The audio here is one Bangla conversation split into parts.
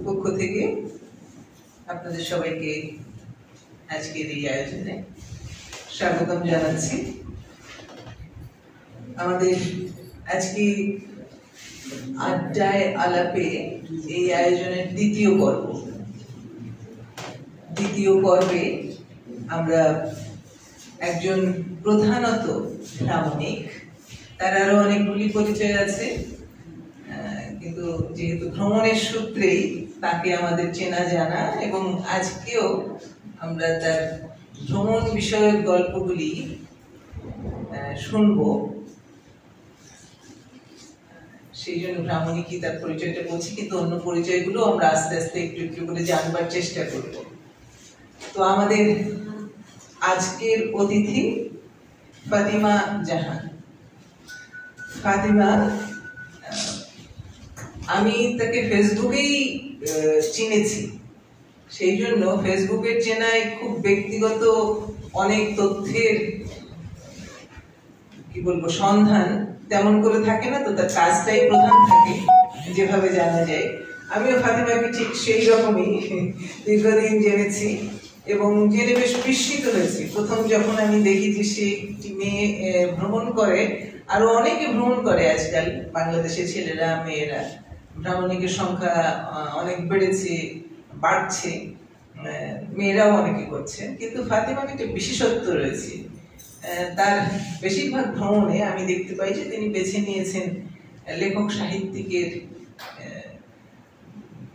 পক্ষ থেকে আপনাদের সবাইকে আজকের এই আয়োজনে স্বাগতম জানাচ্ছি। আমাদের আজকে আড্ডায় আলাপে এই আয়োজনের দ্বিতীয় পর্বে আমরা একজন প্রধানত ভ্রামণিক, তার আরো অনেকগুলি পরিচয় আছে, কিন্তু যেহেতু ভ্রমণের সূত্রেই তাকে আমাদের চেনা জানা, এবং আজকেও আমরা তার ভ্রমণ বিষয়ক গল্পগুলি শুনব। সেই জন্য ভ্রামণিকই তার পরিচয়টা বলছি, কিন্তু অন্য পরিচয়গুলো আমরা আস্তে আস্তে একটু একটু করে জানবার চেষ্টা করব। তো আমাদের আজকের অতিথি ফাতিমা জাহান। ফাতিমা, আমি তাকে ফেসবুকেই চিনেছি, সেই জন্য ফেসবুকের চেনায় খুব ব্যক্তিগত অনেক তথ্যের সন্ধান তেমন করে থাকে না, তো তার কাজটাই প্রধান থাকে যেভাবে জানা যায়। আমিও ফাতিমাকে ঠিক সেই রকমই দীর্ঘদিন জেনেছি এবং জেনে বেশ বিস্মিত হয়েছি প্রথম যখন আমি দেখি যে সে একটি মেয়ে ভ্রমণ করে। আরো অনেকে ভ্রমণ করে আজকাল, বাংলাদেশের ছেলেরা মেয়েরা ভ্রমণিকের সংখ্যা অনেক বাড়ছে, মেয়েরাও অনেকে করছে, কিন্তু ফাতিমার একটা বিশেষত্ব রয়েছে। তার বেশিরভাগ ভ্রমণে আমি দেখতে পাই যে তিনি বেছে নিয়েছেন লেখক সাহিত্যিকের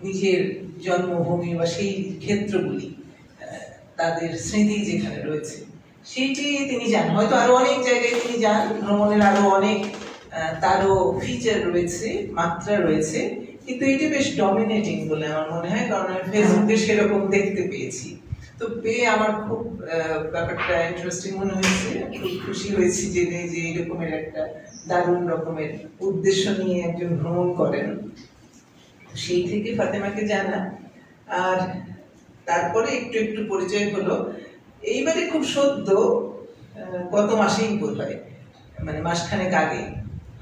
নিজের জন্মভূমি বা সেই ক্ষেত্রগুলি, তাদের স্মৃতি যেখানে রয়েছে সেইটি তিনি যান। হয়তো আরো অনেক জায়গায় তিনি যান, ভ্রমণের আরো অনেক তারও ফিচার রয়েছে, মাত্রা রয়েছে, কিন্তু এটি বেশ ডমিনেটিং বলে আমার মনে হয়, কারণ আমি ফেসবুকে সেরকম দেখতে পেয়েছি। তো পেয়ে আমার খুব ব্যাপারটা ইন্টারেস্টিং মনে হয়েছে, খুব খুশি হয়েছি যে এইরকমের একটা দারুণ রকমের উদ্দেশ্য নিয়ে একজন ভ্রমণ করেন। সেই থেকে ফাতেমাকে জানা, আর তারপরে একটু একটু পরিচয় হলো। এইবারে খুব সদ্য, গত মাসেই বোধ হয়, মানে মাসখানেক আগে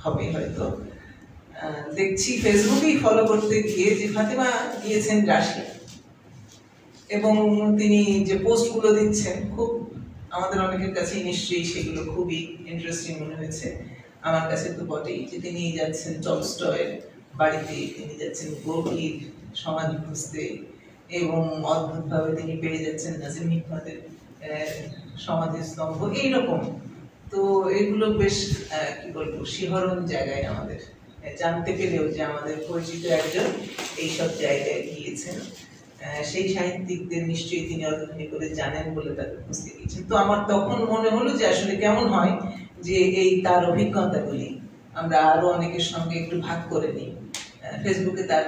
হবে হয়তো, দেখছি ফেসবুকেই ফলো করতে গিয়ে যে ফাতিমা গিয়েছেন রাশিয়া, এবং তিনি যে পোস্টগুলো দিচ্ছেন খুব আমাদের অনেকের কাছে নিশ্চয়ই সেগুলো খুবই ইন্টারেস্টিং মনে হয়েছে। আমার কাছে তো বটেই, যে তিনি যাচ্ছেন টলস্টয়ের বাড়িতে, তিনি যাচ্ছেন গভীর সমাধি খুঁজতে, এবং অদ্ভুতভাবে তিনি পেয়ে যাচ্ছেন নাজিম হিকমতের সমাধিস্তম্ভ, এইরকম। তো এগুলো বেশ শিহরণ জায়গায় আমাদের জানতে পেরেও যে আমাদের পরিচিত একজন এইসব জায়গায় গিয়েছেন। সেই সাহিত্যিকদের নিশ্চয়ই তিনি অতখানি করে জানেন বলে তাকে বুঝতে গিয়েছেন। তো আমার তখন মনে হলো যে আসলে কেমন হয় যে এই তার অভিজ্ঞতাগুলি আমরা আরো অনেকের সঙ্গে একটু ভাগ করে নিই। ফেসবুকে তার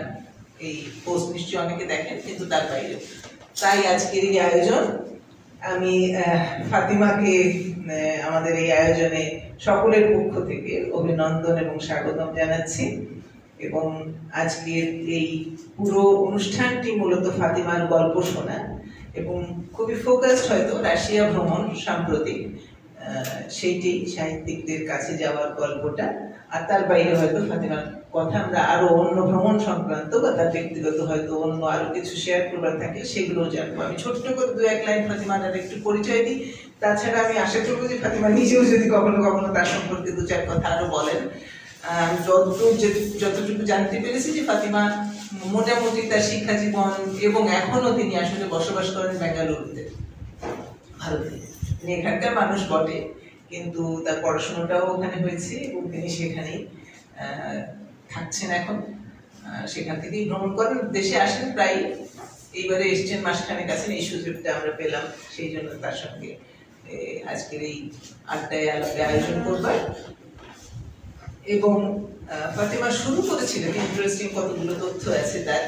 এই পোস্ট নিশ্চয়ই অনেকে দেখেন, কিন্তু তার বাইরে। তাই আজকের এই আয়োজন, আমি ফাতিমাকে আমাদের এই আয়োজনে সকলের পক্ষ থেকে অভিনন্দন এবং স্বাগতম জানাচ্ছি। এবং আজকের এই পুরো অনুষ্ঠানটি মূলত ফাতিমার গল্প শোনা, এবং খুবই ফোকাসড হয়তো রাশিয়া ভ্রমণ সাম্প্রতিক, সেইটি সাহিত্যিকদের কাছে যাওয়ার গল্পটা, আর তার বাইরে হয়তো ফাতিমার কথা আমরা আরো অন্য ভ্রমণ সংক্রান্ত বা তার ব্যক্তিগত হয়তো অন্য আরো কিছু শেয়ার করবার থাকে, সেগুলো জানবো। আমি ছোট্ট করে দু এক লাইন ফাতিমার একটু পরিচয় দিই, তাছাড়া আমি আশা করবো যে ফাতিমা নিজেও যদি কখনো কখনো তার সম্পর্কে দু চার কথা আরো বলেন। আমি যতটুকু জানতে পেরেছি যে ফাতিমা মোটামুটি তার শিক্ষা জীবন, এবং এখনো তিনি আসলে বসবাস করেন বেঙ্গালুরুতে, ভারতে। তিনি এখানকার মানুষ বটে, কিন্তু তার পড়াশোনাটাও ওখানে হয়েছে, এবং তিনি সেখানেই থাকছেন এখন। সেখান থেকেই ভ্রমণ করেন, দেশে আসেন প্রায়। এইবারে এসছেন মাসখানেক আছেন, এই সুযোগটা আমরা পেলাম, সেই জন্য তার সঙ্গে আজকের এই আড্ডায় আলাপে আয়োজন করবার। এবং ফাতিমা শুরু করেছিলেন, ইন্টারেস্টিং কতগুলো তথ্য আছে তার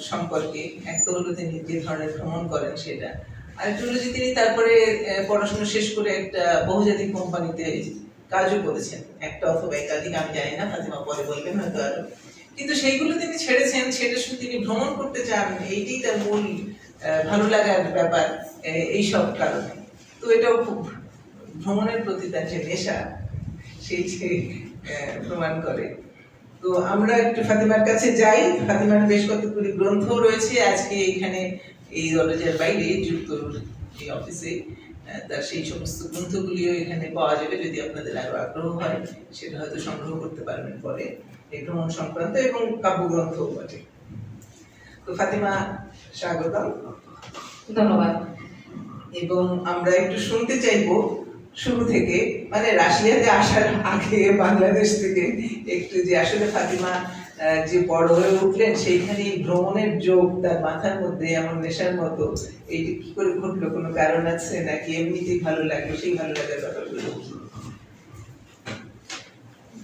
সম্পর্কে। একটা হলো তিনি যে ধরনের ভ্রমণ করেন সেটা, আরেকটা হলো যে তিনি তারপরে পড়াশোনা শেষ করে একটা বহুজাতিক কোম্পানিতে কাজও করেছেন, একটা অথবা একাধিক, আমি জানি না, ফাতিমা পরে বলবেন হয়তো আরো। কিন্তু সেইগুলো তিনি ছেড়েছেন, সেটা শুধু তিনি ভ্রমণ করতে চান, এইটাই তার মূল ভালো লাগার ব্যাপার, এইসব কারণে। তো এটাও খুব ভ্রমণের প্রতি তার যে নেশা, সেই প্রমাণ করে। তো আমরা একটু ফাতিমার কাছে যাই। ফাতিমার বেশ কতগুলি গ্রন্থ রয়েছে আজকে এখানে এই দরজার বাইরে যুক্তর এই অফিসে, তার সেই সমস্ত গ্রন্থগুলিও এখানে পাওয়া যাবে। যদি আপনাদের আরো আগ্রহ হয় সেটা হয়তো সংগ্রহ করতে পারবেন পরে, এই ভ্রমণ সংক্রান্ত এবং কাব্যগ্রন্থও বটে। তো ফাতিমা, স্বাগতম। ধন্যবাদ। এবং আমরা একটু শুনতে চাইবো শুরু থেকে, মানে রাশিয়াতে আসার আগে বাংলাদেশ থেকে একটু, যে আসলে ফাতিমা যে বড় হয়ে উঠলেন সেইখানে ভ্রমণের যোগ তার মাথার মধ্যে এমন নেশার মতো, এইটা কি করে ঘটলো? কোনো কারণ আছে নাকি এমনিতেই ভালো লাগলো? সেই ভালো লাগার ব্যাপারগুলো।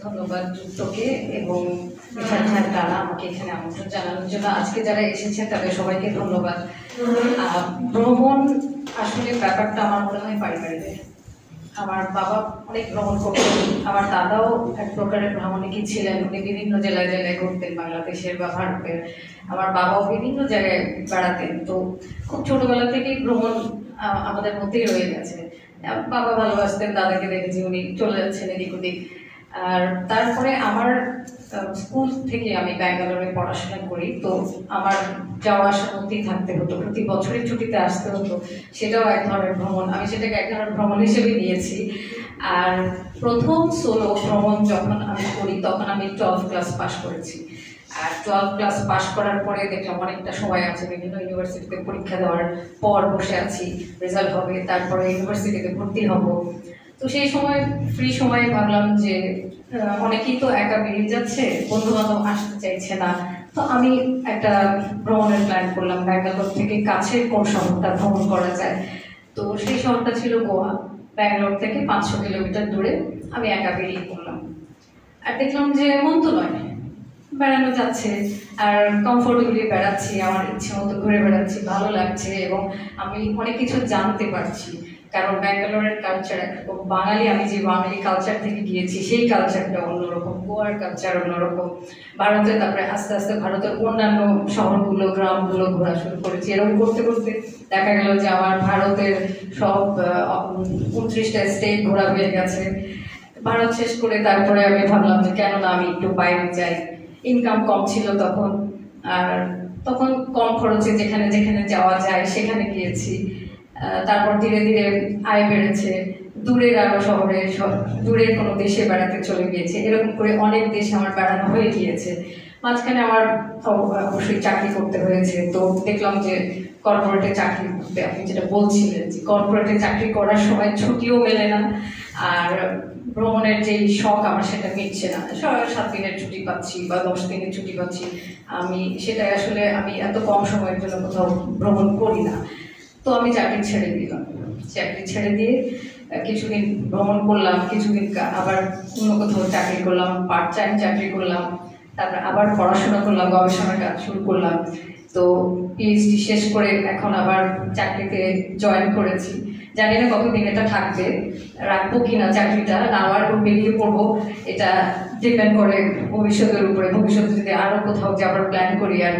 ধন্যবাদ যুক্তকে এবং টানা আমাকে এখানে আমন্ত্রণ জানানোর জন্য। আজকে যারা এসেছেন তাদের সবাইকে ধন্যবাদ। ভ্রমণ আসলে ব্যাপারটা আমার মনে হয় পারিবারিক। আমার বাবা অনেক ভ্রমণ করতেন, আমার দাদাও এক প্রকারের ভ্রমণিকই ছিলেন। উনি বিভিন্ন জেলায় জেলায় ঘুরতেন, বাংলাদেশের বা ভারতের। আমার বাবাও বিভিন্ন জায়গায় বেড়াতেন। তো খুব ছোটবেলা থেকেই ভ্রমণ আমাদের মধ্যেই রয়ে গেছে। বাবা ভালোবাসতেন, দাদাকে দেখেছি উনি চলে যাচ্ছেন এদিক ওদিক। আর তারপরে আমার স্কুল থেকে আমি ব্যাঙ্গালোরে পড়াশোনা করি, তো আমার যাওয়া আসার মধ্যেই থাকতে হতো, প্রতি বছরের ছুটিতে আসতে হতো। সেটাও এক ধরনের ভ্রমণ, আমি সেটাকে এক ধরনের ভ্রমণ হিসেবে নিয়েছি। আর প্রথম সোলো ভ্রমণ যখন আমি করি তখন আমি 12 ক্লাস পাস করেছি। আর 12 ক্লাস পাস করার পরে দেখলাম অনেকটা সময় আছে, বিভিন্ন ইউনিভার্সিটিতে পরীক্ষা দেওয়ার পর বসে আছি, রেজাল্ট হবে, তারপরে ইউনিভার্সিটিতে ভর্তি হব। তো সেই সময় ফ্রি সময়ে ভাবলাম যে অনেকেই তো একা বেরিয়ে যাচ্ছে, বন্ধু বান্ধব আসতে চাইছে না, তো আমি একটা ভ্রমণের প্ল্যান করলাম। ব্যাঙ্গালোর থেকে কাছের কোন শহরটা ভ্রমণ করা যায়। তো সেই শহরটা ছিল গোয়া। ব্যাঙ্গালোর থেকে 500 কিলোমিটার দূরে আমি একা বেরিয়ে পড়লাম। আর দেখলাম যে মন তো নয়, বেড়ানো যাচ্ছে আর কমফোর্টেবলি বেড়াচ্ছি, আমার ইচ্ছে মতো ঘুরে বেড়াচ্ছি, ভালো লাগছে এবং আমি অনেক কিছু জানতে পারছি। কারণ ব্যাঙ্গালোরের কালচার একরকম, বাঙালি, আমি যে বাঙালি কালচার থেকে গিয়েছি সেই কালচারটা অন্যরকম, গোয়ার কালচার অন্যরকম। ভারতে তারপরে আস্তে আস্তে ভারতের অন্যান্য শহরগুলো, গ্রামগুলো ঘোরা শুরু করেছি। এরকম করতে করতে দেখা গেল যে আমার ভারতের সব 29টা স্টেট ঘোরা হয়ে গেছে। ভারত শেষ করে তারপরে আমি ভাবলাম যে কেন না আমি একটু বাইরে যাই। ইনকাম কম ছিল তখন, আর তখন কম খরচে যেখানে যেখানে যাওয়া যায় সেখানে গিয়েছি। তারপর ধীরে ধীরে আয় বেড়েছে, দূরের আরো শহরে, দূরের কোনো দেশে বেড়াতে চলে গিয়েছে। এরকম করে অনেক দেশে আমার বেড়ানো হয়ে গিয়েছে। মাঝখানে আমার অবশ্যই চাকরি করতে হয়েছে। তো দেখলাম যে কর্পোরেটে চাকরি করতে, আপনি যেটা বলছিলেন যে কর্পোরেটে চাকরি করার সময় ছুটিও মেলে না, আর ভ্রমণের যেই শখ আমার সেটা মিটছে না। 7 দিনের ছুটি পাচ্ছি বা 10 দিনের ছুটি পাচ্ছি, আমি সেটা আসলে আমি এত কম সময়ের জন্য কোথাও ভ্রমণ করি না। তো আমি চাকরি ছেড়ে দিলাম। চাকরি ছেড়ে দিয়ে কিছুদিন ভ্রমণ করলাম, কিছুদিন আবার অন্য কোথাও চাকরি করলাম, পার্ট টাইম চাকরি করলাম, তারপর আবার পড়াশোনা করলাম, গবেষণার কাজ শুরু করলাম। তো পিএইচডি শেষ করে এখন আবার চাকরিতে জয়েন করেছি। জানি না কতদিন এটা থাকবে, রাখবো কিনা চাকরিটা, না আবার বেরিয়ে পড়বো, এটা ডিপেন্ড করে ভবিষ্যতের উপরে। ভবিষ্যতে যদি আরও কোথাও যাবার প্ল্যান করি আর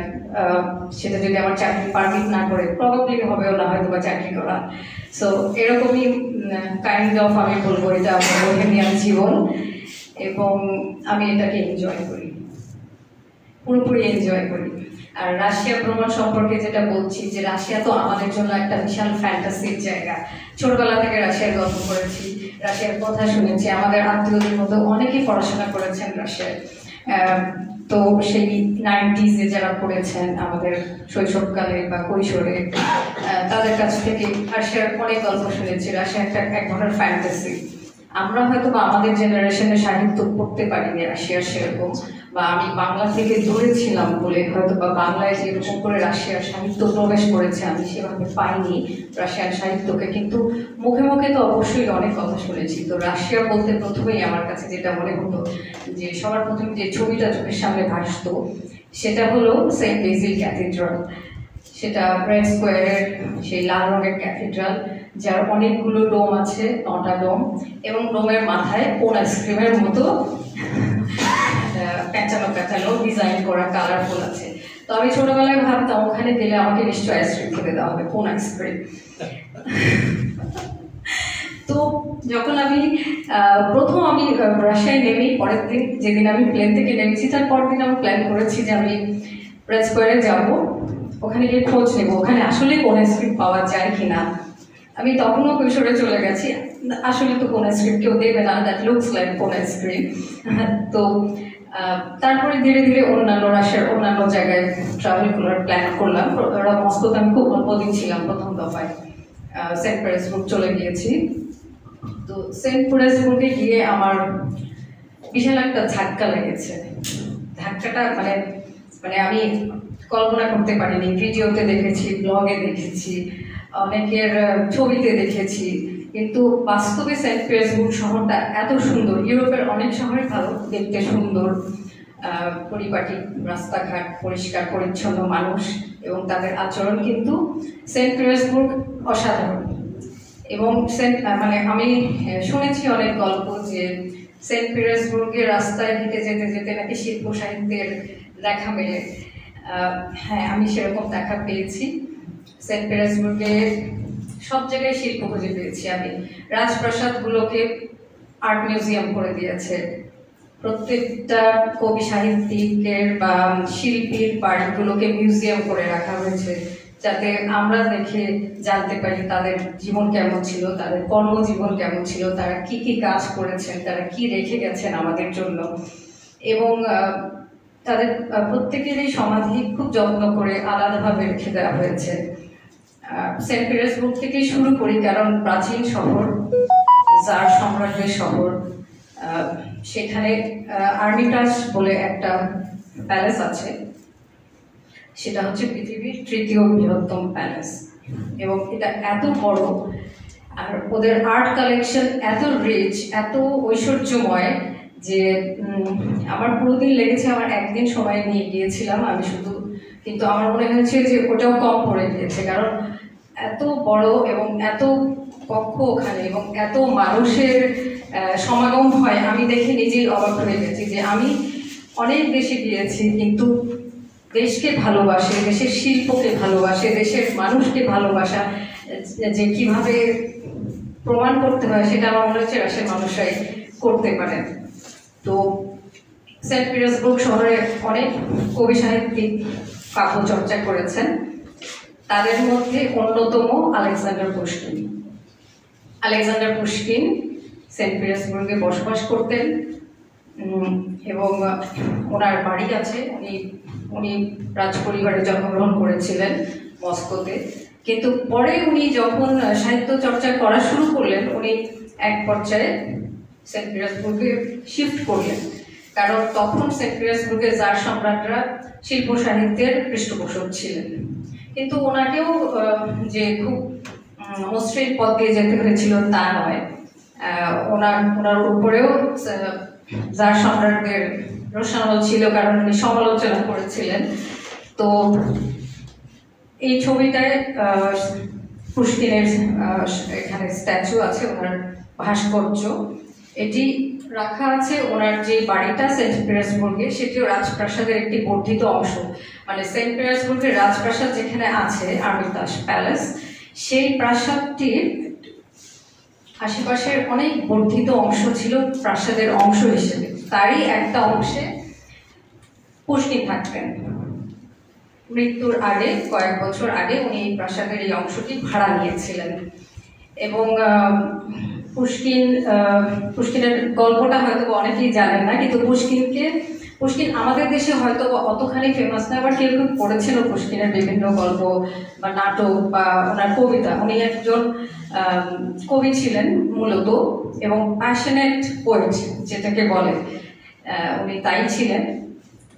সেটা যদি আমার চাকরি পারমিট না করে, প্রবাবলি হবেও না হয়তো বা চাকরি করা। সো এরকমই কাইন্ড অফ আমি বলবো এটা আমার বোহেমিয়ান জীবন, এবং আমি এটাকে এনজয় করি, পুরোপুরি এনজয় করি। আর রাশিয়া ভ্রমণ সম্পর্কে যেটা বলছি, যে রাশিয়া তো আমাদের জন্য একটা বিশাল ফ্যান্টাসির জায়গা। ছোটবেলা থেকে রাশিয়ার গল্প করেছি, রাশিয়ার কথা শুনেছি, আমাদের আত্মীয়দের মধ্যে অনেকেই পড়াশোনা করেছেন রাশিয়ায়। তো সেই 90s যারা পড়েছেন আমাদের শৈশবকালে বা কৈশোরে, তাদের কাছ থেকে রাশিয়ার অনেক গল্প শুনেছি। রাশিয়া একটা এক ধরনের ফ্যান্টাসি। আমরা হয়তো বা আমাদের জেনারেশনে সাহিত্য পড়তে পারিনি রাশিয়ার সেরকম, বা আমি বাংলা থেকে দূরে ছিলাম বলে হয়তো বা বাংলায় যেরকম করে রাশিয়ার সাহিত্য প্রবেশ করেছে আমি সেভাবে পাইনি রাশিয়ান সাহিত্যকে। কিন্তু মুখে মুখে তো অবশ্যই অনেক কথা শুনেছি। তো রাশিয়া বলতে প্রথমেই আমার কাছে যেটা মনে হতো, যে সবার প্রথমে যে ছবিটা চোখের সামনে ভাসতো সেটা হলো সেন্ট বেসিল ক্যাথিড্রাল। সেটা রেড স্কোয়ারের সেই লাল রঙের ক্যাথিড্রাল, যার অনেকগুলো ডোম আছে, 9টা ডোম, এবং ডোমের মাথায় কোন আইসক্রিমের মতো প্যাঁচানো প্যাঁচানো ডিজাইন করা কালারফুল আছে। তো আমি ছোটবেলায় ভাবতাম ওখানে গেলে আমাকে নিশ্চয়ই আইসক্রিম খেতে দেওয়া হবে, কোন আইসক্রিম। তো যখন আমি প্রথম আমি রাশিয়ায় নেমে পরের দিন, যেদিন আমি প্লেন থেকে নেমেছি তার পরের দিন আমি প্ল্যান করেছি যে আমি প্রেস স্কোয়ারে যাবো, ওখানে গিয়ে খোঁজ নেবো ওখানে আসলে কোন স্ক্রিপ্ট পাওয়া যায় কিনা। আমি তখনও কৈশোরে চলে গেছি, আসলে তো কোন স্ক্রিপ্ট কেউ দেবে না, দ্যাট লুকস লাইক কোন স্ক্রিপ্ট। তো তারপরে ধীরে ধীরে অন্যান্য রাশিয়ার অন্যান্য জায়গায় ট্রাভেল করার প্ল্যান করলাম। মস্কোতে আমি খুব অল্প দিন ছিলাম, প্রথম দফায় সেন্ট পিটার্সবুর্গ চলে গিয়েছি। তো সেন্ট পিটার্সবুর্গে গিয়ে আমার বিশাল একটা ধাক্কা লেগেছে। ধাক্কাটা মানে মানে আমি কল্পনা করতে পারিনি। ভিডিওতে দেখেছি, ব্লগে দেখেছি, অনেকের ছবিতে দেখেছি, কিন্তু বাস্তবে সেন্ট পিটার্সবুর্গ শহরটা এত সুন্দর। ইউরোপের অনেক শহরে ভালো দেখতে, সুন্দর পরিপাটি রাস্তাঘাট, পরিষ্কার পরিচ্ছন্ন মানুষ এবং তাদের আচরণ, কিন্তু সেন্ট পিটার্সবুর্গ অসাধারণ। এবং মানে আমি শুনেছি অনেক গল্প যে সেন্ট পিটার্সবুর্গের রাস্তায় হেঁটে যেতে যেতে নাকি শিল্প সাহিত্যের দেখা মেলে। হ্যাঁ, আমি সেরকম দেখা পেয়েছি। সেন্ট পিটার্সবুর্গে সব জায়গায় শিল্প খুঁজে পেয়েছি আমি। রাজপ্রাসাদগুলোকে আর্ট মিউজিয়াম করে দিয়েছে, প্রত্যেকটা কবি সাহিত্যিকের বা শিল্পীর বাড়িগুলোকে মিউজিয়াম করে রাখা হয়েছে, যাতে আমরা দেখে জানতে পারি তাদের জীবন কেমন ছিল, তাদের কর্মজীবন কেমন ছিল, তারা কি কি কাজ করেছেন, তারা কি রেখে গেছেন আমাদের জন্য। এবং তাদের প্রত্যেকেরই সমাধি খুব যত্ন করে আলাদাভাবে রেখে দেওয়া হয়েছে। সেন্ট পিটার্সবুর্গ থেকেই শুরু করি, কারণ প্রাচীন শহর, জার সম্রাটের শহর। সেখানে আর্মিটাজ বলে একটা প্যালেস আছে, সেটা হচ্ছে পৃথিবীর তৃতীয় বৃহত্তম প্যালেস, এবং এটা এত বড়, আর ওদের আর্ট কালেকশন এত রিচ, এত ঐশ্বর্যময় যে আমার পুরো দিন লেগেছে। আমার একদিন সময় নিয়ে গিয়েছিলাম আমি শুধু, কিন্তু আমার মনে হয়েছে যে ওটাও কম পড়ে গিয়েছে, কারণ এত বড় এবং এত কক্ষ ওখানে এবং এত মানুষের সমাগম হয়। আমি দেখে নিজেই অবাক হয়ে গেছি যে আমি অনেক দেশে গিয়েছি, কিন্তু দেশকে ভালোবাসে, দেশের শিল্পকে ভালোবাসে, দেশের মানুষকে ভালোবাসা যে কিভাবে প্রমাণ করতে হয় সেটা আমার মনে হচ্ছে রাশিয়ার মানুষরাই করতে পারেন। তো সেন্ট পিটার্সবুর্গ শহরে অনেক কবি সাহিত্যিক কাব্য চর্চা করেছেন, তাদের মধ্যে অন্যতম Alexander Pushkin. Alexander Pushkin Saint পিটার্সবুর্গে বসবাস করতেন এবং ওনার বাড়ি আছে। উনি রাজপরিবারে জন্মগ্রহণ করেছিলেন মস্কোতে, কিন্তু পরে উনি যখন সাহিত্য চর্চা করা শুরু করলেন, উনি এক পর্যায়ে সেন্ট পিটার্সবুর্গে শিফট করলেন, কারণ তখন সেন্ট পিটার্সবুর্গের জার সম্রাটরা শিল্প সাহিত্যের পৃষ্ঠপোষক ছিলেন। কিন্তু ওনাকেও যে খুব মসৃণ পথ দিয়ে যেতে হয়েছিল তা নয়, ওনার উপরেও জার সম্রাটদের রোষানল ছিল, কারণ উনি সমালোচনা করেছিলেন। তো এই ছবিটায় পুশকিনের এখানে স্ট্যাচু আছে, ওনার ভাস্কর্য, এটি রাখা আছে। ওনার যে বাড়িটা সেন্ট পিটার্সবুর্গে, সেটিও রাজপ্রাসাদের একটি বর্ধিত অংশ। মানে সেন্ট পিটার্সবুর্গের রাজপ্রাসাদ যেখানে আছে, আর্মিটাজ প্যালেস, সেই প্রাসাদটির আশেপাশের অনেক বর্ধিত অংশ ছিল প্রাসাদের অংশ হিসেবে। তারই একটা অংশে পুশকিন থাকতেন। মৃত্যুর আগে, কয়েক বছর আগে, উনি এই প্রাসাদের এই অংশটি ভাড়া নিয়েছিলেন। এবং পুশকিনের গল্পটা হয়তো অনেকেই জানেন না, কিন্তু পুশকিন আমাদের দেশে হয়তো অতখানি ফেমাস না, আবার কেউ কেউ পড়েছেনও পুশকিনের বিভিন্ন গল্প বা নাটক বা ওনার কবিতা। উনি একজন কবি ছিলেন মূলত, এবং প্যাশনেট পোয়েট যেটাকে বলে, উনি তাই ছিলেন।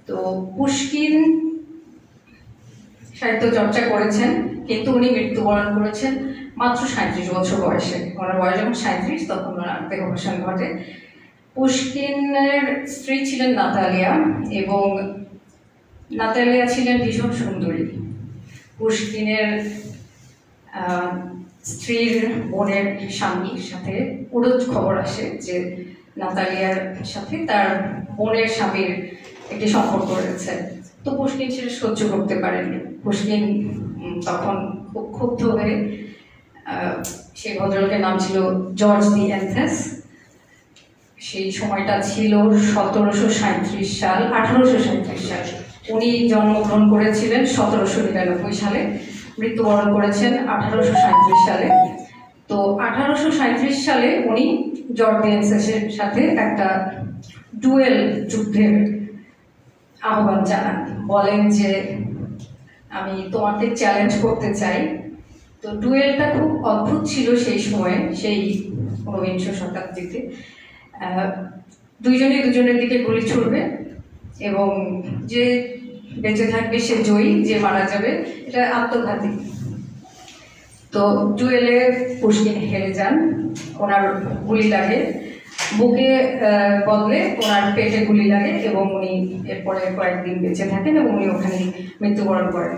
তো পুশকিন সাহিত্য চর্চা করেছেন, কিন্তু উনি মৃত্যুবরণ করেছেন মাত্র 37 বছর বয়সে। ওনার বয়স যখন 37, তখন ওনার দেহাবসান ঘটে। পুশকিনের স্ত্রী ছিলেন নাতালিয়া, এবং নাতালিয়া ছিলেন ভীষণ সুন্দরী। পুশকিনের স্ত্রীর বোনের স্বামীর সাথে উড়োজ খবর আসে যে নাতালিয়ার সাথে তার বোনের স্বামীর একটি সম্পর্ক রয়েছে। তো পুশকিন সেটা সহ্য করতে পারেননি। পুশকিন তখন খুব ক্ষুব্ধ হয়ে সেই ভদ্রলোকের নাম ছিল জর্জ ডি এন্থেস। সেই সময়টা ছিল 1737 সাল, 1837 সাল। উনি জন্মগ্রহণ করেছিলেন 1799 সালে, মৃত্যুবরণ করেছেন 1837 সালে। তো 1837 সালে উনি জর্জ ডি এন্থেসের সাথে একটা ডুয়েল যুদ্ধের আহ্বান জানান, বলেন যে আমি তোমাকে চ্যালেঞ্জ করতে চাই। তো ডুয়েলটা খুব অদ্ভুত ছিল সেই সময়ে, সেই 19শ শতাব্দীতে। দুইজনে দুজনের দিকে গুলি ছুড়বে এবং যে বেঁচে থাকবে সে জয়ী, যে মারা যাবে এটা আত্মঘাতী। তো ডুয়েলে পুশকিন হেরে যান, ওনার গুলি লাগে বুকে বদলে, ওনার পেটে গুলি লাগে এবং উনি এরপরে কয়েকদিন বেঁচে থাকেন এবং উনি ওখানে মৃত্যুবরণ করেন।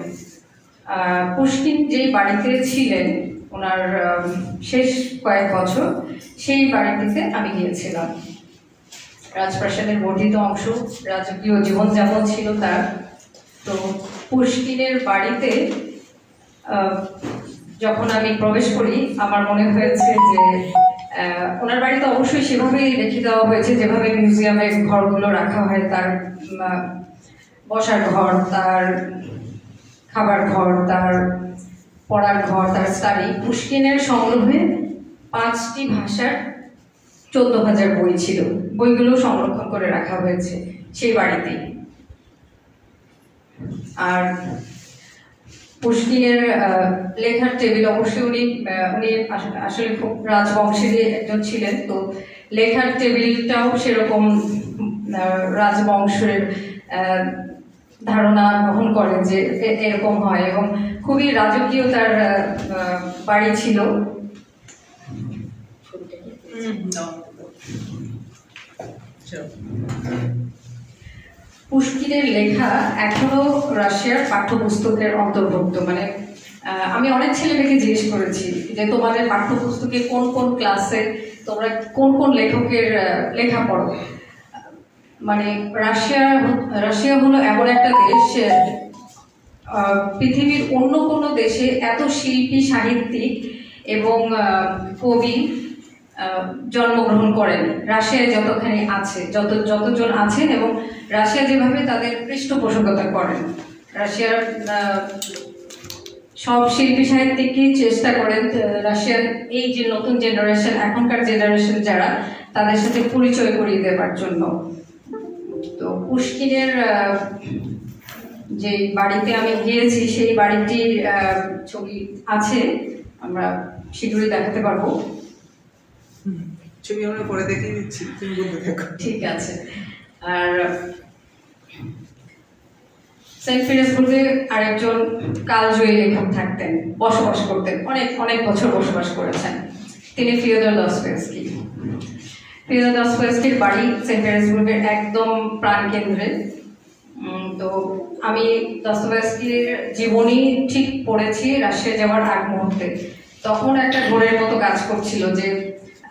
পুশকিন যেই বাড়িতে ছিলেন ওনার শেষ কয়েক বছর, সেই বাড়িটিতে আমি গিয়েছিলাম। রাজপ্রাসাদের বর্ধিত অংশ, রাজকীয় জীবনযাপন ছিল তার। তো পুশকিনের বাড়িতে যখন আমি প্রবেশ করি আমার মনে হয়েছে যে ওনার বাড়িতে অবশ্যই সেভাবেই রেখে দেওয়া হয়েছে যেভাবে মিউজিয়ামের ঘরগুলো রাখা হয়, তার বসার ঘর, তার খাবার ঘর, তার পড়ার ঘর, তার স্টাডি। পুশকিনের সংগ্রহে 5টি ভাষার 14,000 বই ছিল, বইগুলো সংরক্ষণ করে রাখা হয়েছে সেই বাড়িতেই। আর পুশকিনের লেখার টেবিল, অবশ্যই উনি আসলে খুব রাজবংশেরই একজন ছিলেন, তো লেখার টেবিলটাও সেরকম রাজবংশের ধারণা বহন করে যে এরকম হয়, এবং খুবই রাজকীয় তার বাড়ি ছিল। পুশকিনের লেখা এখনো রাশিয়ার পাঠ্যপুস্তকের অন্তর্ভুক্ত। মানে আমি অনেক ছেলেমেয়েকে জিজ্ঞেস করেছি যে তোমাদের পাঠ্যপুস্তকে কোন কোন ক্লাসে তোমরা কোন কোন লেখকের লেখা পড়ো। মানে রাশিয়া হলো এমন একটা দেশ, পৃথিবীর অন্য কোনো দেশে এত শিল্পী, সাহিত্যিক এবং কবি জন্মগ্রহণ করেন রাশিয়ায় যতখানি আছে, যতজন আছেন, এবং রাশিয়া যেভাবে তাদের পৃষ্ঠপোষকতা করেন, রাশিয়ার সব শিল্পী সাহিত্যিকই চেষ্টা করেন রাশিয়ার এই যে নতুন জেনারেশন, এখনকার জেনারেশন যারা, তাদের সাথে পরিচয় করিয়ে দেওয়ার জন্য। তো পুশকিনের যে বাড়িতে আমি গিয়েছি সেই বাড়িটির ছবি আছে, আমরা শীঘ্রই দেখাতে পারবো। ছবি আমরা পরে দেখিয়ে দিচ্ছি, তুমি বলতে থাকো। ঠিক আছে। আর সেন্ট পিটার্সবুর্গে আরেকজন কালজয়ী লেখক থাকতেন, বসবাস করতেন, অনেক অনেক বছর বসবাস করেছেন, তিনি ফিওদর দস্তয়েভস্কি। ফিওদর দস্তয়েভস্কির বাড়ি সেন্ট পিটার্সবুর্গের একদম প্রাণকেন্দ্রে। তো আমি দস্তয়েভস্কির জীবনী ঠিক পড়েছি রাশিয়া যাওয়ার আগ মুহূর্তে। তখন একটা ঘোরের মতো কাজ করছিল যে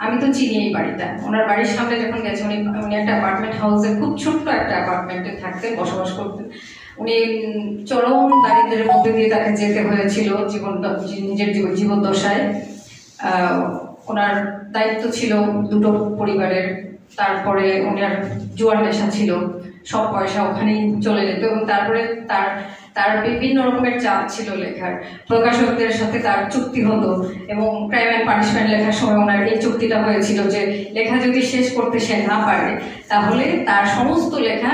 আমি তো চিনি এই বাড়িটা। ওনার বাড়ির সামনে যখন গেছে, উনি একটা অ্যাপার্টমেন্ট হাউসে, খুব ছোট্ট একটা অ্যাপার্টমেন্টে থাকতেন, বসবাস করতেন। উনি চরম দারিদ্র্যের মধ্যে দিয়ে তাকে যেতে হয়েছিল নিজের জীবদ্দশায়। ওনার দায়িত্ব ছিল দুটো পরিবারের, তারপরে ওনার জোয়ার নেশা ছিল, সব পয়সা ওখানেই চলে যেত, এবং তারপরে তার বিভিন্ন রকমের চাপ ছিল লেখার। প্রকাশকদের সাথে তার চুক্তি হতো, এবং ক্রাইম অ্যান্ড পানিশমেন্ট লেখার সময় ওনার এই চুক্তিটা হয়েছিল যে লেখা যদি শেষ করতে সে না পারে তাহলে তার সমস্ত লেখা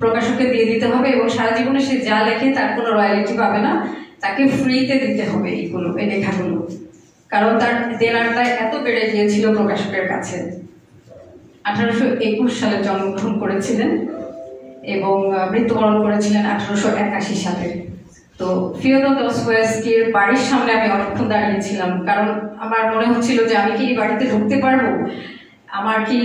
প্রকাশককে দিয়ে দিতে হবে, এবং সারা জীবনে সে যা লেখে তার কোনো রয়্যালিটি পাবে না, তাকে ফ্রিতে দিতে হবে এই লেখাগুলো। কারণ তার দেনারটা এত বেড়ে গিয়েছিল প্রকাশকের কাছে। 1821 সালে জন্মগ্রহণ করেছিলেন এবং মৃত্যুবরণ করেছিলেন 1881 সালে। তো ফিওদর দস্তয়েভস্কির বাড়ির সামনে আমি অনেকক্ষণ দাঁড়িয়েছিলাম, কারণ আমার মনে হচ্ছিল যে আমি কি এই বাড়িতে ঢুকতে পারবো, আমার কি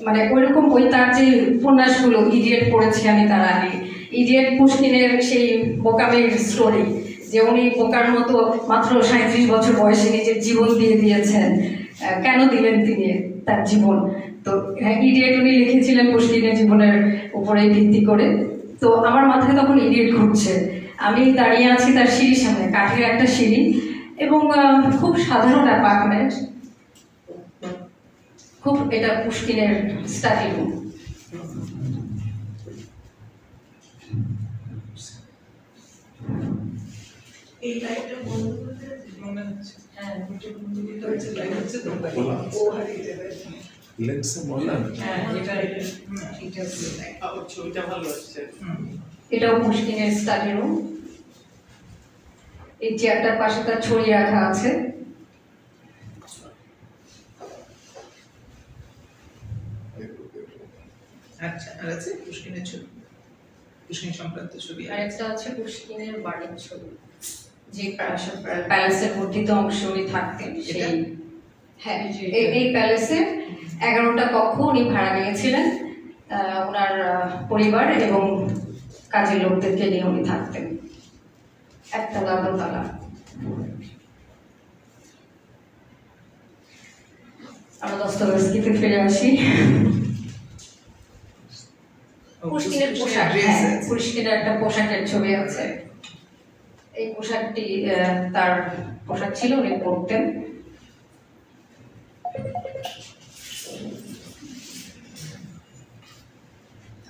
মানে ওইরকম তার যে উপন্যাসগুলো, ইডিয়েট পড়েছি আমি তার আগে, ইডিয়েট পুশকিনের সেই বোকামির স্টোরি, যে উনি বোকার মতো মাত্র 37 বছর বয়সে নিজের জীবন দিয়ে দিয়েছেন। কেন দিলেন তিনি তার জীবন? তো ইডিয়েট উনি লিখেছিলেন পুশকিনের জীবনের উপরে ভিত্তি করে। তো আমার মাথায় তখন ইডিয়েট ঘুরছে, আমি দাঁড়িয়ে আছি তার সিঁড়ির সামনে, কাঠের একটা সিঁড়ি, এবং খুব সাধারণ অ্যাপার্টমেন্ট, খুব এটা পুশকিনের স্টাডি রুম। এই লাইটটা বন্ধ করে মনে হচ্ছে, হ্যাঁ দুটো বন্ধ করতে হচ্ছে, লাইট হচ্ছে তো ও হারিয়ে যাবে। লেন্সে বললাম হ্যাঁ এটা ঠিক আছে, ছবিটা ভালো আসছে। এটাও পুশকিনের স্টাডি রুম। এই চেয়ারটার পাশে তার ছড়ি রাখা আছে। আচ্ছা, আর আছে পুশকিনের ছবি, পুশকিন সংক্রান্ত ছবি। আর একটা আছে পুশকিনের বাড়ির ছবি, যে প্যালেসের বর্ধিত অংশে উনি থাকতেন সেই। হ্যাঁ, এই প্যালেসে 11টা কক্ষ উনি ভাড়া নিয়েছিলেন ওনার পরিবার এবং কাজের লোকদেরকে নিয়ে উনি থাকতেন, একতলা দোতলা। আমরা দস্তয়েভস্কিতে ফিরে আসি। পুশকিনের পোশাক, পুশকিনের একটা পোশাকের ছবি আছে। এই পোশাকটি তার পোশাক ছিল, উনি পরতেন।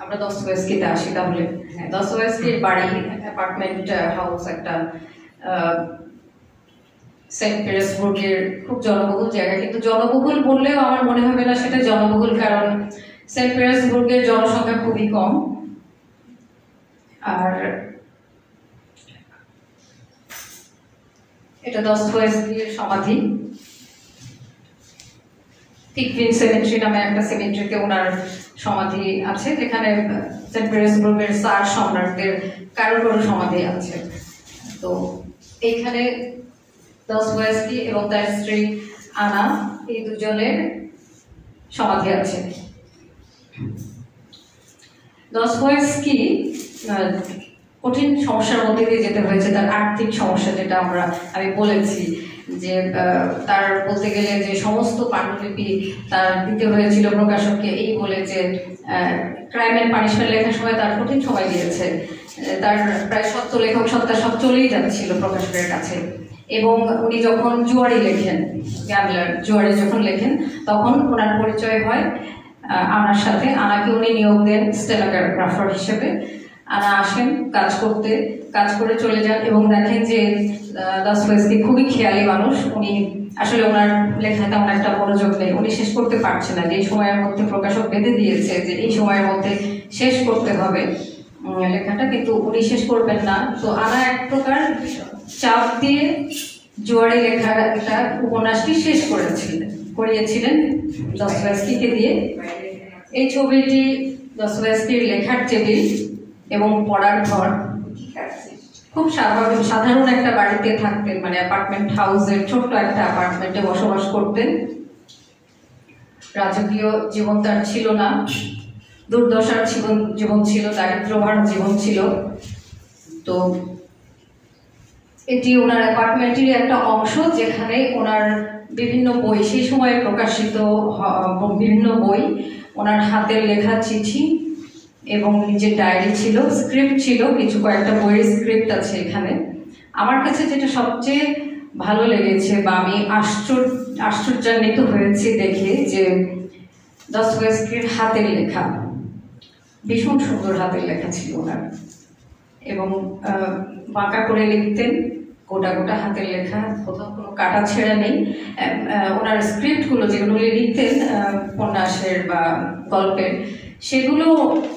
আমরা দস্তয়েভস্কিতে আসি তাহলে। হ্যাঁ, দস্তয়েভস্কির বাড়ি, অ্যাপার্টমেন্ট হাউস একটা সেন্ট পিটার্সবুর্গের খুব জনবহুল জায়গা, কিন্তু জনবহুল বললেও আমার মনে হবে না সেটা জনবহুল, কারণ সেন্ট পিটার্সবুর্গের জনসংখ্যা খুবই কম। আর এটা দস্তয়েভস্কির সমাধি। টিকভিন সেমেট্রি নামে একটা সেমেট্রিতে ওনার সমাধি আছে, যেখানে সেন্ট পিটার্সবুর্গের সার সম্রাটদের কারো কারো সমাধি আছে। তো এইখানে দস্তয়েভস্কি এবং তার স্ত্রী আনা, এই দুজনের সমাধি আছে। দস্তয়েভস্কি কঠিন সমস্যার মধ্যে দিয়ে যেতে হয়েছে, তার আর্থিক সমস্যা, যেটা আমি বলেছি যে তার বলতে গেলে যে সমস্ত পাণ্ডুলিপি তার দিতে হয়েছিল প্রকাশককে, এই বলে যে ক্রাইম অ্যান্ড পানিশমেন্ট লেখার সময় তার কঠিন সময় দিয়েছে। তার প্রায় 70 লেখক সত্তা সব চলেই যাচ্ছিল প্রকাশকের কাছে। এবং উনি যখন জুয়ারি লেখেন, গ্যামলার জুয়ারি যখন লেখেন, তখন ওনার পরিচয় হয় আনার সাথে। আনাকে উনি নিয়োগ দেন স্টেনোগ্রাফার হিসেবে। আনা আসেন কাজ করে চলে যান এবং দেখেন যে দস্তয়েভস্কি খুবই খেয়ালি মানুষ। উনি আসলে ওনার লেখায় তেমন একটা মনোযোগ নেই, উনি শেষ করতে পারছেন না। যে এই সময়ের মধ্যে প্রকাশক বেঁধে দিয়েছে যে এই সময়ের মধ্যে শেষ করতে হবে লেখাটা, কিন্তু উনি শেষ করবেন না। তো আনা এক প্রকার চাপ দিয়ে জুয়ারি লেখার একটা উপন্যাসটি শেষ করিয়েছিলেন দস্তয়েভস্কিকে দিয়ে। এই ছবিটি দস্তয়েভস্কির লেখার টেবিল এবং পড়ার ঘর। খুব সাধারণ একটা বাড়িতে থাকতেন, মানে অ্যাপার্টমেন্ট হাউসের ছোট্ট একটা অ্যাপার্টমেন্টে বসবাস করতেন। রাজকীয় জীবন তার ছিল না, দুর্দশার জীবন ছিল, দারিদ্র্যভরা জীবন ছিল। তো এটি ওনার অ্যাপার্টমেন্টের একটা অংশ, যেখানে ওনার বিভিন্ন বই, সেই সময়ে প্রকাশিত বিভিন্ন বই, ওনার হাতের লেখা চিঠি এবং নিজের ডায়েরি ছিল, স্ক্রিপ্ট ছিল, কয়েকটা বইয়ের স্ক্রিপ্ট আছে এখানে। আমার কাছে যেটা সবচেয়ে ভালো লেগেছে বা আমি আশ্চর্যান্বিত হয়েছি দেখে, যে দস্তয়েভস্কির হাতের লেখা, ভীষণ সুন্দর হাতের লেখা ছিল ওনার। এবং বাঁকা করে লিখতেন, গোটা গোটা হাতের লেখা, কোথাও কোনো কাটা ছেঁড়া নেই। ওনার স্ক্রিপ্টগুলো যেগুলো উনি লিখতেন উপন্যাসের বা গল্পের, সেগুলো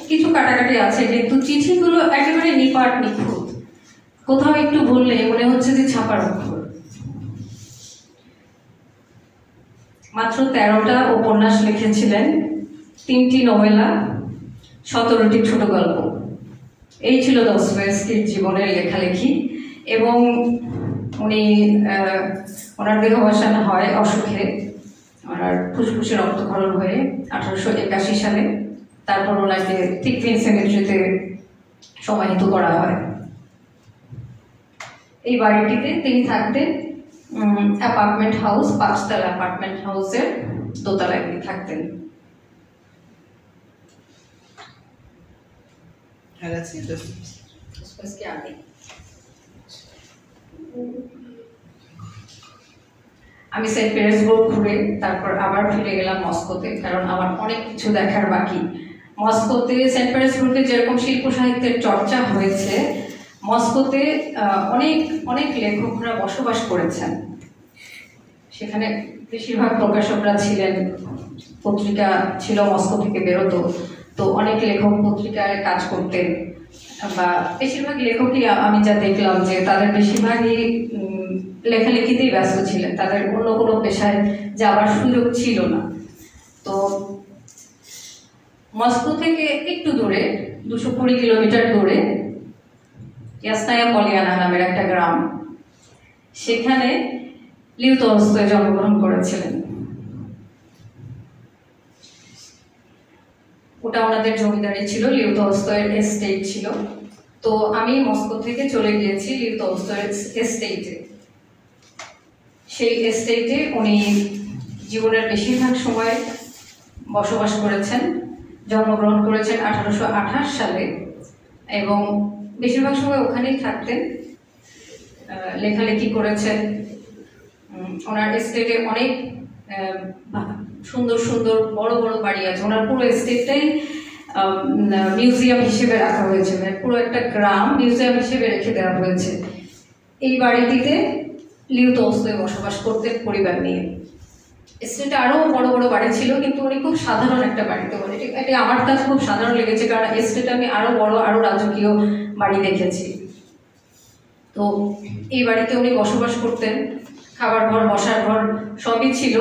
কিছু কাটাকাটি আছে, কিন্তু চিঠিগুলো একেবারে নিপাট নিখুঁত, কোথাও একটু বললে মনে হচ্ছে যে ছাপার অক্ষর। মাত্র 13টা উপন্যাস লিখেছিলেন, 3টি নোভেলা, 17টি ছোট গল্প। এই ছিল দস্তয়েভস্কির জীবনের লেখালেখি। এবং উনি ওনার দেহাবসান হয় অসুখে, ওনার ফুসফুসে রক্তক্ষরণ হয়ে 1881 সালে। তারপর ওনাকে টিকভিন সেমেট্রিতে সমাহিত করা হয়। এই বাড়িটিতে তিনি থাকতেন অ্যাপার্টমেন্ট হাউস, 5তলা অ্যাপার্টমেন্ট হাউসের দোতলায় তিনি থাকতেন। দস্তয়েভস্কি আগে আমি সেন্ট পিটার্সবার্গ ঘুরে তারপর আবার ফিরে গেলাম মস্কোতে, কারণ আমার অনেক কিছু দেখার বাকি। মস্কোতে সেন্ট পিটার্সবার্গে যেরকম শিল্প সাহিত্যের চর্চা হয়েছে, মস্কোতে অনেক অনেক লেখকরা বসবাস করেছেন। সেখানে বেশিরভাগ প্রকাশকরা ছিলেন, পত্রিকা ছিল মস্কো থেকে বেরোতো, তো অনেক লেখক পত্রিকায় কাজ করতেন, বা বেশিরভাগ লেখকই আমি যা দেখলাম যে তাদের বেশিরভাগই লেখালেখিতেই ব্যস্ত ছিলেন, তাদের অন্য কোনো পেশায় যাওয়ার সুযোগ ছিল না। তো মস্কো থেকে একটু দূরে 220 কিলোমিটার দূরে ইয়াসনায়া পলিয়ানা নামের একটা গ্রাম, সেখানে লিও তলস্তয় জন্মগ্রহণ করেছিলেন। ওটা ওনাদের জমিদারি ছিল, লিও তলস্তয়ের এস্টেট ছিল। তো আমি মস্কো থেকে চলে গিয়েছি লিও তলস্তয়ের এস্টেটে। সেই এস্টেটে উনি জীবনের বেশিরভাগ সময় বসবাস করেছেন। জন্মগ্রহণ করেছেন 1828 সালে এবং বেশিরভাগ সময় ওখানেই থাকতেন, লেখালেখি করেছেন। ওনার এস্টেটে অনেক সুন্দর সুন্দর বড় বড় বাড়ি আছে। ওনার পুরো এস্টেটটাই মিউজিয়াম হিসেবে রাখা হয়েছে, মানে পুরো একটা গ্রাম মিউজিয়াম হিসেবে রেখে দেওয়া হয়েছে। এই বাড়িটিতে লিও তলস্তয় বসবাস করতেন পরিবার নিয়ে। এস্টেটে আরও বড় বড় বাড়ি ছিল, কিন্তু উনি খুব সাধারণ একটা বাড়িতে বলে, এটি আমার কাছে খুব সাধারণ লেগেছে, কারণ এস্টেটে আমি আরও বড় আরও রাজকীয় বাড়ি দেখেছি। তো এই বাড়িতে উনি বসবাস করতেন, খাবার ঘর বসার ঘর সবই ছিল।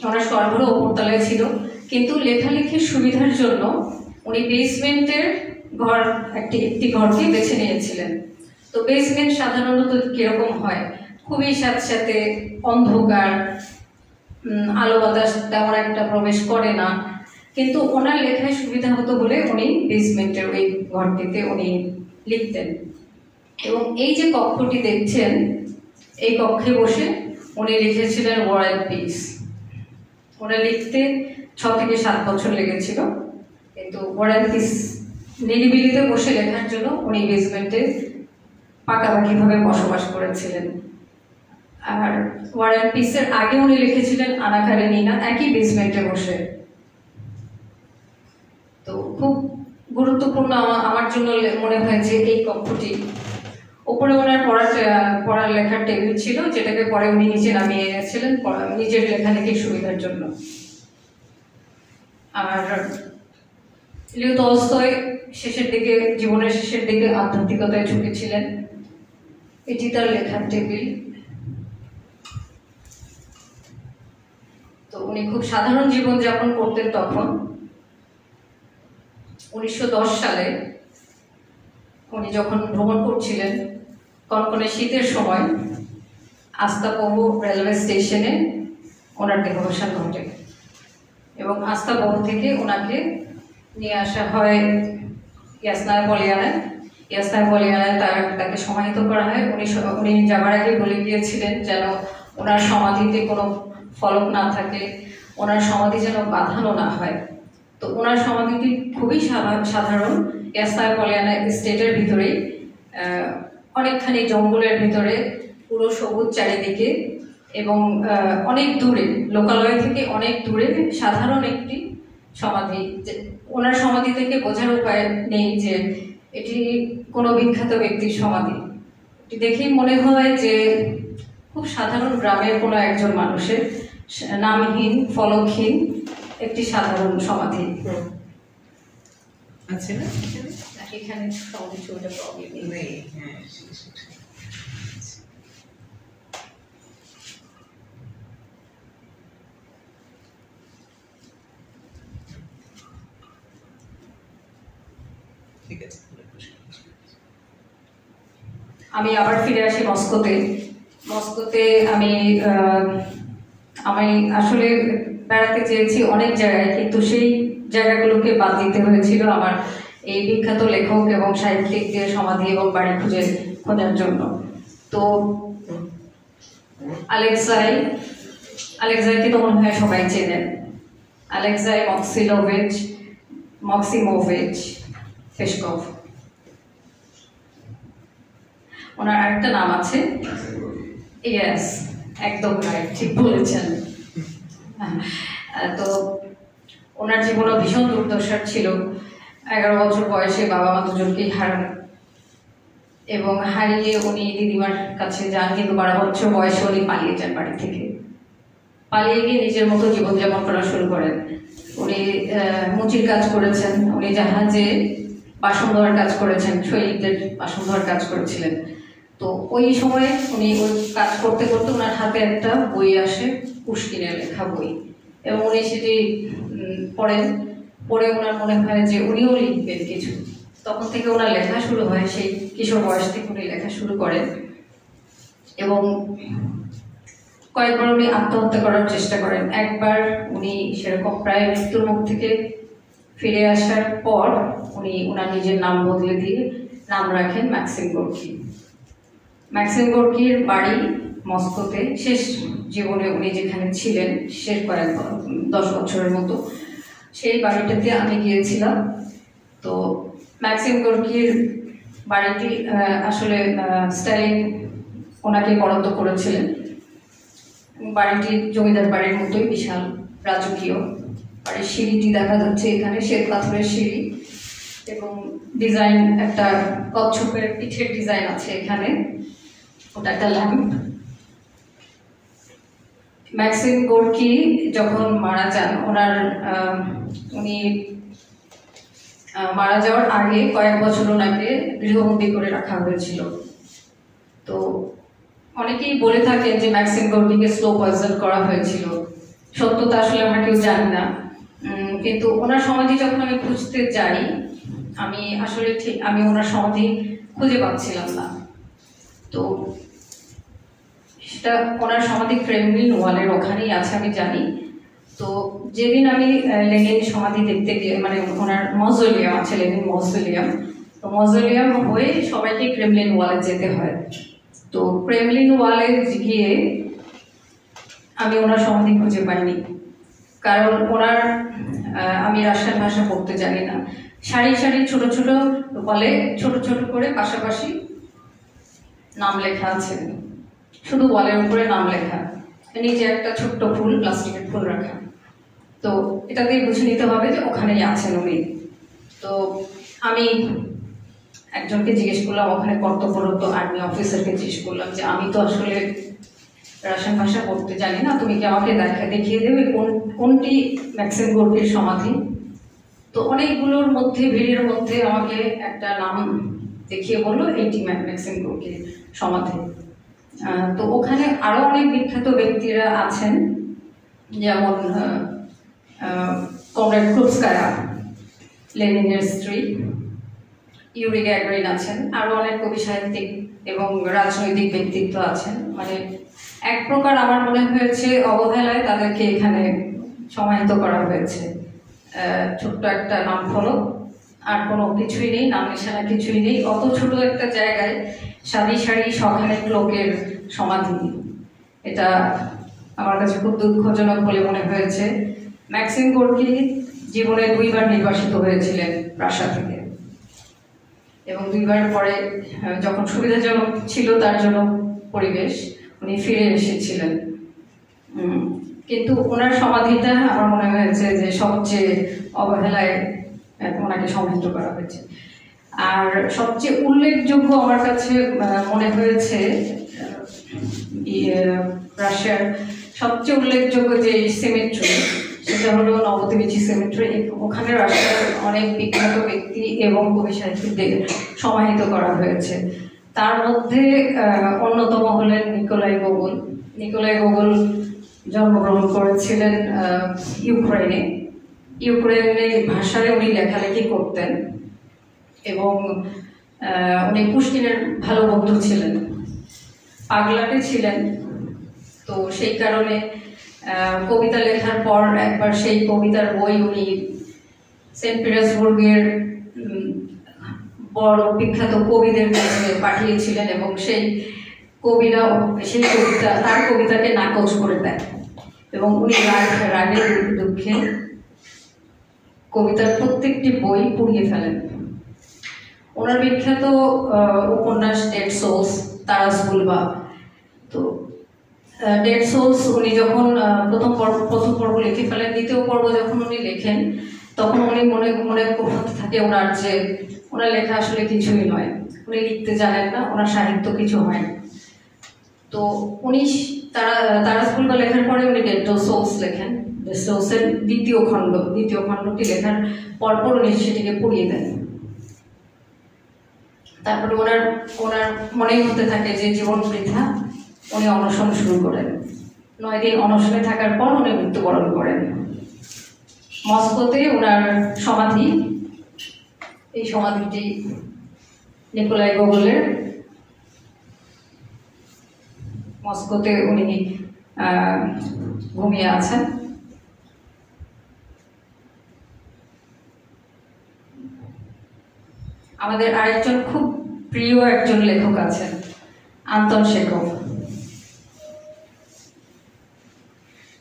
ওনার সরঘরও ওপরতলায় ছিল, কিন্তু লেখালেখির সুবিধার জন্য উনি বেসমেন্টের ঘর একটি ঘরকে বেছে নিয়েছিলেন। তো বেসমেন্ট সাধারণত কিরকম হয়, খুবই স্যাঁতস্যাঁতে অন্ধকার, আলো বাতাস তেমন একটা প্রবেশ করে না, কিন্তু ওনার লেখায় সুবিধা হতো বলে উনি বেসমেন্টের ওই ঘরটিতে উনি লিখতেন। এবং এই যে কক্ষটি দেখছেন, এই কক্ষে বসে উনি লিখেছিলেন ওয়ার অ্যান্ড পিস। ওনার লিখতে 6 থেকে 7 বছর লেগেছিল, কিন্তু ওয়ার অ্যান্ড পিস নিরিবিলিতে বসে লেখার জন্য উনি বেসমেন্টে পাকাপাকিভাবে বসবাস করেছিলেন। আর ওয়ার অ্যান্ড পিসের আগে উনি লিখেছিলেন আনা কারেনিনা, একই বেসমেন্টে বসে। তো খুব গুরুত্বপূর্ণ আমার জন্য মনে হয় যে এই কক্ষটি। ওপরে ওনার পড়ার লেখার টেবিল ছিল, যেটাকে পরে উনি নিচে নামিয়ে এনেছিলেন নিজের লেখালেখির সুবিধার জন্য। আর লিও তলস্তয় শেষের দিকে, জীবনের শেষের দিকে আধ্যাত্মিকতায় ঝুঁকেছিলেন। এটি তার লেখার টেবিল। তো উনি খুব সাধারণ জীবনযাপন করতেন তখন। 1910 সালে উনি যখন ভ্রমণ করছিলেন কনকনে শীতের সময়, আস্তাপহ রেলওয়ে স্টেশনে ওনার দেহাবসান ঘটে এবং আস্তাপহ থেকে ওনাকে নিয়ে আসা হয় ইয়াসনায়া পলিয়ানায়। ইয়াসনায়া পলিয়ানায় তাকে সমাহিত করা হয়। উনি যাবার আগে বলে গিয়েছিলেন যেন ওনার সমাধিতে কোনো ফলক না থাকে, ওনার সমাধি যেন বাঁধানো না হয়। তো ওনার সমাধিটি খুবই সাধারণ, ইয়াসনায়া পলিয়ানা স্টেটের ভিতরেই, অনেকখানি জঙ্গলের ভিতরে, পুরো সবুজ চারিদিকে এবং অনেক দূরে, লোকালয় থেকে অনেক দূরে সাধারণ একটি সমাধি। ওনার সমাধি থেকে বোঝার উপায় নেই যে এটি কোনো বিখ্যাত ব্যক্তির সমাধি। এটি দেখেই মনে হয় যে খুব সাধারণ গ্রামের কোনো একজন মানুষের নামহীন ফলকহীন একটি সাধারণ সমাধি। আছে না এখানে সমাধি ছবিটা প্রবলেম নেই। ঠিক আছে। আমি আবার ফিরে আসি মস্কোতে। আমি আসলে বেড়াতে চেয়েছি অনেক জায়গায়, কিন্তু সেই জায়গাগুলোকে বাদ দিতে হয়েছিল আমার এই বিখ্যাত লেখক এবং সাহিত্যিকদের সমাধি এবং বাড়ি খোঁজার জন্য। তো আলেক্সাইকে তো মনে হয় সবাই চেনেন। আলেক্সাই মক্সিমোভিচ পেশকভ। ওনার আরেকটা নাম আছে, ইয়েস, একদম রাইট, ঠিক বলেছেন। তো ওনার জীবনে ভীষণ দুর্দশা ছিল। 11 বছর বয়সে বাবা মা দুজনকেই হারান, এবং হারিয়ে উনি দিদিমার কাছে যান, কিন্তু 12 বছর বয়সে উনি পালিয়ে যান বাড়ি থেকে। পালিয়ে গিয়ে নিজের মতো জীবনযাপন করা শুরু করেন। উনি মুচির কাজ করেছেন, উনি জাহাজে বাসন ধোয়ার কাজ করেছেন, সৈনিকদের বাসন ধোয়ার কাজ করেছিলেন। তো ওই সময়ে উনি ওই কাজ করতে করতে ওনার হাতে একটা বই আসে, পুশকিনের লেখা বই, এবং উনি সেটি পড়েন। পড়ে ওনার মনে হয় যে উনিও লিখবেন কিছু। তখন থেকে ওনার লেখা শুরু হয়, সেই কিশোর বয়স থেকে উনি লেখা শুরু করেন, এবং কয়েকবার উনি আত্মহত্যা করার চেষ্টা করেন। একবার উনি সেরকম প্রায় মৃত্যুর মুখ থেকে ফিরে আসার পর উনি ওনার নিজের নাম বদলে দিয়ে নাম রাখেন ম্যাক্সিম গোর্কি। ম্যাক্সিম গোর্কির বাড়ি মস্কোতে। শেষ জীবনে উনি যেখানে ছিলেন, শেষ 10 বছরের মতো, সেই বাড়িটাতে আমি গিয়েছিলাম। তো ম্যাক্সিম গোর্কির বাড়িটি আসলে স্ট্যালিন ওনাকে বরাদ্দ করেছিলেন। বাড়িটি জমিদার বাড়ির মতোই বিশাল, রাজকীয়। বাড়ির সিঁড়িটি দেখা যাচ্ছে এখানে, শ্বেত পাথরের সিঁড়ি, এবং ডিজাইন একটা কচ্ছপের পিঠের ডিজাইন আছে এখানে, ওটা একটা ল্যাম্প। ম্যাক্সিম গোর্কি যখন মারা যান, উনি মারা যাওয়ার আগে কয়েক বছর ওনাকে গৃহবন্দী করে রাখা হয়েছিল। তো অনেকেই বলে থাকেন যে ম্যাক্সিম গোর্কিকে স্লো পয়জন করা হয়েছিল। সত্যতা আসলে আমরা কেউ জানি না, কিন্তু ওনার সমাধি যখন আমি খুঁজতে যাই, আমি ওনার সমাধি খুঁজে পাচ্ছিলাম না। তো সেটা ওনার সমাধি ক্রেমলিন ওয়ালের ওখানেই আছে, আমি জানি। তো যেদিন আমি লেনিন সমাধি দেখতে গিয়ে, মানে ওনার মজলিয়াম আছে, লেনিন মজলিয়াম, তো মজলিয়াম হয়ে সবাইকে ক্রেমলিন ওয়ালে যেতে হয়। তো ক্রেমলিন ওয়ালে গিয়ে আমি ওনার সমাধি খুঁজে পাইনি, কারণ আমি রাশিয়ান ভাষা পড়তে জানি না। সারি সারি ছোট ছোট ওয়ালে ছোট ছোট করে পাশাপাশি নাম লেখা আছে, শুধু ওয়ালের উপরে নাম লেখা, নিচে একটা ছোট্ট ফুল, প্লাস্টিকের ফুল রাখা। তো এটা দিয়ে বুঝে নিতে হবে যে ওখানেই আছেন উনি। তো আমি একজনকে জিজ্ঞেস করলাম, ওখানে কর্তব্যরত আর্মি অফিসারকে জিজ্ঞেস করলাম যে আমি তো আসলে রাশিয়ান ভাষা পড়তে জানি না, তুমি কি আমাকে দেখিয়ে দেবে কোনটি ম্যাক্সিম গোর্কির সমাধি? তো অনেকগুলোর মধ্যে, ভিড়ের মধ্যে আমাকে একটা নাম দেখিয়ে বললো এইটি ম্যাক্সিম গোর্কির সমাধি। তো ওখানে আরো অনেক বিখ্যাত ব্যক্তিরা আছেন, যেমন কমরেড ক্রুপস্কায়া, লেনিনের স্ত্রী, ইউরি গ্যাগারিন আছেন, আরো অনেক কবি সাহিত্যিক এবং রাজনৈতিক ব্যক্তিত্ব আছেন। মানে এক প্রকার আমার মনে হয়েছে অবহেলায় তাদেরকে এখানে সমাহিত করা হয়েছে। ছোট্ট একটা নাম ফলক, আর কোনো কিছুই নেই, নাম নিশানা কিছুই নেই। অত ছোট একটা জায়গায় সারি সারি সখানেক লোকের সমাধি, এটা আমার কাছে খুব দুঃখজনক বলে মনে হয়েছে। ম্যাক্সিম গোর্কি জীবনে 2 বার নির্বাসিত হয়েছিলেন রাশিয়া থেকে, এবং 2 বার পরে যখন সুবিধাজনক ছিল তার জন্য পরিবেশ, উনি ফিরে এসেছিলেন। কিন্তু ওনার সমাধিটা আমার মনে হয়েছে যে সবচেয়ে অবহেলায় ওনাকে সমাহিত করা হয়েছে। আর সবচেয়ে উল্লেখযোগ্য আমার কাছে মনে হয়েছে রাশিয়ার সবচেয়ে উল্লেখযোগ্য যে সিমেট্রি, সেটা হলো নবদ্বীপী সিমেট্রি। ওখানে রাশিয়ার অনেক বিখ্যাত ব্যক্তি এবং কবি সাহিত্যিকদের সমাহিত করা হয়েছে। তার মধ্যে অন্যতম হলেন নিকোলাই গোগোল। নিকোলাই গোগোল জন্মগ্রহণ করেছিলেন ইউক্রেনে। ইউক্রেনের ভাষায় উনি লেখালেখি করতেন, এবং উনি পুশকিনের ভালো বন্ধু ছিলেন, পাগলাটে ছিলেন। তো সেই কারণে কবিতা লেখার পর একবার সেই কবিতার বই উনি সেন্ট পিটার্সবুর্গের বড় বিখ্যাত কবিদের কাছে পাঠিয়েছিলেন, এবং সেই তার কবিতাকে নাকচ করে দেয়, এবং উনি রাগের দুঃখে কবিতার প্রত্যেকটি বই পুড়িয়ে ফেলেন। ওনার বিখ্যাত উপন্যাস ডেড সোলস, তারাস বুলবা। তো ডেড সোলস উনি যখন প্রথম পর্ব লিখে ফেলেন, দ্বিতীয় পর্ব যখন উনি লেখেন তখন উনি মনে মনে হতে থাকে ওনার যে ওনার লেখা আসলে কিছুই নয়, উনি লিখতে জানেন না, ওনার সাহিত্য কিছু হয় না। তো উনি তারা স্কুলটা লেখার পরে উনি ডেড সোলস লেখেন। ডেড সোলসের দ্বিতীয় খণ্ডটি লেখার পরপর উনি সেটিকে পুড়িয়ে দেন। তারপরে ওনার মনেই হতে থাকে যে জীবন বৃথা, উনি অনশন শুরু করেন। 9 দিন অনশনে থাকার পর উনি মৃত্যুবরণ করেন। মস্কোতে ওনার সমাধি, এই সমাধিটি নিকোলাই গোগলের, মস্কোতে উনি ঘুমিয়ে আছেন। আমাদের আরেকজন খুব প্রিয় একজন লেখক আছেন, আন্তন চেখভ।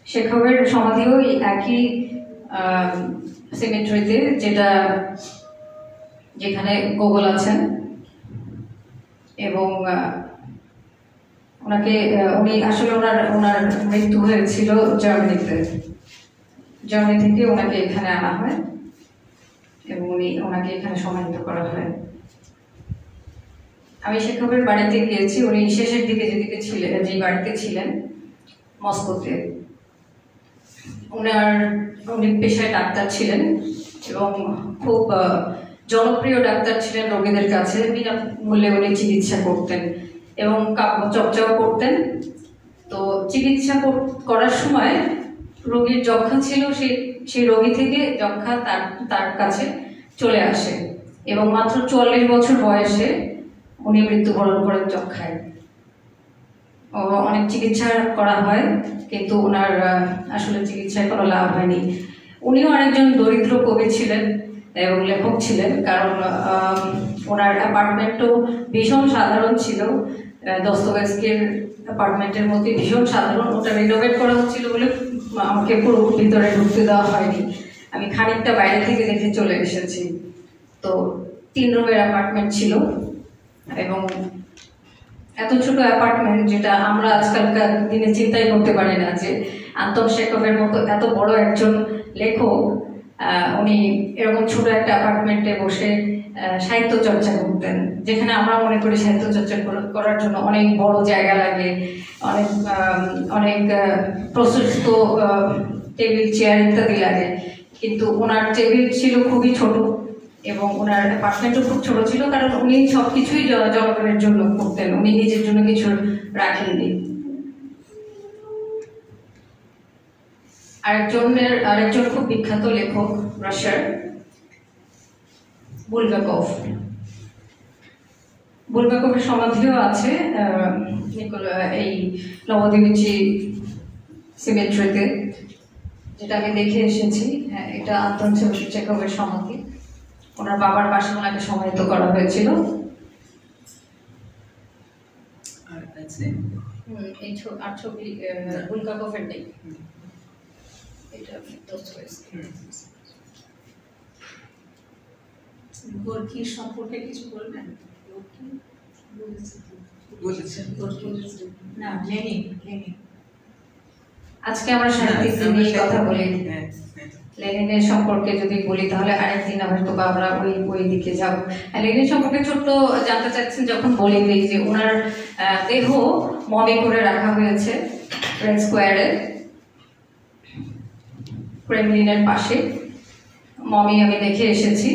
চেখভের সমাধিও একই সিমেট্রিতে যেখানে গোগল আছেন, এবং উনি আসলে ওনার মৃত্যু হয়েছিল জার্মানিতে। জার্মানি থেকে ওনাকে এখানে আনা হয় এবং ওনাকে এখানে সমাহিত করা হয়। আমি চেখভের বাড়িতে গিয়েছি, উনি শেষের দিকে যে বাড়িতে ছিলেন মস্কোতে। উনি পেশায় ডাক্তার ছিলেন এবং খুব জনপ্রিয় ডাক্তার ছিলেন রোগীদের কাছে। বিনামূল্যে উনি চিকিৎসা করতেন এবং চর্চাও করতেন। তো চিকিৎসা করার সময় রোগীর যক্ষা ছিল, সেই রোগী থেকে যক্ষা তার কাছে চলে আসে এবং মাত্র 44 বছর বয়সে উনি মৃত্যুবরণ করেন যক্ষায়। অনেক চিকিৎসা করা হয় কিন্তু ওনার আসলে চিকিৎসায় কোনো লাভ হয়নি। উনিও আরেকজন দরিদ্র কবি ছিলেন এবং লেখক ছিলেন, কারণ ওনার অ্যাপার্টমেন্টও ভীষণ সাধারণ ছিল। দস্তয়েভস্কির অ্যাপার্টমেন্টের মধ্যে ভীষণ সাধারণ, ওটা রিনোভেট করা হচ্ছিল বলে আমাকে পুরো ভিতরে ঢুকতে দেওয়া হয়নি। আমি খানিকটা বাইরে থেকে দেখে চলে এসেছি। তো 3 রুমের অ্যাপার্টমেন্ট ছিল এবং এত ছোট অ্যাপার্টমেন্ট, যেটা আমরা আজকালকার দিনে চিন্তাই করতে পারি না যে আন্তন চেখভের মতো এত বড় একজন লেখক উনি এরকম ছোট একটা অ্যাপার্টমেন্টে বসে সাহিত্য চর্চা করতেন, যেখানে আমরা মনে করি সাহিত্য চর্চা করার জন্য অনেক বড় জায়গা লাগে, অনেক প্রশস্ত টেবিল চেয়ার ইত্যাদি লাগে। কিন্তু ওনার টেবিল ছিল খুবই ছোট এবং ওনার অ্যাপার্টমেন্টও খুব ছোট ছিল, কারণ উনি সব কিছুই জনগণের জন্য করতেন, উনি নিজের জন্য কিছু রাখেননি। আরেকজন খুব বিখ্যাত লেখক রাশিয়ার বুলগাকভের সমাধিও আছে এই নবদ্বীপী সিমেট্রিতে, যেটা আমি দেখে এসেছি। হ্যাঁ, এটা আন্তন চেখভের সমাধি। ওনার বাবার পাশে ওনাকে সমাহিত করা হয়েছিল। এই ছবি বুলগাকভের নেই, এটা গোর্কির সম্পর্কে কিছু বলবেন? বলেছেন না, লেনিন। আজকে আমরা সাহিত্যিক নিয়ে কথা বলি, লেনিনের সম্পর্কে যদি বলি তাহলে আরেকদিন হয়তো আমরা ওই দিকে যাব। লেনিন সম্পর্কে ছোট্ট জানতে চাচ্ছেন যখন বলি যে ওনার দেহ মমি করে রাখা হয়েছে রেড স্কোয়ারে, ক্রেমলিনের পাশে। মমি আমি দেখে এসেছি,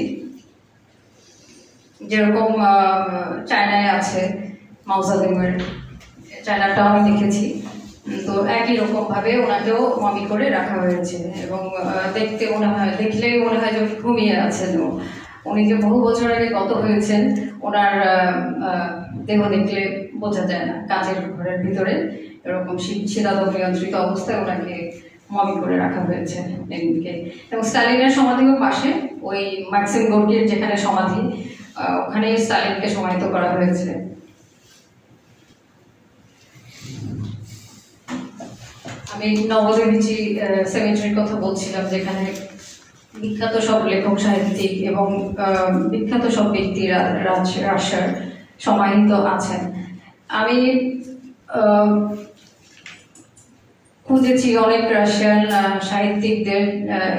যেরকম চায়নায় আছে মাউজোলিয়ামের, চায়নাটাও আমি দেখেছি। তো একই রকম ভাবে ওনাকেও মমি করে রাখা হয়েছে এবং দেখলেই মনে হয় যে উনি ঘুমিয়ে আছেন। উনি যে বহু বছর আগে গত হয়েছেন, ওনার দেহ দেখলে বোঝা যায় না। কাজের ঘরের ভিতরে এরকম শীতাতপ নিয়ন্ত্রিত অবস্থায় ওনাকে মমি করে রাখা হয়েছে লেনিনকে। এবং স্টালিনের সমাধিও পাশে, ওই ম্যাক্সিম গোর্কির যেখানে সমাধি, ওখানেই স্টালিনকে সমাহিত করা হয়েছে। আমি নবদ্বীপী সেমেট্রির কথা বলছিলাম, যেখানে বিখ্যাত সব লেখক সাহিত্যিক এবং বিখ্যাত সব ব্যক্তি রাশিয়ার সমাহিত আছেন। আমি খুঁজেছি অনেক রাশিয়ান সাহিত্যিকদের,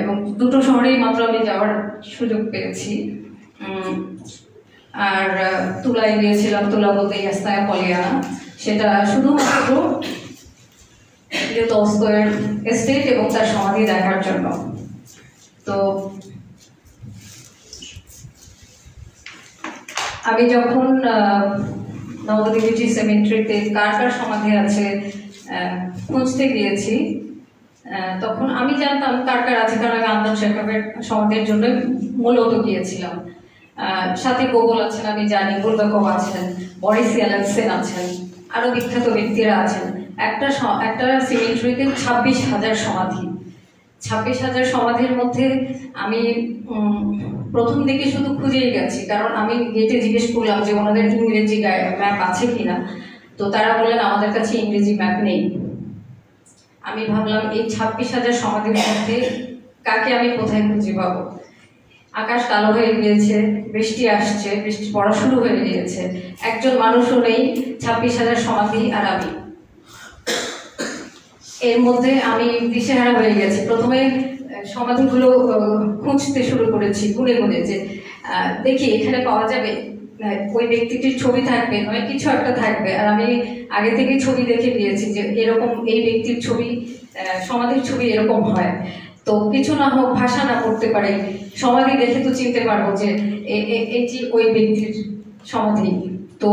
এবং দুটো শহরেই মাত্র আমি যাওয়ার সুযোগ পেয়েছি। আর তুলায় গিয়েছিলাম, তুলা বলতে ইয়াস্তায়া পলিয়ানা, সেটা শুধুমাত্র টলস্টয়ের এস্টেট এবং তার সমাধি দেখার জন্য। তো আমি যখন নবদ্বীপজি সেমেট্রিতে কার কার সমাধি আছে খুঁজতে গিয়েছি, তখন আমি জানতাম কার কার আছে, কারণ আমি আন্দোলন শেখাবের সমাধির জন্য মূলত গিয়েছিলাম। সাথে গোগল আছেন, আমি জানি, বুলগাকভ আছেন, বরিস ইয়ালেনসেন আছেন, আরো বিখ্যাত ব্যক্তিরা আছেন। একটা সিমেট্রিতে 26,000 সমাধি। 26,000 সমাধির মধ্যে আমি প্রথম দিকে শুধু খুঁজেই গেছি, কারণ আমি গেটে জিজ্ঞেস করলাম যে ওনাদের ইংরেজি ম্যাপ আছে কিনা। তো তারা বললেন আমাদের কাছে ইংরেজি ম্যাপ নেই। আমি ভাবলাম এই 26,000 সমাধির মধ্যে কাকে আমি কোথায় খুঁজে পাবো। আকাশ কালো হয়ে গিয়েছে, বৃষ্টি আসছে, বৃষ্টি পড়া শুরু হয়ে গিয়েছে, একজন মানুষও নেই, 26,000 সমাধি আর আমি। এর মধ্যে আমি দিশেহারা হয়ে গেছি। প্রথমে সমাধিগুলো খুঁজতে শুরু করেছি, গুনে গুনে, যে দেখি এখানে পাওয়া যাবে, ওই ব্যক্তিটির ছবি থাকবে, নয় কিছু একটা থাকবে। আর আমি আগে থেকে ছবি দেখে দিয়েছি যে এরকম এই ব্যক্তির ছবি, সমাধির ছবি এরকম হয়। তো কিছু না হোক, ভাষা না পড়তে পারে, সমাধি দেখে তো চিনতে পারবো যে এটি ওই ব্যক্তির সমাধি। তো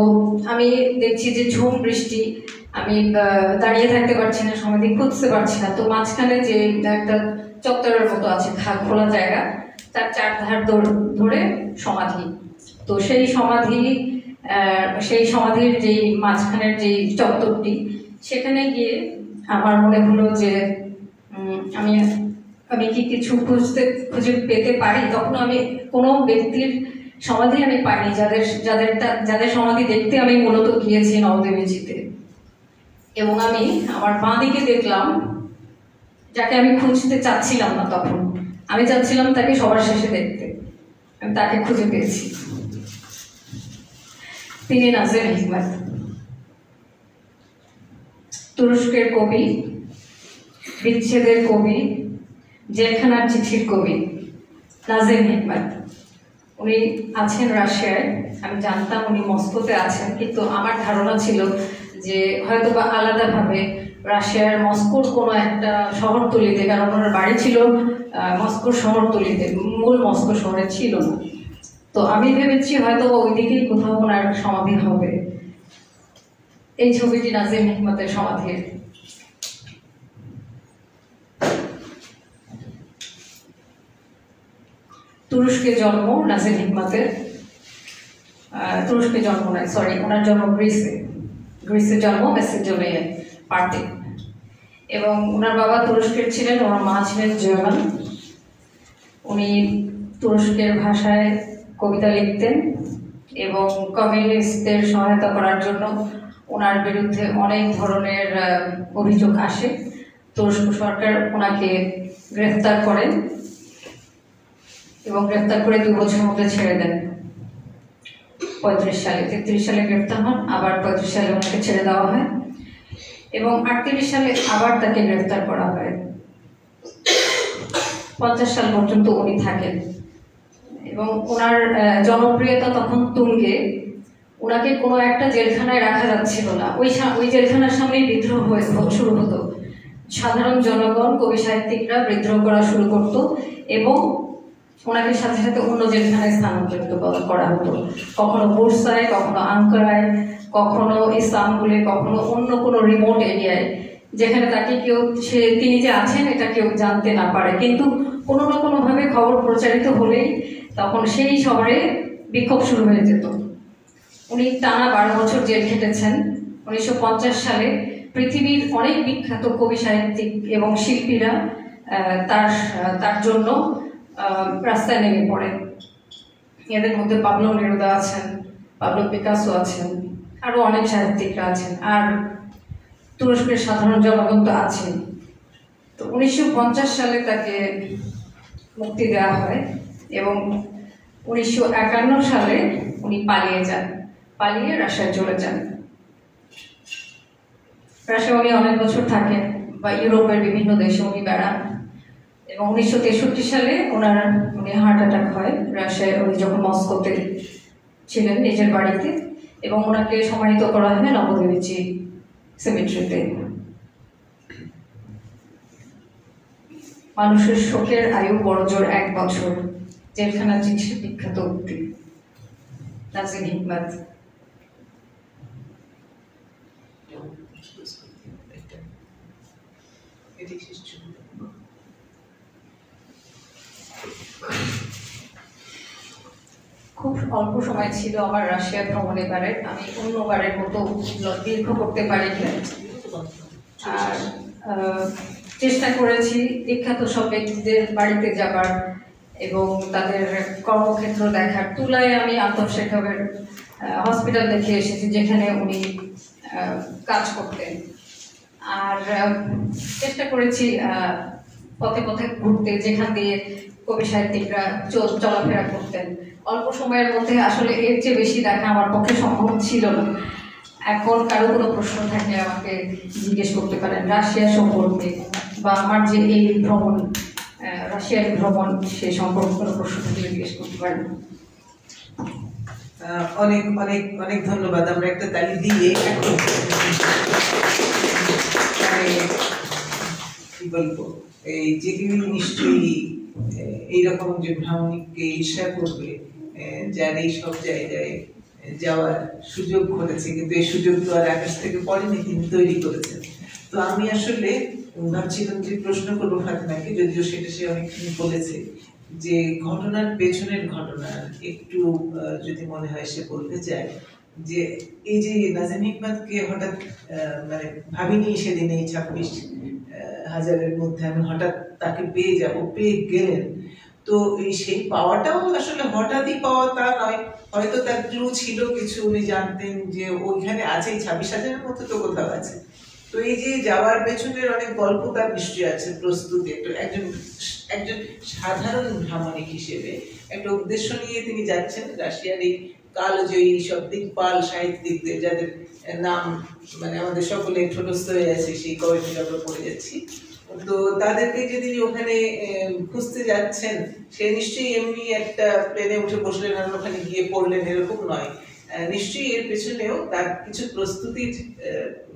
আমি দেখছি যে ঝুম বৃষ্টি, আমি দাঁড়িয়ে থাকতে পারছি না, সমাধি খুঁজতে পারছি না। তো মাঝখানে যে একটা চত্বরের মতো আছে, খোলা জায়গা, তার চারধার ধরে সমাধি। তো সেই সমাধির যেই মাঝখানের যেই চত্বরটি, সেখানে গিয়ে আমার মনে হলো যে আমি কি কিছু খুঁজে পেতে পারি। তখন আমি কোনো ব্যক্তির সমাধি আমি পাইনি, যাদের সমাধি দেখতে আমি মূলত গিয়েছি নবদ্বীপজিতে। এবং আমি আমার বাঁ দিকে দেখলাম যাকে আমি খুঁজতে চাচ্ছিলাম না, তখন আমি চাচ্ছিলাম তাকে সবার শেষে দেখতে। আমি তাকে খুঁজে পেয়েছি, তিনি নাজিম হিকমত, তুরস্কের কবি, বিচ্ছেদের কবি, জেলখানার চিঠির কবি নাজিম হিকমত। উনি আছেন রাশিয়ায়। আমি জানতাম উনি মস্কোতে আছেন, কিন্তু আমার ধারণা ছিল যে হয়তো বা আলাদাভাবে রাশিয়ার মস্কোর কোনো একটা শহরতলিতে, কারণ ওনার বাড়ি ছিল মস্কোর শহরতলিতে, মূল মস্কো শহরে ছিল না। তো আমি ভেবেছি হয়তো ওইদিকেই কোথাও ওনার সমাধি হবে। এই ছবিটি নাজিম হিকমতের সমাধির। তুরস্কে জন্ম নাজিম হিকমতের, তুরস্কে জন্ম নয়, সরি, ওনার জন্ম গ্রিসে জন্ম, মেসিডোনিয়া পার্টি। এবং ওনার বাবা তুরস্কের ছিলেন, ওনার মা ছিলেন জার্মান। উনি তুরস্কের ভাষায় কবিতা লিখতেন এবং কমিউনিস্টদের সহায়তা করার জন্য ওনার বিরুদ্ধে অনেক ধরনের অভিযোগ আসে। তুরস্ক সরকার ওনাকে গ্রেফতার করেন এবং গ্রেফতার করে 2 বছরের মধ্যে ছেড়ে দেন। 35 সালে, 33 সালে গ্রেফতার হন, আবার 35 সালে ওনাকে ছেড়ে দেওয়া হয় এবং 38 সালে আবার তাকে গ্রেফতার করা হয়। 50 সাল পর্যন্ত উনি থাকেন এবং ওনার জনপ্রিয়তা তখন তুঙ্গে। ওনাকে কোনো একটা জেলখানায় রাখা যাচ্ছিল না, ওই জেলখানার সামনেই বিদ্রোহ শুরু হতো। সাধারণ জনগণ, কবি সাহিত্যিকরা বিদ্রোহ করা শুরু করত এবং ওনাকে সাথে সাথে অন্য জেলখানায় স্থানান্তরিত করা হতো। কখনো বুরসায়, কখনো আঙ্কারায়, কখনো ইস্তাম্বুলে, কখনো অন্য কোনো রিমোট এরিয়ায়, যেখানে তাকে তিনি যে আছেন এটা কেউ জানতে না পারে। কিন্তু কোনো না কোনোভাবে খবর প্রচারিত হলেই তখন সেই শহরে বিক্ষোভ শুরু হয়ে যেত। উনি টানা 12 বছর জেল খেটেছেন। 1950 সালে পৃথিবীর অনেক বিখ্যাত কবি সাহিত্যিক এবং শিল্পীরা তার জন্য রাস্তায় নেমে পড়েন। এদের মধ্যে পাবলো নেরুদা আছেন, পাবলো পিকাসো আছেন, আরও অনেক সাহিত্যিকরা আছেন, আর তুরস্কের সাধারণ জনগণ তো আছেন। তো 1950 সালে তাকে মুক্তি দেওয়া হয় এবং 1951 সালে উনি পালিয়ে রাশিয়ায় চলে যান। রাশিয়ায় উনি অনেক বছর থাকেন, বা ইউরোপের বিভিন্ন দেশে উনি বেড়ান। এবং 1963 সালে উনি হার্ট অ্যাটাক হয় রাশিয়ায়, উনি যখন মস্কোতে ছিলেন নিজের বাড়িতে, এবং ওনাকে সমাহিত করা হয় নবদেবীচি সেমেট্রিতে। মানুষের শোকের আয়ু বড়জোর 1 বছর, জেলখানা চিঠির বিখ্যাত উক্তি নাজিম হিকমত। খুব অল্প সময় ছিল আমার রাশিয়া ভ্রমণ এবারে, আমি অন্যবারের মতো দীর্ঘ করতে পারিনি। আর চেষ্টা করেছি বিখ্যাত সব ব্যক্তিদের বাড়িতে যাবার এবং তাদের কর্মক্ষেত্র দেখার। তুলায় আমি আন্তঃশেখাবের হসপিটাল দেখে এসেছি যেখানে উনি কাজ করতেন। আর চেষ্টা করেছি পথে পথে ঘুরতে, যেখান দিয়ে কবি সাহিত্যিকরা চলাফেরা করতেন। অল্প সময়ের মধ্যে আসলে এর চেয়ে বেশি দেখা আমার পক্ষে সম্ভব ছিল না। এখন কারো কোনো প্রশ্ন থাকলে আমাকে জিজ্ঞেস করতে পারেন রাশিয়া সম্পর্কে, বা আমার যে এই ভ্রমণ, রাশিয়ার ভ্রমণ, সে সম্পর্কে কোনো প্রশ্ন থাকলে জিজ্ঞেস করতে পারেন। অনেক অনেক অনেক ধন্যবাদ। আমরা একটা তালি দিয়ে কি বলবো, এই যে কেউ নিশ্চয়ই এইরকম যে ভ্রমণকে ঈর্ষা করবে, যার এই সব জায়গায় যাওয়ার সুযোগ ঘটেছে, কিন্তু এই সুযোগ তো আর আকাশ থেকে পড়েনি, তিনি তৈরি করেছেন। তো আমি আসলে ভাবছিলাম যে প্রশ্ন করবো ফাতেমাকে, যদিও সেটা সে অনেকখানি বলেছে, যে ঘটনার পেছনের ঘটনা একটু যদি মনে হয় সে বলতে চায়, যে এই যে নাজিম হিকমতকে হঠাৎ মানে ভাবিনি সেদিন এই 26,000-এর মধ্যে আমি হঠাৎ তাকে পেয়ে যাব, পেয়ে গেলেন। তো এই সেই পাওয়াটাও আসলে হঠাৎই পাওয়া তা নয়, হয়তো তার ক্লু ছিল কিছু, উনি জানতেন যে ওইখানে আছে, 26,000-এর মতো তো কোথাও আছে। তো এই যে যাওয়ার পেছনের অনেক গল্প তার নিশ্চয়ই আছে, প্রস্তুতি। একজন সাধারণ ভ্রমণিক হিসেবে একটা উদ্দেশ্য নিয়ে তিনি যাচ্ছেন রাশিয়ার এই কালজয়ী সব দিকপাল সাহিত্যিকদের, যাদের নাম মানে আমাদের সকলে ঠোঁটস্থ হয়ে আছে, সেই কয়েকটি আমরা পড়ে যাচ্ছি। তো তাদেরকে যে তিনি ওখানে খুঁজতে যাচ্ছেন, সে নিশ্চয়ই এমনি একটা প্লেনে উঠে বসলেন আর ওখানে গিয়ে পড়লেন, এরকম নয়। নিশ্চয়ই এর পেছনেও তার কিছু প্রস্তুতির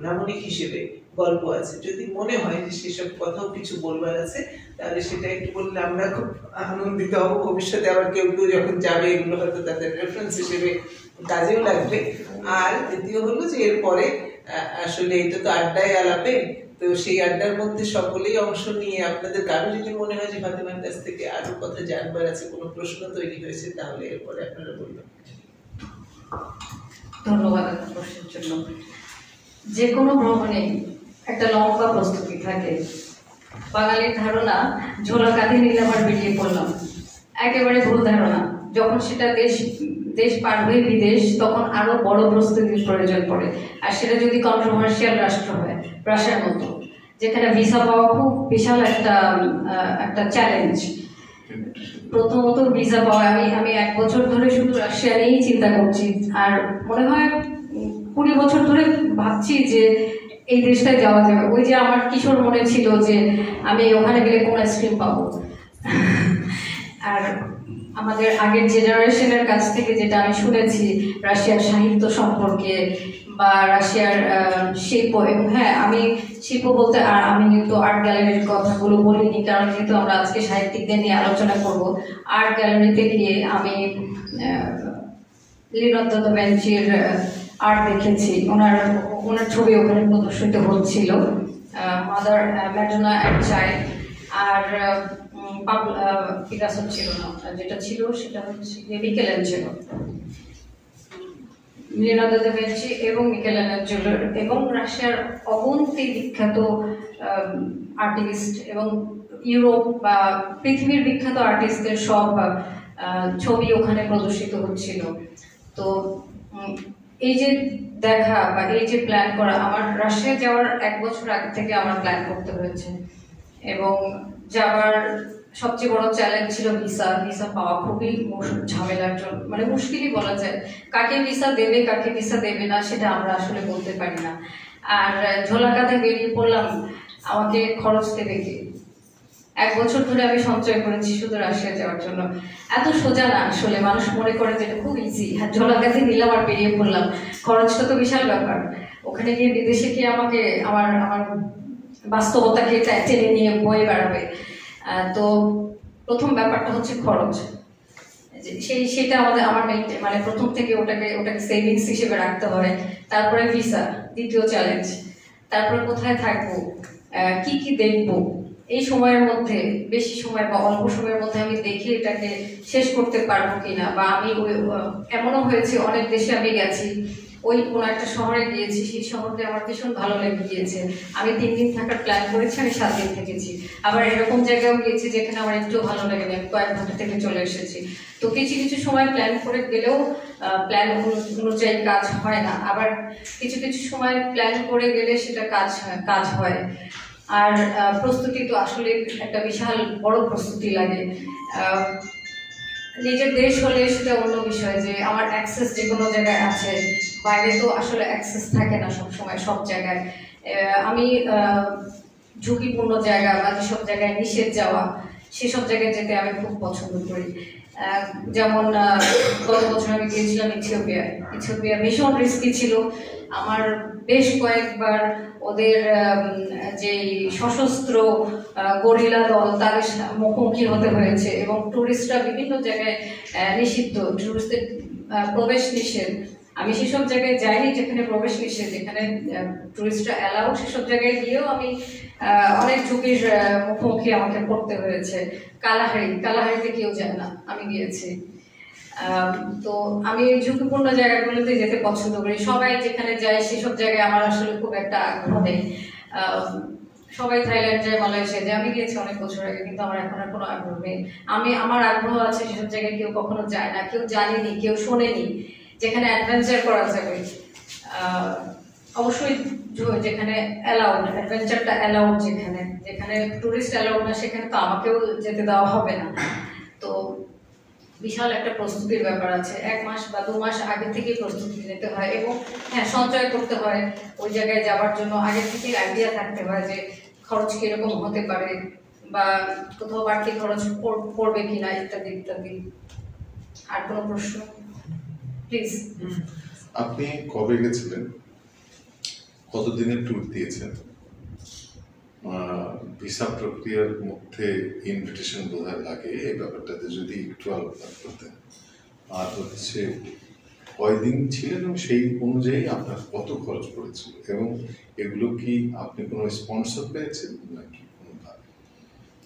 ভ্রমণিক হিসেবে গল্প আছে। যদি মনে হয় যে সেসব কথাও কিছু বলবার আছে, তাহলে সেটা একটু বললে আমরা খুব আনন্দিত হব। ভবিষ্যতে আবার কেউ কেউ যখন যাবে, এগুলো হয়তো তাদের রেফারেন্স হিসেবে কাজেও লাগবে। আর দ্বিতীয় হলো যে এরপরে আসলে এটা তো আড্ডায় আলাপে, তো সেই আড্ডার মধ্যে সকলেই অংশ নিয়ে আপনাদের কারো যদি মনে হয় যে ফাতেমার কাছ থেকে আরো কথা জানবার আছে, কোনো প্রশ্ন তৈরি হয়েছে, তাহলে এরপরে আপনারা বলবেন। ধন্যবাদ প্রশ্নের জন্য। যে কোনো ভ্রমণে একটা লম্বা প্রস্তুতি থাকে। বাঙালির ধারণা ঝোলা কাঁধে নিলে আবার বেরিয়ে পড়লাম, একেবারে ভুল ধারণা। যখন সেটা দেশ পার হয়ে বিদেশ, তখন আরো বড় প্রস্তুতির প্রয়োজন পড়ে। আর সেটা যদি কন্ট্রোভার্সিয়াল রাষ্ট্র হয়, রাশিয়ার মতো, যেখানে ভিসা পাওয়া খুব বিশাল একটা চ্যালেঞ্জ। প্রথমত ভিসা পাওয়া, আমি 1 বছর ধরে শুধু রাশিয়া নিয়েই চিন্তা করছি, আর মনে হয় 20 বছর ধরে ভাবছি যে এই দেশটায় যাওয়া যাবে। ওই যে আমার কিশোর মনে ছিল যে আমি ওখানে গেলে কোন আইসক্রিম পাবো। আর আমাদের আগের জেনারেশনের কাছ থেকে যেটা আমি শুনেছি রাশিয়ার সাহিত্য সম্পর্কে বা রাশিয়ার শিল্প, এবং হ্যাঁ, আমি শিল্প বলতে আমি কিন্তু আর্ট গ্যালারির কথাগুলো বলিনি, কারণ যেহেতু আমরা আজকে সাহিত্যিকদের নিয়ে আলোচনা করব। আর্ট গ্যালারিতে গিয়ে আমি লিওনার্দো দা ভিঞ্চির আর্ট দেখেছি, ওনার ছবি ওখানে প্রদর্শিত হচ্ছিল, মাদার ম্যাডোনা অ্যান্ড চাইল্ড। আর পিকাসো ছিল না, যেটা ছিল সেটা হচ্ছে মিকেলেঞ্জেলো, লিওনার্দো দা ভিঞ্চি এবং মিকেলেঞ্জেলো, এবং রাশিয়ার অগন্তি বিখ্যাত আর্টিস্ট এবং ইউরোপ বা পৃথিবীর বিখ্যাত আর্টিস্টদের সব ছবি ওখানে প্রদর্শিত হচ্ছিল। তো এই যে দেখা বা এই যে প্ল্যান করা, আমার রাশিয়া যাওয়ার 1 বছর আগে থেকে আমার প্ল্যান করতে হয়েছে। এবং যাওয়ার সবচেয়ে বড় চ্যালেঞ্জ ছিল ভিসা পাওয়া। খুবই ঝামেলার, মানে মুশকিলই বলা যায়। কাকে ভিসা দেবে কাকে ভিসা দেবে না সেটা আমরা আসলে বলতে পারি না। আর ঝোলা কাঁধে বেরিয়ে পড়লাম, আমাকে খরচ দেবে কে? 1 বছর ধরে আমি সঞ্চয় করেছি শুধু রাশিয়া যাওয়ার জন্য। এত সোজা না আসলে, মানুষ মনে করে যে এটা খুব ইজি, ঝোলা কাছে নিলাম আর বেরিয়ে পড়লাম। খরচটা তো বিশাল ব্যাপার। ওখানে গিয়ে বিদেশে গিয়ে আমাকে আমার আমার বাস্তবতাকে টেনে নিয়ে বয়ে বেড়াবে। তো প্রথম ব্যাপারটা হচ্ছে খরচ। সেটা আমার মানে প্রথম থেকে ওটাকে সেভিংস হিসেবে রাখতে হয়। তারপরে ভিসা, দ্বিতীয় চ্যালেঞ্জ। তারপরে কোথায় থাকবো, কি কি দেখবো, এই সময়ের মধ্যে বেশি সময় বা অল্প সময়ের মধ্যে আমি দেখে এটাকে শেষ করতে পারবো কিনা। বা আমি এমনও হয়েছে অনেক দেশে আমি গেছি, ওই কোনো একটা শহরে গিয়েছি, সেই শহরটা আমার ভীষণ ভালো লেগে গিয়েছে, আমি 3 দিন থাকার প্ল্যান করেছি, আমি 7 দিন থেকেছি। আবার এরকম জায়গাও গিয়েছি যেখানে আমার একটু ভালো লাগেনি, আমি কয়েক ঘন্টা থেকে চলে এসেছি। তো কিছু কিছু সময় প্ল্যান করে গেলেও প্ল্যান অনুযায়ী কাজ হয় না, আবার কিছু কিছু সময় প্ল্যান করে গেলে সেটা কাজ হয়। আর প্রস্তুতি তো আসলে একটা বিশাল বড় প্রস্তুতি লাগে। নিজের দেশ হলে সেটা অন্য বিষয়, যে আমার অ্যাক্সেস যে কোনো জায়গায় আছে, বাইরে তো আসলে অ্যাক্সেস থাকে না সবসময় সব জায়গায়। আমি ঝুঁকিপূর্ণ জায়গা বা যেসব জায়গায় নিষেধ যাওয়া, সেসব জায়গায় যেতে আমি খুব পছন্দ করি। যেমন গত বছর আমি গিয়েছিলাম ইথিওপিয়া ভীষণ রিস্কি ছিল। আমার বেশ কয়েকবার ওদের যে সশস্ত্র গরিলা দল তাদের মুখোমুখি হতে হয়েছে, এবং টুরিস্টরা বিভিন্ন জায়গায় নিষিদ্ধ, টুরিস্টদের প্রবেশ নিষেধ। আমি সেসব জায়গায় যাইনি যেখানে প্রবেশ নিষেধ, যেখানে টুরিস্টরা অ্যালাউ, সেসব জায়গায় গিয়েও আমি অনেক ঝুঁকির মুখোমুখি আমাকে পড়তে হয়েছে। কালাহারিতে কেউ যায় না, আমি গিয়েছি। তো আমি ঝুঁকিপূর্ণ জায়গাগুলোতে যেতে পছন্দ করি। সবাই যেখানে যায় সেসব জায়গায় আমার আসলে খুব একটা আগ্রহ নেই। সবাই থাইল্যান্ড যায়, মালয়েশিয়া যায়, আমি গিয়েছি অনেক বছর আগে, কিন্তু আমার এখন আর কোনো আগ্রহ নেই। আমার আগ্রহ আছে সেসব জায়গায় কেউ কখনো যায় না, কেউ জানেনি, কেউ শোনেনি, যেখানে অ্যাডভেঞ্চার করা যাবে। অবশ্যই যেখানে অ্যালাউড, অ্যাডভেঞ্চারটা অ্যালাউড, যেখানে টুরিস্ট অ্যালাউড না, সেখানে তো আমাকেও যেতে দেওয়া হবে না। তো বিশাল একটা প্রস্তুতির ব্যাপার আছে। 1 মাস বা 2 মাস আগে থেকেই প্রস্তুতি নিতে হয়, এবং হ্যাঁ, সঞ্চয় করতে হয়। ওই জায়গায় যাওয়ার জন্য আগে থেকে আইডিয়া থাকতে হয় যে খরচ কীরকম হতে পারে, বা কোথাও বাড়তি খরচ পড়বে কিনা, ইত্যাদি ইত্যাদি। আর কোনো প্রশ্ন প্লিজ? আপনি কবে গেছিলেন, কতদিনের ট্যুর দিয়েছেন, ভিসা প্রক্রিয়ার মধ্যে ইনভিটেশন বোধহয় লাগে, এই ব্যাপারটাতে যদি একটু আলোচনা করতেন। আর হচ্ছে কয়দিন ছিলেন এবং সেই অনুযায়ী আপনার কত খরচ পড়েছিল, এবং এগুলো কি আপনি কোনো স্পন্সর পেয়েছেন নাকি কোনোভাবে?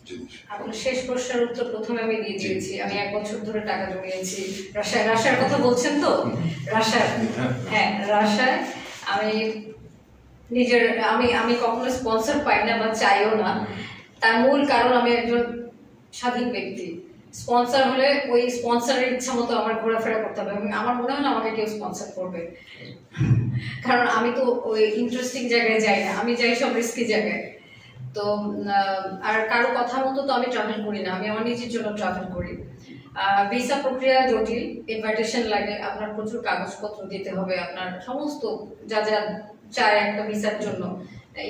যদি আপনার শেষ প্রশ্নের উত্তর প্রথমে আমি দিয়ে দিয়েছি। আমি 1 বছর ধরে টাকা জমিয়েছি। রাশিয়ার কথা বলছেন তো? হ্যাঁ, রাশিয়ায় আমি আমি কখনো স্পন্সর পাই না বা চাইও না। তার মূল কারণ আমি একজন স্বাধীন ব্যক্তি। স্পন্সর হলে ওই স্পন্সরের ইচ্ছা মতো আমার ঘোরাফেরা করতে হবে, এবং আমার মনে হয় না আমাকে কেউ স্পন্সর করবে, কারণ আমি তো ওই ইন্টারেস্টিং জায়গায় যাই না, আমি যাই সব রিস্কি জায়গায়। তো আর কারো কথা মতো তো আমি ট্রাভেল করি না, আমি আমার নিজের জন্য ট্রাভেল করি। ভিসা প্রক্রিয়া জটিল, ইনভাইটেশন লাগে, আপনার প্রচুর কাগজপত্র দিতে হবে, আপনার সমস্ত যা যা চায় একটা ভিসার জন্য,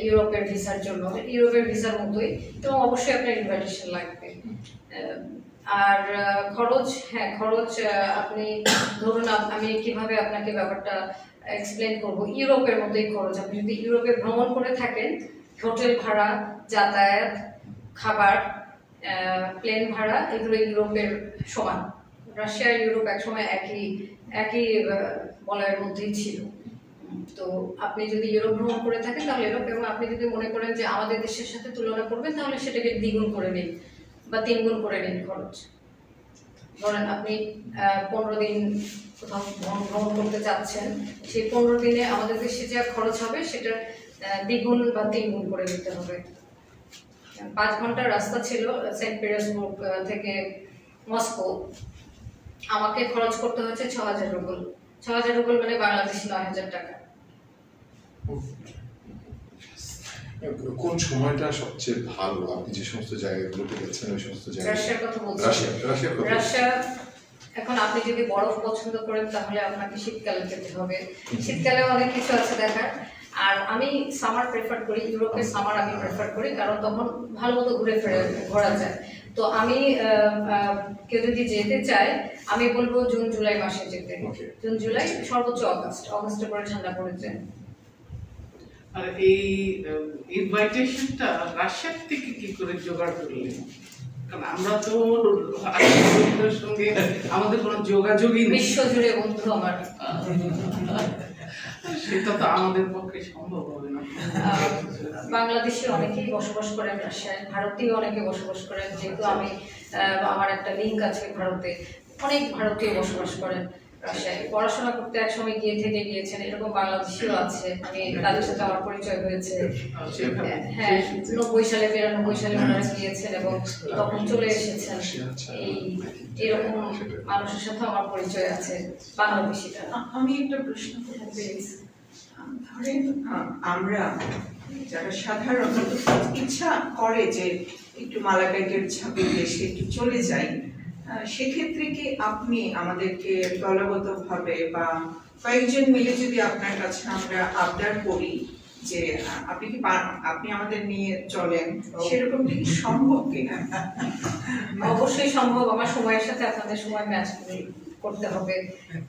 ইউরোপের ভিসার জন্য, ইউরোপের ভিসার মতোই, এবং অবশ্যই আপনার ইনভাইটেশন লাগবে। আর খরচ, হ্যাঁ খরচ, আপনি ধরুন আমি কিভাবে আপনাকে ব্যাপারটা এক্সপ্লেন করব, ইউরোপের মতোই খরচ। আপনি যদি ইউরোপে ভ্রমণ করে থাকেন, হোটেল ভাড়া, যাতায়াত, খাবার, প্লেন ভাড়া, এগুলো ইউরোপের সমান। রাশিয়া ইউরোপ একসময় একই বলয়ের মধ্যেই ছিল। তো আপনি যদি ইউরোপ ভ্রমণ করে থাকেন তাহলে ইউরোপ, এবং আপনি যদি মনে করেন যে আমাদের দেশের সাথে তুলনা করবেন, তাহলে সেটাকে 2 গুণ করে নিন বা 3 গুণ করে নিন খরচ। ধরেন আপনি 15 দিন কোথাও ভ্রমণ করতে যাচ্ছেন, সেই 15 দিনে আমাদের দেশে যা খরচ হবে সেটা 2 গুণ বা 3 গুণ করে দিতে হবে। 5 ঘন্টার রাস্তা ছিল সেন্ট পিটার্সবুর্গ থেকে মস্কো, আমাকে খরচ করতে হয়েছে 6000 রুবল। 6000 রুবল মানে বাংলাদেশি 9000 টাকা। কোন সময়টা সবচেয়ে ভালো, আপনি যে সমস্ত জায়গাগুলোতে গেছেন ওই সমস্ত জায়গা? রাশিয়ার কথা বলছি। রাশিয়া এখন আপনি যদি বরফ পছন্দ করেন তাহলে আপনাকে শীতকালে যেতে হবে। শীতকালে অনেক কিছু আছে দেখার। আর আমি সামার প্রেফার করি, ইউরোপের সামার আমি প্রেফার করি, কারণ তখন ভালো মতো ঘোরা যায়। তো আমি কেউ যদি যেতে চায় আমি বলবো জুন জুলাই মাসে যেতে। জুন জুলাই সর্বোচ্চ অগস্টে পরে ঠান্ডা পড়ে যায়। আর এই ইনভাইটেশনটা রাশিয়ার থেকে কি করে জোগাড় করলেন? কারণ আমরা তো রাশিয়ার সঙ্গে আমাদের কোনো যোগাযোগই নেই, বিশ্ব জুড়ে বন্ধু আমার। সেটা তো আমাদের পক্ষে সম্ভব হবে না। বাংলাদেশে অনেকেই বসবাস করেন রাশিয়ায়, ভারতীয় অনেকে বসবাস করেন, যেহেতু আমি আমার একটা লিঙ্ক আছে ভারতে, অনেক ভারতীয় বসবাস করেন রাশিয়ায়, পড়াশোনা করতে একসময় গিয়েছেন, এরকম বাংলাদেশিও আছে, আমি তাদের সাথে আমার পরিচয় হয়েছে। হ্যাঁ, 90 সালে 92 সালে ওনারা গিয়েছেন এবং তখন চলে এসেছেন। এরকম মানুষের সাথে আমার পরিচয় আছে বাংলাদেশিরা। আমি একটা প্রশ্ন করতে চাই। ধরেন আমরা যারা সাধারণত ইচ্ছা করে যে একটু মালাকাইটের ছাপের দেশে একটু চলে যাই, সেক্ষেত্রে কি আপনি আমাদেরকে দলগতভাবে বা কয়েকজন মিলে যদি আপনার কাছে আমরা আবদার করি যে আপনি আমাদের নিয়ে চলেন, সেরকম কি সম্ভব কিনা? অবশ্যই সম্ভব। আমার সময়ের সাথে আপনাদের সময় ম্যাচ করতে হবে।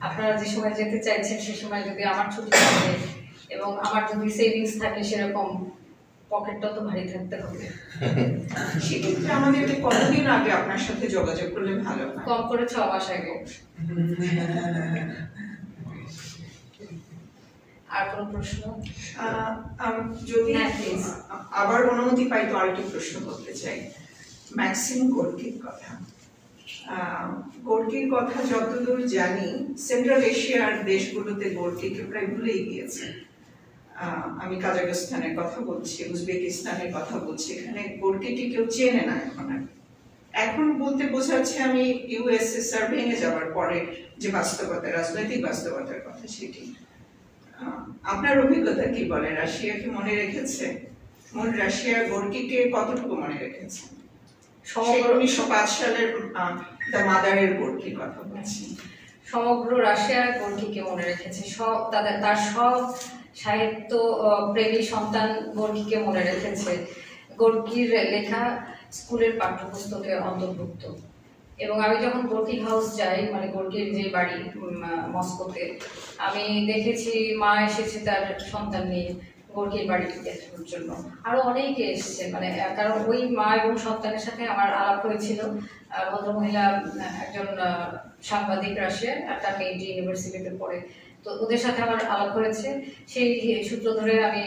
আপনারা যে সময় যেতে চাইছেন সে সময় যদি আমার ছুটি থাকে এবং আমার যদি সেভিংস থাকে, সেরকম পকেটটা তো ভারী থাকতে হবে। সেক্ষেত্রে আমাদেরকে কতদিন আগে আপনার সাথে যোগাযোগ করলে ভালো হয়? কম করে 6 মাস আগে। আর কোনো প্রশ্ন? যদি আবার অনুমতি পাই তো আরেকটি প্রশ্ন করতে চাই। ম্যাক্সিম গোর্কির কথা, গোর্কির কথা যতদূর জানি সেন্ট্রাল এশিয়ার দেশগুলোতে গোর্কিকে প্রায় ভুলেই গিয়েছে। আমি কাজাখস্তানের কথা বলছি, উজবেকিস্তানের কথা বলছি, এখানে গোর্কিকে কেউ চেনে না এখন বলতে বোঝাচ্ছে আমি ইউএসএসআর ভেঙে যাওয়ার পরে যে বাস্তবতা, রাজনৈতিক বাস্তবতার কথা, সেটি আপনার অভিজ্ঞতা কি বলে? রাশিয়া কি মনে রেখেছে? রাশিয়া গোর্কিকে কতটুকু মনে রেখেছে? 1905 সালের দ্য মাদারের গোর্কির কথা বলছি। সমগ্র রাশিয়া গোর্কিকে মনে রেখেছে, তার সব সাহিত্য প্রেমী সন্তান গোর্কিকে মনে রেখেছে। গোর্কির লেখা স্কুলের পাঠ্যপুস্তকে অন্তর্ভুক্ত। এবং আমি যখন গোর্কি হাউস যাই, মানে গোর্কির যে বাড়ি মস্কোতে, আমি দেখেছি মা এসেছে তার সন্তান নিয়ে গোর্কির বাড়িটি দেখার জন্য, আরো অনেকে এসেছে, মানে কারণ ওই মা এবং সন্তানের সাথে আমার আলাপ হয়েছিল। ভদ্রমহিলা একজন সাংবাদিক রাশিয়ার, আর তার মেয়েটি ইউনিভার্সিটিতে পড়ে, তো ওদের সাথে আমার আলাপ হয়েছে। সেই সূত্র ধরে আমি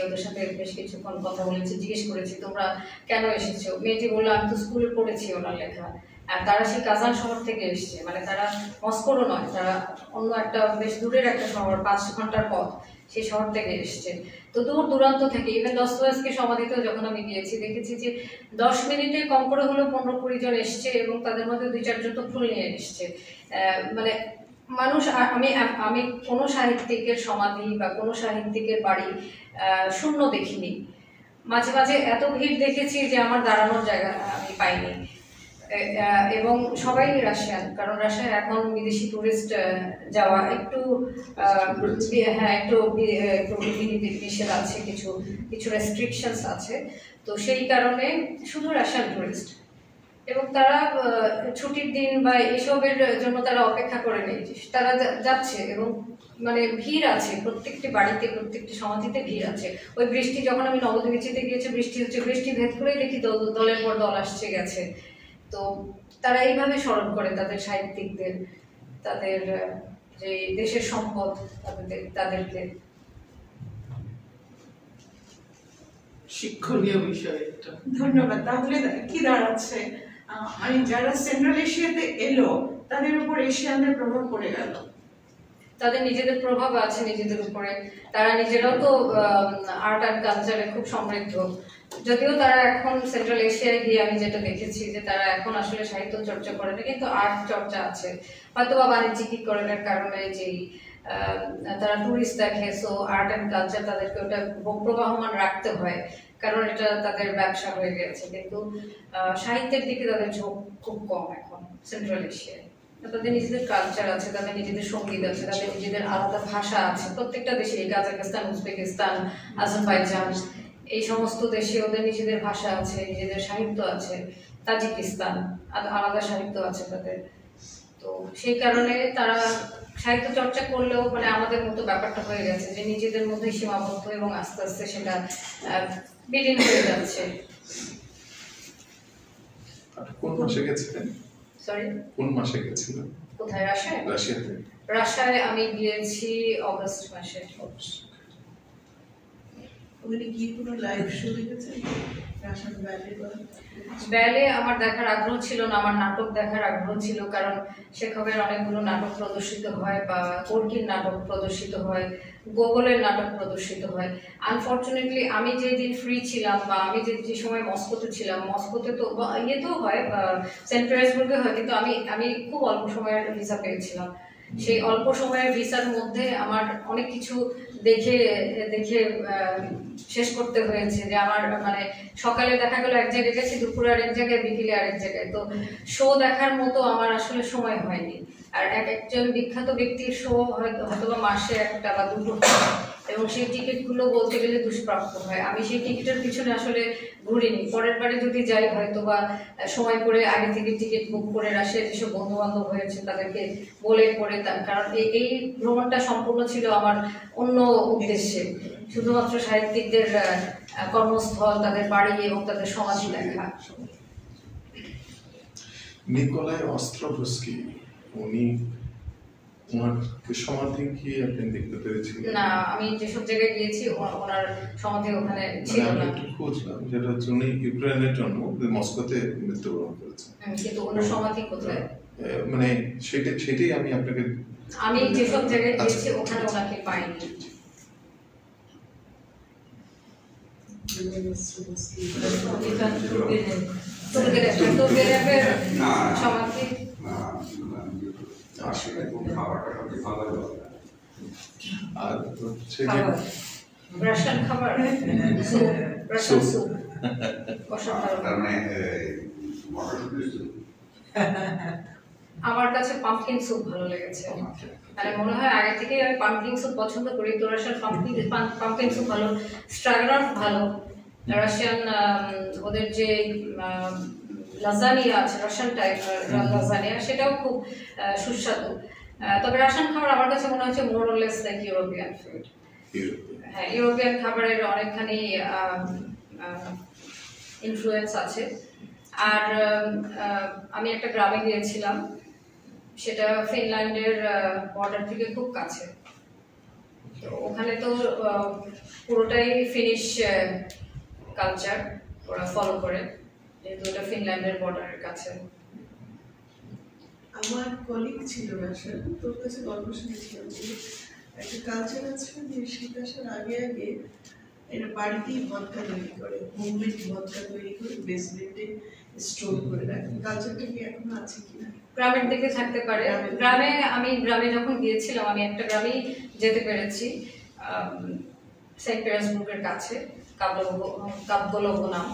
ওদের সাথে বেশ কিছুক্ষণ কথা বলেছি, জিজ্ঞেস করেছি তোমরা কেন এসেছো। মেয়েটি বললো আমি তো স্কুলে পড়েছি ওনার লেখা, আর তারা সেই কাজান শহর থেকে এসছে, মানে তারা মস্কোরও নয়, তারা অন্য একটা বেশ দূরের একটা শহর, 5 ঘন্টার পথ, সেই শহর থেকে এসছে। তো দূর দূরান্ত থেকে, ইভেন দস্তয়েভস্কি সমাধিতেও যখন আমি গিয়েছি দেখেছি যে 10 মিনিটে কম করে হলেও 15-20 জন এসছে এবং তাদের মধ্যে 2-4 জন তো ফুল নিয়ে এসছে। মানে মানুষ, আমি কোনো সাহিত্যিকের সমাধি বা কোনো সাহিত্যিকের বাড়ি শূন্য দেখিনি। মাঝে মাঝে এত ভিড় দেখেছি যে আমার দাঁড়ানোর জায়গা আমি পাইনি। এবং সবাই রাশিয়ান, কারণ রাশিয়ায় এখন বিদেশি টুরিস্ট যাওয়া একটু একটু নিষেধ আছে, কিছু রেস্ট্রিকশনস আছে, তো সেই কারণে শুধু রাশিয়ান টুরিস্ট। এবং তারা ছুটির দিন বা এসবের জন্য তারা অপেক্ষা করে নেই, তারা যাচ্ছে এবং মানে ভিড় আছে প্রত্যেকটি বাড়িতে, প্রত্যেকটি সমাধিতে ভিড় আছে। ওই বৃষ্টি, যখন আমি নবদ্বীপে গিয়েছি বৃষ্টি হচ্ছে, বৃষ্টি ভেদ করেই দেখি দলের পর দল আসছে গেছে। তো তারা এইভাবে স্মরণ করে তাদের সাহিত্যিকদের, তাদের যে দেশের সম্পদ, তাদেরকে। শিক্ষণীয় বিষয় এটা। ধন্যবাদ। তাহলে কি দাঁড়াচ্ছে, মানে যারা সেন্ট্রাল এশিয়াতে এলো তাদের উপর এশিয়ানদের প্রভাব পড়ে গেল, তাদের নিজেদের প্রভাব আছে নিজেদের উপরে। তারা নিজেরাও তো আর্ট অ্যান্ড কালচারে খুব সমৃদ্ধ, যদিও তারা এখন সেন্ট্রাল এশিয়ায় গিয়ে আমি যেটা দেখেছি যে তারা এখন আসলে সাহিত্য চর্চা করে না, কিন্তু আর্ট চর্চা আছে, হয়তো বা বাণিজ্যিকীকরণের কারণে যেই তারা টুরিস্ট দেখে, সো আর্ট অ্যান্ড কালচার তাদেরকে ওটা প্রবাহমান রাখতে হয়, কারণ এটা তাদের ব্যবসা হয়ে গেছে। কিন্তু সাহিত্যের দিকে তাদের ঝোঁক খুব কম এখন সেন্ট্রাল এশিয়ায়। তাদের নিজেদের কালচার আছে, তাদের নিজেদের সঙ্গীত আছে, তাদের নিজেদের আলাদা ভাষা আছে। প্রত্যেকটা দেশে, কাজাখস্তান, উজবেকিস্তান, আজারবাইজান, এই সমস্ত দেশে ওদের নিজেদের ভাষা আছে, নিজেদের সাহিত্য আছে। তাজিকিস্তান আলাদা সাহিত্য আছে তাদের। তো সেই কারণে তারা সাহিত্য চর্চা করলেও মানে আমাদের মতো ব্যাপারটা হয়ে গেছে যে নিজেদের মধ্যে সীমাবদ্ধ এবং আস্তে আস্তে সেটা বিলীন হয়ে যাচ্ছে। কোন মাসে গেছিলেন? সরি, কোন মাসে গেছিলেন? কোথায়? রাশিয়ায়? রাশিয়াতে। রাশিয়ায় আমি গিয়েছি অগস্ট মাসে। ওখানে গিয়ে কোনো লাইভ শো দেখেছেন? ব্যালে আমার দেখার আগ্রহ ছিল না, আমার নাটক দেখার আগ্রহ ছিল, কারণ শেখবের অনেকগুলো নাটক প্রদর্শিত হয় বা কর্কির নাটক প্রদর্শিত হয়, গোগলের নাটক প্রদর্শিত হয়। আনফর্চুনেটলি আমি যেদিন ফ্রি ছিলাম বা আমি যে সময় মস্কোতে ছিলাম, মস্কোতে তো ইয়েতেও হয়, সেন্ট পিটার্সবার্গে হয়, কিন্তু আমি খুব অল্প সময়ের ভিসা পেয়েছিলাম। সেই অল্প সময়ের ভিসার মধ্যে আমার অনেক কিছু দেখে শেষ করতে হয়েছে। যে আমার মানে সকালে দেখা গেল এক জায়গায় গেছি, দুপুরে আরেক জায়গায়, বিকেলে আরেক জায়গায়। তো শো দেখার মতো আমার আসলে সময় হয়নি। আর একজন বিখ্যাত ব্যক্তির শো হয়তো বা মাসে একটা বা দুটো, এবং সেই টিকিটগুলো বলতে গেলে দুষ্প্রাপ্য হয়। আমি সেই টিকিটের পিছনে আসলে ঘুরিনি। পরের বারে যদি যাই হয়তো বা সময় করে আগে থেকে টিকিট বুক করে রাশিয়ায় যেসব বন্ধু বান্ধব হয়েছে তাদেরকে বলে করে, কারণ এই ভ্রমণটা সম্পূর্ণ ছিল আমার অন্য উদ্দেশ্যে, শুধুমাত্র সাহিত্যিকদের কর্মস্থল, তাদের বাড়ি এবং তাদের সমাজ দেখা। নিকোলাই অস্ট্রোভস্কি, ওনার সমাধি কি আপনি দেখতে পেরেছিলেন? না, আমি যেসব জায়গায় গিয়েছি ওনার সমাধি ওখানে ছিল না। আমি একটু খুঁজলাম, যেটা হচ্ছে উনি ইউক্রেনের জন্ম, মস্কোতে মৃত্যুবরণ করেছেন। কিন্তু ওনার সমাধি কোথায়? মানে সেটাই আমি আপনাকে, আমি যেসব জায়গায় গিয়েছি ওখানে ওনাকে পাইনি। সমাধি আর হচ্ছে যে রাশিয়ান খাবার, রাশিয়ান স্যুপ, আমার কাছে পাম্পকিন স্যুপ ভালো লেগেছে। মানে মনে হয় আগে থেকে আমি পাম্পকিন স্যুপ পছন্দ করি, তো রাশিয়ান পাম্পকিন স্যুপ ভালো, স্ট্রাগনফ ভালো, রাশিয়ান ওদের যে লাজানিয়া আছে, রাশিয়ান টাইপ লাজানিয়া, সেটাও খুব সুস্বাদু। তবে রাশিয়ান খাবার আমার কাছে মনে হচ্ছে more or less like European food. হ্যাঁ, ইউরোপিয়ান খাবারের অনেকখানি ইনফ্লুয়েন্স আছে। আর আমি একটা গ্রামে গিয়েছিলাম, সেটা ফিনল্যান্ডের বর্ডার থেকে খুব কাছে। তো ওখানে তো পুরোটাই ফিনিশ কালচার ওরা ফলো করে, যেহেতু এটা ফিনল্যান্ডের বর্ডারের কাছে। আমার কলিগ ছিল রাশিয়ান, তোর কাছে গল্প শুনেছিলাম যে একটা কালচার আছে যে শীত আসার আগে আগে এরা বাড়িতেই ভদকা তৈরি করে, হোমমেড ভদকা তৈরি করে বেসমেন্টে স্টোর করে রাখে। কালচারটা কি এখনো আছে কিনা? গ্রামের দিকে থাকতে পারে। আমি গ্রামে যখন গিয়েছিলাম, আমি একটা গ্রামেই যেতে পেরেছি, সেন্ট পিটার্সবার্গের কাছে, কাবগোলভ নাম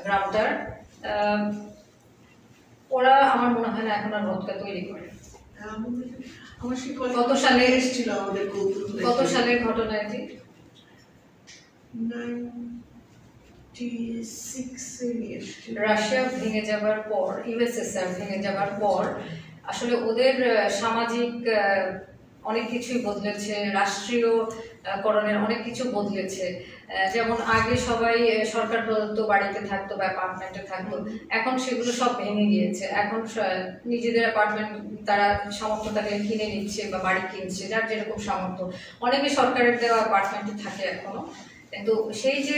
গ্রামটার। ওরা আমার মনে হয় না এখন আর ভদকা তৈরি করে। আমার সেই কত সালে এসেছিল আমাদের কৌতুক? কত সালের ঘটনা এটি? 96 রাশিয়া ভেঙে যাবার পর, ইউএসএসআর ভেঙে যাবার পর আসলে ওদের সামাজিক অনেক কিছুই বদলেছে, রাষ্ট্রীয় করণের অনেক কিছু বদলেছে। যেমন আগে সবাই সরকার প্রদত্ত বাড়িতে থাকতো বা অ্যাপার্টমেন্টে থাকতো, এখন সেগুলো সব ভেঙে গিয়েছে। এখন নিজেদের অ্যাপার্টমেন্ট তারা সামর্থ্য তাকে কিনে নিচ্ছে বা বাড়ি কিনছে, যার যেরকম সামর্থ্য। অনেকে সরকারের দেওয়া অ্যাপার্টমেন্টে থাকে এখনো, কিন্তু সেই যে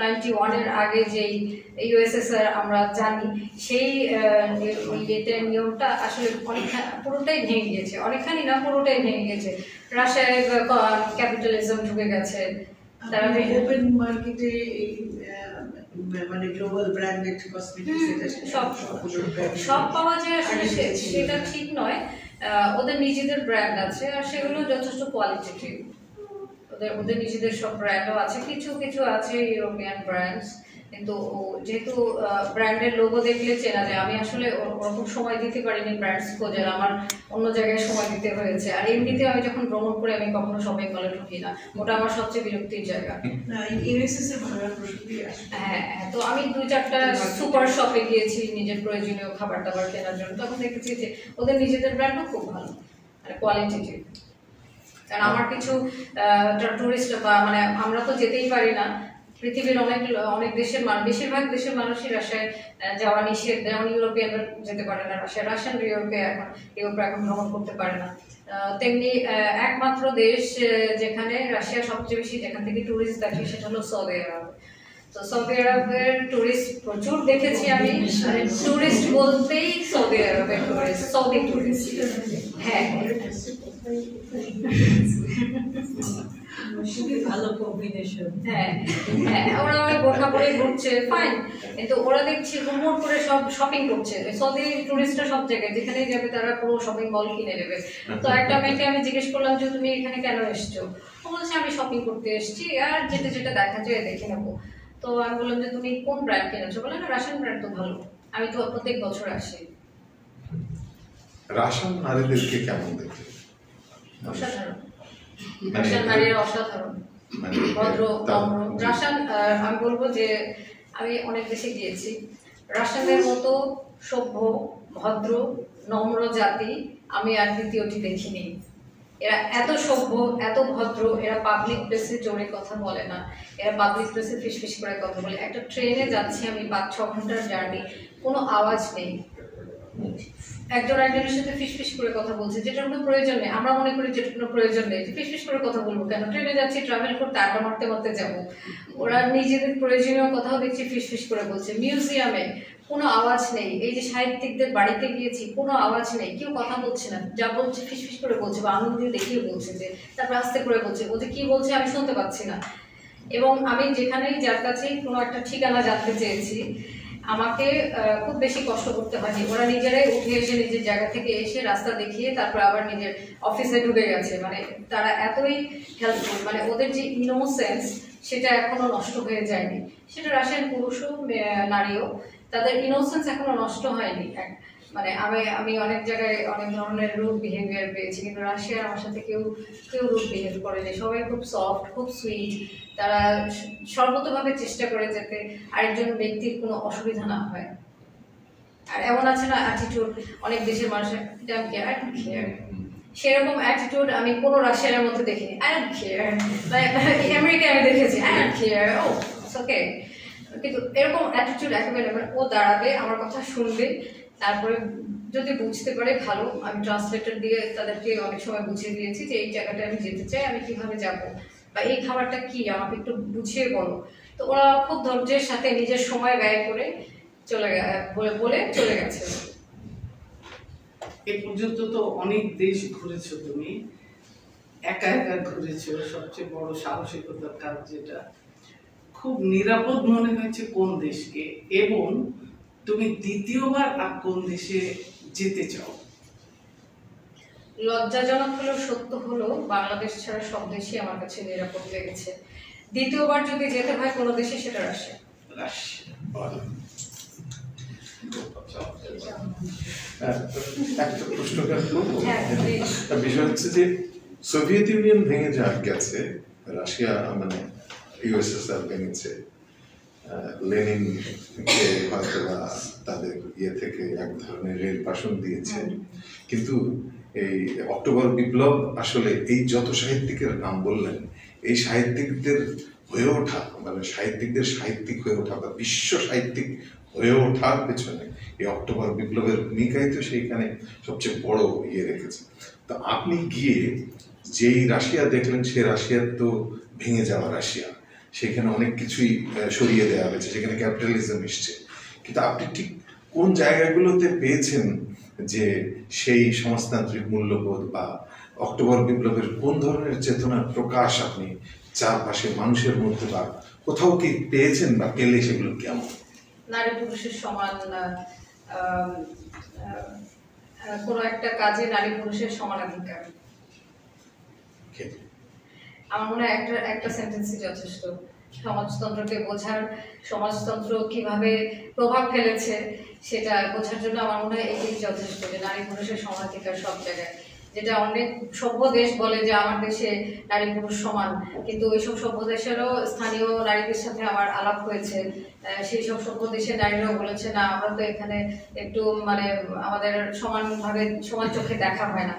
91-এর আগে যেই ইউএসএসআর আমরা জানি, সেই নিয়মটা আসলে পুরোটাই ভেঙে গিয়েছে। অনেকখানি না, পুরোটাই ভেঙে গেছে। রাশিয়ায় ক্যাপিটালিজম ঢুকে গেছে, তারা ওপেন মার্কেটে মানে গ্লোবাল ব্র্যান্ডেড কসমেটিক্স সব পাওয়া যায় আসলে সেটা ঠিক নয়। ওদের নিজেদের ব্র্যান্ড আছে, আর সেগুলো যথেষ্ট কোয়ালিটেটিভ। ওদের নিজেদের সব ব্র্যান্ডও আছে, কিছু কিছু আছে ইউরোপিয়ান ব্র্যান্ডস, কিন্তু যেহেতু ব্র্যান্ডের লোগো দেখলে চেনা যায়, আমি আসলে ওরকম সময় দিতে পারিনি ব্র্যান্ডস খোঁজার, আমার অন্য জায়গায় সময় দিতে হয়েছে। আর এমনিতে আমি যখন ভ্রমণ করে আমি কখনো শপিং মলে ঢুকি না, ওটা আমার সবচেয়ে বিরক্তির জায়গা। হ্যাঁ, তো আমি 2-4টা সুপার শপে গিয়েছি নিজের প্রয়োজনীয় খাবার দাবার কেনার জন্য, তখন দেখেছি যে ওদের নিজেদের ব্র্যান্ডও খুব ভালো, মানে কোয়ালিটিটিভ। কারণ আমার কিছু টুরিস্ট বা মানে আমরা তো যেতেই পারি না, পৃথিবীর অনেক দেশের বেশিরভাগ দেশের মানুষই রাশিয়ায় যাওয়া নিষেধ, যেমন ইউরোপিয়ানরা যেতে পারে না রাশিয়ান ইউরোপে এখন ভ্রমণ করতে পারে না। তেমনি একমাত্র দেশ যেখানে রাশিয়া সবচেয়ে বেশি যেখান থেকে টুরিস্ট দেখে সেটা হলো সৌদি আরব। তো সৌদি আরবের টুরিস্ট প্রচুর দেখেছি আমি, মানে টুরিস্ট বলতেই সৌদি আরবের টুরিস্ট, সৌদি টুরিস্ট। হ্যাঁ, ভালো কম্বিনেশন। হ্যাঁ, ওরা অনেক বোরখা পরে ঘুরছে, ফাইন, কিন্তু ওরা দেখছি হুড়মুড় করে সব শপিং করছে। সৌদি টুরিস্টরা সব জায়গায় যেখানেই যাবে তারা পুরো শপিং মল কিনে নেবে। তো একটা মেয়েকে আমি জিজ্ঞেস করলাম যে তুমি এখানে কেন এসছো, ও বলছে আমি শপিং করতে এসেছি, আর যেটা দেখা যায় দেখে নেবো। তো আমি বললাম যে তুমি কোন ব্র্যান্ড কিনেছো, বলে না রাশিয়ান ব্র্যান্ড তো ভালো, আমি তো প্রত্যেক বছর আসি। রাশিয়ান নারীদেরকে কেমন দেখে? অসাধারণ, রাশিয়ান নারীরা অসাধারণ, ভদ্র, নম্র। রাশিয়ান, আমি বলবো যে আমি অনেক দেশে গিয়েছি, রাশিয়ানদের মতো সভ্য, ভদ্র, নম্র জাতি আমি আর দ্বিতীয়টি দেখিনি। এরা এত সভ্য, এত ভদ্র, এরা পাবলিক প্লেসে জোরে কথা বলে না, এরা পাবলিক প্লেসে ফিসফিস করে কথা বলে। একটা ট্রেনে যাচ্ছি আমি 5-6 ঘন্টার জার্নি, কোনো আওয়াজ নেই, একজন একজনের সাথে ফিসফিস করে কথা বলছে, যেটার কোনো প্রয়োজন নেই। আমরা মনে করি যেটার কোনো প্রয়োজন নেই, যে ফিসফিস করে কথা বলবো কেন, ট্রেনে যাচ্ছি, ট্রাভেল করতে, আড্ডা মারতে মারতে যাবো। ওরা নিজেদের প্রয়োজনীয় কথাও দেখছি ফিসফিস করে বলছে। মিউজিয়ামে কোনো আওয়াজ নেই, এই যে সাহিত্যিকদের বাড়িতে গিয়েছি, কোনো আওয়াজ নেই, কেউ কথা বলছে না, যা বলছে ফিসফিস করে বলছে বা আনন্দ দিয়ে দেখিয়ে বলছে, যে তারপর আস্তে করে বলছে, ও যে কি বলছে আমি শুনতে পাচ্ছি না। এবং আমি যেখানেই যার কাছে কোনো একটা ঠিকানা জানতে চেয়েছি, আমাকে খুব বেশি কষ্ট করতে হয়নি, ওরা নিজেরাই উঠে এসে নিজের জায়গা থেকে এসে রাস্তা দেখিয়ে তারপর আবার নিজের অফিসে ঢুকে গেছে। মানে তারা এতই হেল্পফুল, মানে ওদের যে ইনোসেন্স সেটা এখনো নষ্ট হয়ে যায়নি। সেটা রাশিয়ান পুরুষও নারীও, তাদের ইনোসেন্স এখনো নষ্ট হয়নি। মানে আমি অনেক জায়গায় অনেক ধরনের রুড বিহেভিয়ার পেয়েছি, কিন্তু রাশিয়ার আমার সাথে কেউ রুড বিহেভ করেনি, সবাই খুব সফট, খুব সুইট। তারা সর্বতভাবে চেষ্টা করে যাতে আরেকজন ব্যক্তির কোনো অসুবিধা না হয়। আর এমন আছে না অ্যাটিটিউড, অনেক দেশের মানুষের সেরকম অ্যাটিটিউড আমি কোনো রাশিয়ার মধ্যে দেখিনি। আই ডোন্ট কেয়ার, আমেরিকায় আমি দেখেছি I don't care, oh it's okay, কিন্তু এরকম অ্যাটিটিউড একেবারে, ও দাঁড়াবে, আমার কথা শুনবে, তারপরে যদি বুঝতে পারে ভালো। আমি ট্রান্সলেটর দিয়ে তাদেরকে অনেক সময় বুঝিয়ে দিয়েছি যে এই জায়গাটা আমি যেতে চাই, আমি কিভাবে যাব, বা এই খাবারটা কি আমাকে একটু বুঝিয়ে বলো। তো ওরা খুব ধৈর্যের সাথে নিজের সময় ব্যয় করে বলে চলে গেছে। এ পর্যন্ত তো অনেক দেশ ঘুরেছো তুমি, একা একা ঘুরেছো, সবচেয়ে বড় সাহসিকতার কাজ যেটা, খুব নিরাপদ মনে হয়েছে কোন দেশকে, এবং তুমি দ্বিতীয়বার আর কোন দেশে যেতে চাও? লজ্জাজনক হলেও সত্য হলো বাংলাদেশ ছাড়া সব দেশই আমার কাছে নিরাপদ লেগেছে। দ্বিতীয়বার যদি যেতে হয় কোনো দেশে, সেটা রাশিয়া। একটা প্রশ্ন করবো, বিষয় হচ্ছে যে সোভিয়েত ইউনিয়ন ভেঙে গেছে, রাশিয়া মানে ইউএসএসআর ভেঙেছে, লেনিনকে হয়তো তাদের থেকে এক ধরনের রেল পাশন দিয়েছে, কিন্তু এই অক্টোবর বিপ্লব আসলে এই যত সাহিত্যিকের নাম বললেন, এই সাহিত্যিকদের হয়ে ওঠা, মানে সাহিত্যিকদের সাহিত্যিক হয়ে ওঠা বা বিশ্ব সাহিত্যিক হয়ে ওঠার পেছনে এই অক্টোবর বিপ্লবের ভূমিকাই তো সেইখানে সবচেয়ে বড় রেখেছে। তো আপনি গিয়ে যেই রাশিয়া দেখলেন, সে রাশিয়ার তো ভেঙে যাওয়া রাশিয়া, সেখানে অনেক কিছুই সরিয়ে দেওয়া হয়েছে, সেখানে ক্যাপিটালিজম এসছে, কিন্তু আপনি ঠিক কোন জায়গাগুলোতে পেয়েছেন যে সেই সমাজতান্ত্রিক মূল্যবোধ বা অক্টোবর বিপ্লবের কোন ধরনের চেতনার প্রকাশ আপনি চারপাশে মানুষের মধ্যে বা কোথাও কি পেয়েছেন, বা পেলে সেগুলো কেমন? নারী পুরুষের সমান, কোনো একটা কাজে নারী পুরুষের সমানাধিকার। আমার মনে হয় একটা সেন্টেন্সই যথেষ্ট। সমাজতন্ত্রকে বোঝার, সমাজতন্ত্র কিভাবে প্রভাব ফেলেছে সেটা বোঝার জন্য আমার মনে হয় এটাই যথেষ্ট, যে নারী পুরুষের সমানাধিকার সব জায়গায়। যেটা অনেক সভ্য দেশ বলে যে আমার দেশে নারী পুরুষ সমান, কিন্তু ওইসব সভ্য দেশেরও স্থানীয় নারীদের সাথে আমার আলাপ হয়েছে। সেই সব সভ্য দেশের নারীরাও বলেছে না, আমরা তো এখানে একটু মানে আমাদের সমানভাবে সমান চোখে দেখা হয় না।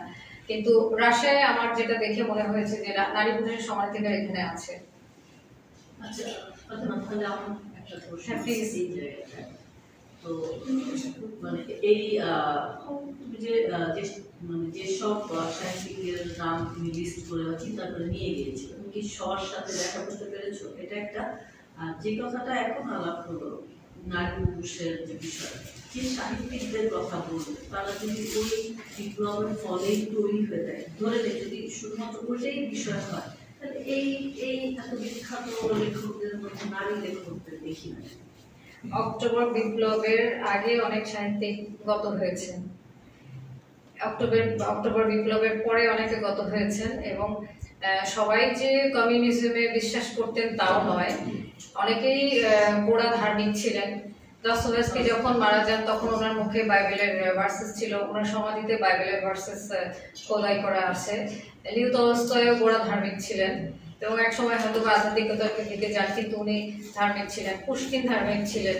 কিন্তু রাশিয়ায় আমার যেটা দেখে মনে হয়েছে যে নারী পুরুষের সমানাধিকার এখানে আছে। আচ্ছা, তাহলে আমার একটা প্রশ্ন এই জায়গাটায়। তো মানে এই তুমি যে মানে যেসব সাহিত্যিকের নাম তুমি লিস্ট করে বা চিন্তা করে নিয়ে গিয়েছো, তুমি কি সবার সাথে দেখা করতে পেরেছো? এটা একটা। যে কথাটা এখন আলাপ হলো নারী পুরুষের যে বিষয়, যে সাহিত্যিকদের কথা বলবো তারা যদি ওই বিপ্লবের ফলেই তৈরি হয়ে যায়, ধরে নেই যদি শুধুমাত্র ওইটাই বিষয় হয়, তাহলে এই এত বিখ্যাত লেখকদের মধ্যে নারী লেখকদের দেখি না। অক্টোবর বিপ্লবের আগে অনেক সাহিত্যিক গত হয়েছেন, অক্টোবর বিপ্লবের পরে অনেকে গত হয়েছেন, এবং সবাই যে কমিউনিজমে বিশ্বাস করতেন তাও নয়। অনেকেই গোড়া ধার্মিক ছিলেন। দস্তয়েভস্কি যখন মারা যান তখন ওনার মুখে বাইবেলের ভার্সেস ছিল, ওনার সমাধিতে বাইবেলের ভার্সেস খোদাই করা আছে। লিও তলস্তয়ও গোড়া ধার্মিক ছিলেন এবং এক সময় হয়তো আধ্যাত্মিকতার দিকে যান, কিন্তু উনি ধার্মিক ছিলেন। পুশকিন ধার্মিক ছিলেন।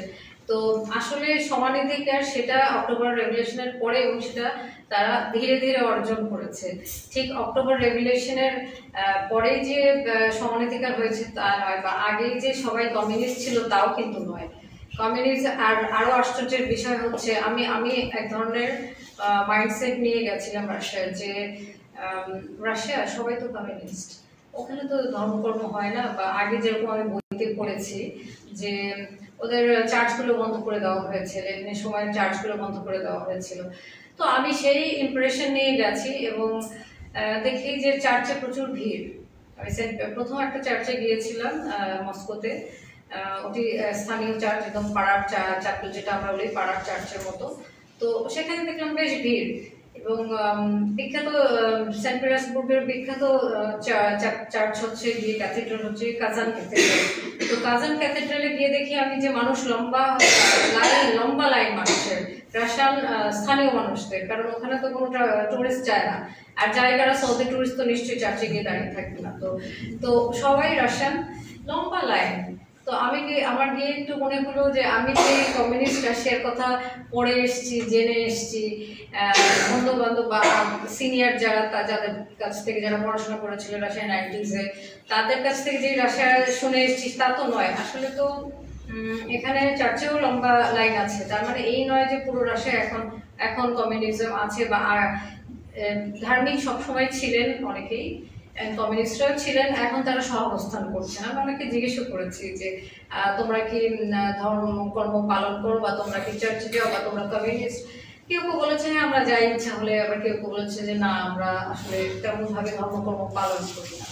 তো আসলে সমানাধিকার সেটা অক্টোবর রেভলিউশনের পরে, এবং সেটা তারা ধীরে ধীরে অর্জন করেছে। ঠিক অক্টোবর রেভলিউশনের পরে যে সমানাধিকার হয়েছে তা নয়, বা আগে যে সবাই কমিউনিস্ট ছিল তাও কিন্তু নয়। কমিউনিস্ট আরো আশ্চর্যের বিষয় হচ্ছে, আমি এক ধরনের মাইন্ডসেট নিয়ে গেছিলাম রাশিয়ায়, যে রাশিয়া সবাই তো কমিউনিস্ট, ওখানে তো ধর্মকর্ম হয় না, বা আগে যেরকম আমি বইতে পড়েছি যে ওদের চার্চগুলো বন্ধ করে দেওয়া হয়েছে, লেনিনের সময় চার্চগুলো বন্ধ করে দেওয়া হয়েছিল। তো আমি সেই ইমপ্রেশন নিয়ে গেছি এবং দেখি যে চার্চে প্রচুর ভিড়। আমি প্রথম একটা চার্চে গিয়েছিলাম মস্কোতে, ওটি স্থানীয় চার্চ, একদম পাড়ার চার্চ, যেটা আমরা বলি পাড়ার চার্চের মতো। তো সেখানে দেখলাম বেশ ভিড়, এবং বিখ্যাত সেন্ট পিটার্সবুর্গের বিখ্যাত চার্চ হচ্ছে গিয়ে ক্যাথিড্রাল হচ্ছে কাজান ক্যাথিড্রাল। তো কাজান ক্যাথিড্রালে গিয়ে দেখি আমি যে মানুষ লম্বা লাইন মানুষের, রাশিয়ান স্থানীয় মানুষদের, কারণ ওখানে তো কোনো টুরিস্ট যায় না, আর জায়গারা সৌদি টুরিস্ট তো নিশ্চয়ই চার্চে গিয়ে দাঁড়িয়ে থাকবে না। তো সবাই রাশিয়ান, লম্বা লাইন। তো আমার গিয়ে একটু মনে হলো যে আমি যে কমিউনিস্ট রাশিয়ার কথা পড়ে এসেছি, জেনে এসেছি, বন্ধু বান্ধব বা সিনিয়র যাদের কাছ থেকে যারা পড়াশোনা করেছিল রাশিয়া 90s-এ, তাদের কাছ থেকে যে রাশিয়া শুনে এসেছি তা তো নয়। আসলে তো এখানে চার্চেও লম্বা লাইন আছে, তার মানে এই নয় যে পুরো রাশিয়া এখন কমিউনিজম আছে, বা ধার্মিক সবসময় ছিলেন অনেকেই, কমিউনিস্টরাও ছিলেন, এখন তারা সহাবস্থান করছেন। আমি অনেকে জিজ্ঞেসও করেছি যে তোমরা কি ধর্মকর্ম পালন করো, বা তোমরা কি চার্চে যাও, বা তোমরা কমিউনিস্ট? কেউ কেউ বলেছে হ্যাঁ আমরা যাই ইচ্ছা হলে, আবার কেউ কেউ বলেছে যে না আমরা আসলে তেমনভাবে ধর্মকর্ম পালন করি না।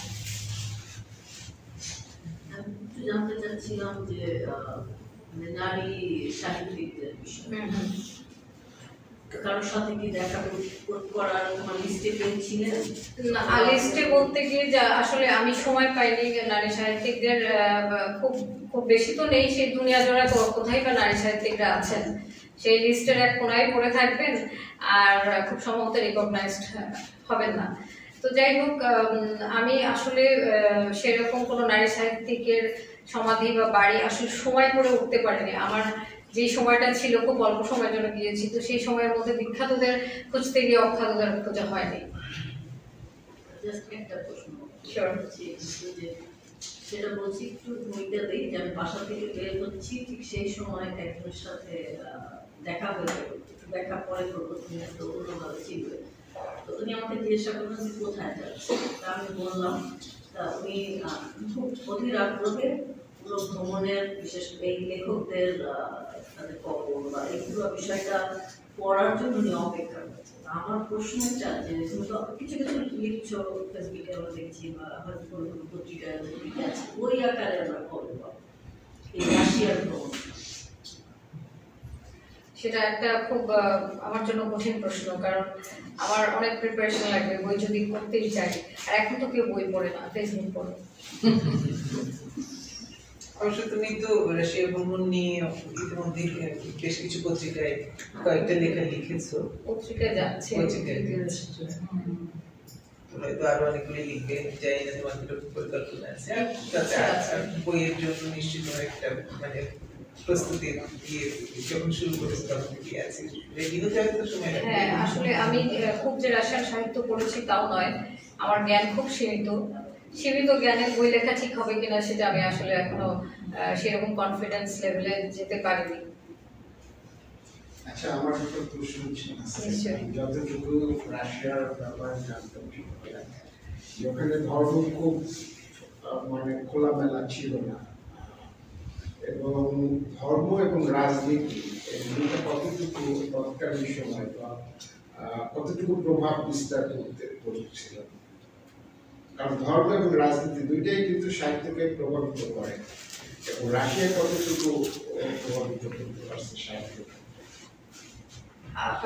জানতে চাচ্ছিলাম যে নারী সাহিত্যিকদের বিষয়ে কারোর সাথে কি দেখা করার তোমার লিস্টে পেয়েছিলেন? লিস্টে বলতে গিয়ে আসলে আমি সময় পাইনি। নারী সাহিত্যিকদের খুব বেশি তো নেই, সেই দুনিয়া জোড়া কোথায় বা নারী সাহিত্যিকরা আছেন, সেই লিস্টের এক কোনায় পড়ে থাকবেন আর খুব সম্ভবত রিকগনাইজড হবেন না। তো যাই হোক, আমি আসলে সেরকম কোনো নারী সাহিত্যিকের সমাধি বা বাড়ি আসলে সময় করে উঠতে পারিনি। আমার যে সময়টা ছিল খুব অল্প সময়ের জন্য গিয়েছি, তো সেই সময়ের মধ্যে বিখ্যাতদের খুঁজতে গিয়ে অখ্যাতদের খোঁজা হয়নি। সেটা বলছি একটু ভূমিকা দিই যে আমি বাসা থেকে বের হচ্ছি, ঠিক সেই সময় একজনের সাথে দেখা হয়ে গেল। দেখা পরে করবো, তুমি তো অন্যভাবে চিনবে। তো উনি আমাকে জিজ্ঞাসা করলেন যে কোথায় যাচ্ছে, তা আমি বললাম। তা উনি খুব অধীর আগ্রহে পুরো ভ্রমণের, বিশেষ করে এই লেখকদের তাদের কবর বা এইগুলো বিষয়টা পড়ার জন্য উনি অপেক্ষা করছেন। আমার প্রশ্নটা যে তুমি তো কিছু কিছু লিখছো ফেসবুকে আমরা দেখছি, বা হয়তো কোনো কোনো পত্রিকায় আছে, ওই আকারে আমরা খবর পাবো এই রাশিয়ার ভ্রমণ। সেটা একটা খুব আমার জন্য কঠিন প্রশ্ন, কারণ আমার অনেক প্রিপারেশন লাগবে বই যদি করতেই চাই। আর এখন তো কেউ বই পড়ে না, ফেসবুক পড়ে। অবশ্য তুমি তো রাশিয়া ভ্রমণ নিয়ে ইতিমধ্যে বেশ কিছু পত্রিকায় কয়েকটা লেখা লিখেছো, পত্রিকায় যাচ্ছে, পত্রিকায় হয়তো আরো অনেকগুলি লিখবে, জানি না তোমার দুটো পরিকল্পনা আছে। আর তাতে আর বইয়ের জন্য নিশ্চিত একটা মানে প্রস্তুতি দিয়ে যখন শুরু করেছে তখন কি আছে রেডি হতে হবে তো সময় লাগবে। হ্যাঁ, আসলে আমি খুব যে রাশিয়ান সাহিত্য পড়েছি তাও নয়, আমার জ্ঞান খুব সীমিত জ্ঞানের বই লেখা ঠিক হবে কিনা সেটা আমি আসলে এখনো সেরকম কনফিডেন্স লেভেলে যেতে পারিনি। আচ্ছা, আমার একটা প্রশ্ন ছিল, যতটুকু রাশিয়ার ব্যাপারে জানতাম ওখানে ধর্ম খুব মানে খোলামেলা ছিল না, এবং ধর্ম এবং রাজনীতি এই দুটো কতটুকু তৎকালীন সময় বা কতটুকু প্রভাব বিস্তার করছিল? কারণ ধর্ম এবং রাজনীতি দুইটাই কিন্তু সাহিত্যকে প্রভাবিত করে, এবং রাশিয়া কতটুকু প্রভাবিত করতে পারছে সাহিত্যকে?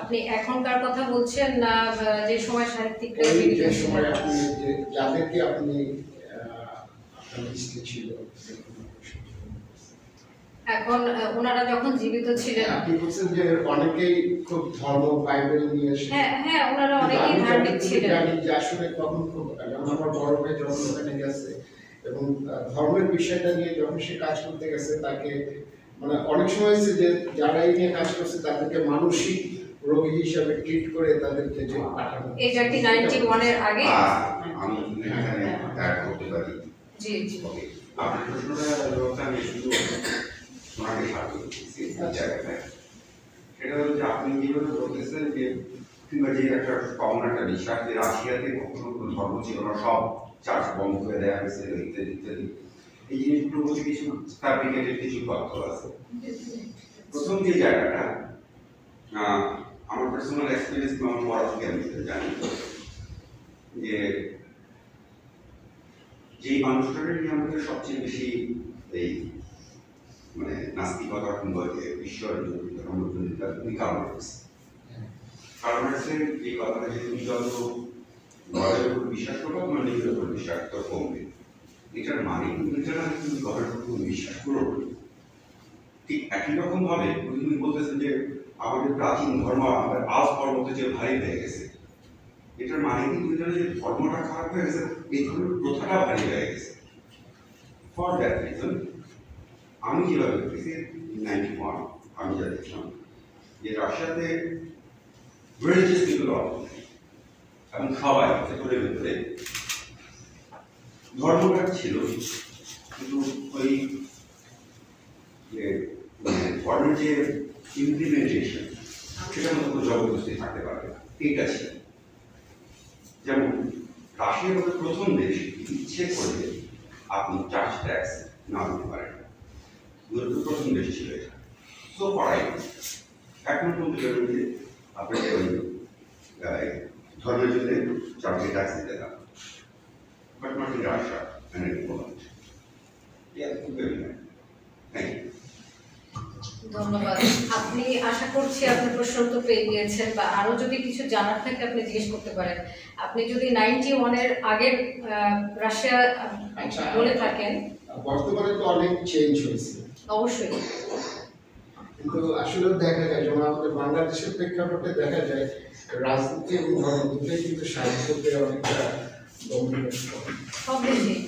আপনি এখনকার কথা বলছেন না যে সময় সাহিত্যিকরা যে সময় আপনি যাদেরকে আপনি আপনার লিস্টে ছিল এখন ওনারা যখন জীবিত ছিলেন? আপনি বলছেন যে অনেকেই খুব ধর্ম বাইবেল নিয়ে এসে, হ্যাঁ, ওনারা অনেকেই ধার্মিক ছিলেন। জানি যে আসলে তখন খুব আমার বড় ভাই যখন ওখানে গেছে এবং ধর্মের বিষয়টা নিয়ে যখন সে কাজ করতে গেছে, তাকে মানে অনেক সময় হয়েছে যে যারা এই নিয়ে কাজ করছে তাদেরকে মানসিক রোগী হিসাবে ট্রিট করে তাদেরকে যে পাঠানো। এটা কি 91 এর আগে? আমি এখানে অ্যাড করতে পারি। জি জি। ওকে, আপনার প্রশ্নটা আমি শুধু ওনাকে সাহায্য করতেছি জায়গাটায়। সেটা হলো যে আপনি যেভাবে বলতেছেন যে কিংবা যে একটা কমন একটা বিশ্বাস যে রাশিয়াতে কখনো কোনো ধর্ম ছিল না, সব চার্চ বন্ধ করে দেওয়া হয়েছে ইত্যাদি ইত্যাদি, এই জিনিসগুলোর মধ্যে কিছু ফ্যাব্রিকেটেড কিছু তথ্য আছে। প্রথম যে জায়গাটা, আমার পার্সোনাল এক্সপিরিয়েন্স আমার পড়া থেকে আমি জানি যে যেই মানুষটাকে নিয়ে আমাদের সবচেয়ে বেশি এই মানে নাস্তিকতা কিংবা ঈশ্বর কারণ মার্ক্সের এই কথাটা যে তুমি যত ঘরের উপর বিশ্বাস করবো তোমার নিজের উপর বিশ্বাস তো কমবে, এটার মানে কিন্তু এটা না তুমি ঘরের উপর বিশ্বাস করো। ঠিক একই রকম ভাবে তুমি বলতেছেন যে আমাদের প্রাচীন ধর্ম আমাদের আজ পর্বতে যে ভারী হয়ে গেছে, এটার মানে কিন্তু এটা যে ধর্মটা খারাপ হয়ে গেছে, এই ধরনের প্রথাটা ভারী হয়ে গেছে। ফর দ্যাট রিজন আমি যেভাবে দেখতেছি 91 আমি যা দেখলাম যে রাশিয়াতে রিলিজিয়াস পিপল এবং সবাই ভেতরে ভেতরে ধর্মটা ছিল, কিন্তু ওই যে ধর্মের যে ইমপ্লিমেন্টেশন সেটার মতো জবরদস্তি থাকতে পারবে না, এটা ছিল। যেমন রাশিয়া হলো প্রথম দেশ ইচ্ছে করলে আপনি চার্জ ট্যাক্স না দিতে পারেন, প্রথম দেশ ছিল এটা। তো পড়াই এখন পর্যন্ত যে আপনাকে ওই ধর্মের জন্য চার্জে ট্যাক্স দিতে না, but not in Russia and in Poland. Yeah, very nice. Thank you. ধন্যবাদ। আপনি আশা করছি আপনার প্রশ্ন উত্তর পেয়ে গিয়েছেন, বা আরো যদি কিছু জানার থাকে আপনি জিজ্ঞেস করতে পারেন। আপনি যদি 91 এর আগের রাশিয়া বলে থাকেন, বর্তমানে তো অনেক চেঞ্জ হয়েছে অবশ্যই, কিন্তু আসলে দেখা যায় যেমন আমাদের বাংলাদেশের প্রেক্ষাপটে দেখা যায় রাজনীতি এবং ধর্ম দুটোই কিন্তু সাহিত্যকে অনেকটা ডমিনেট করে। সব দেশেই,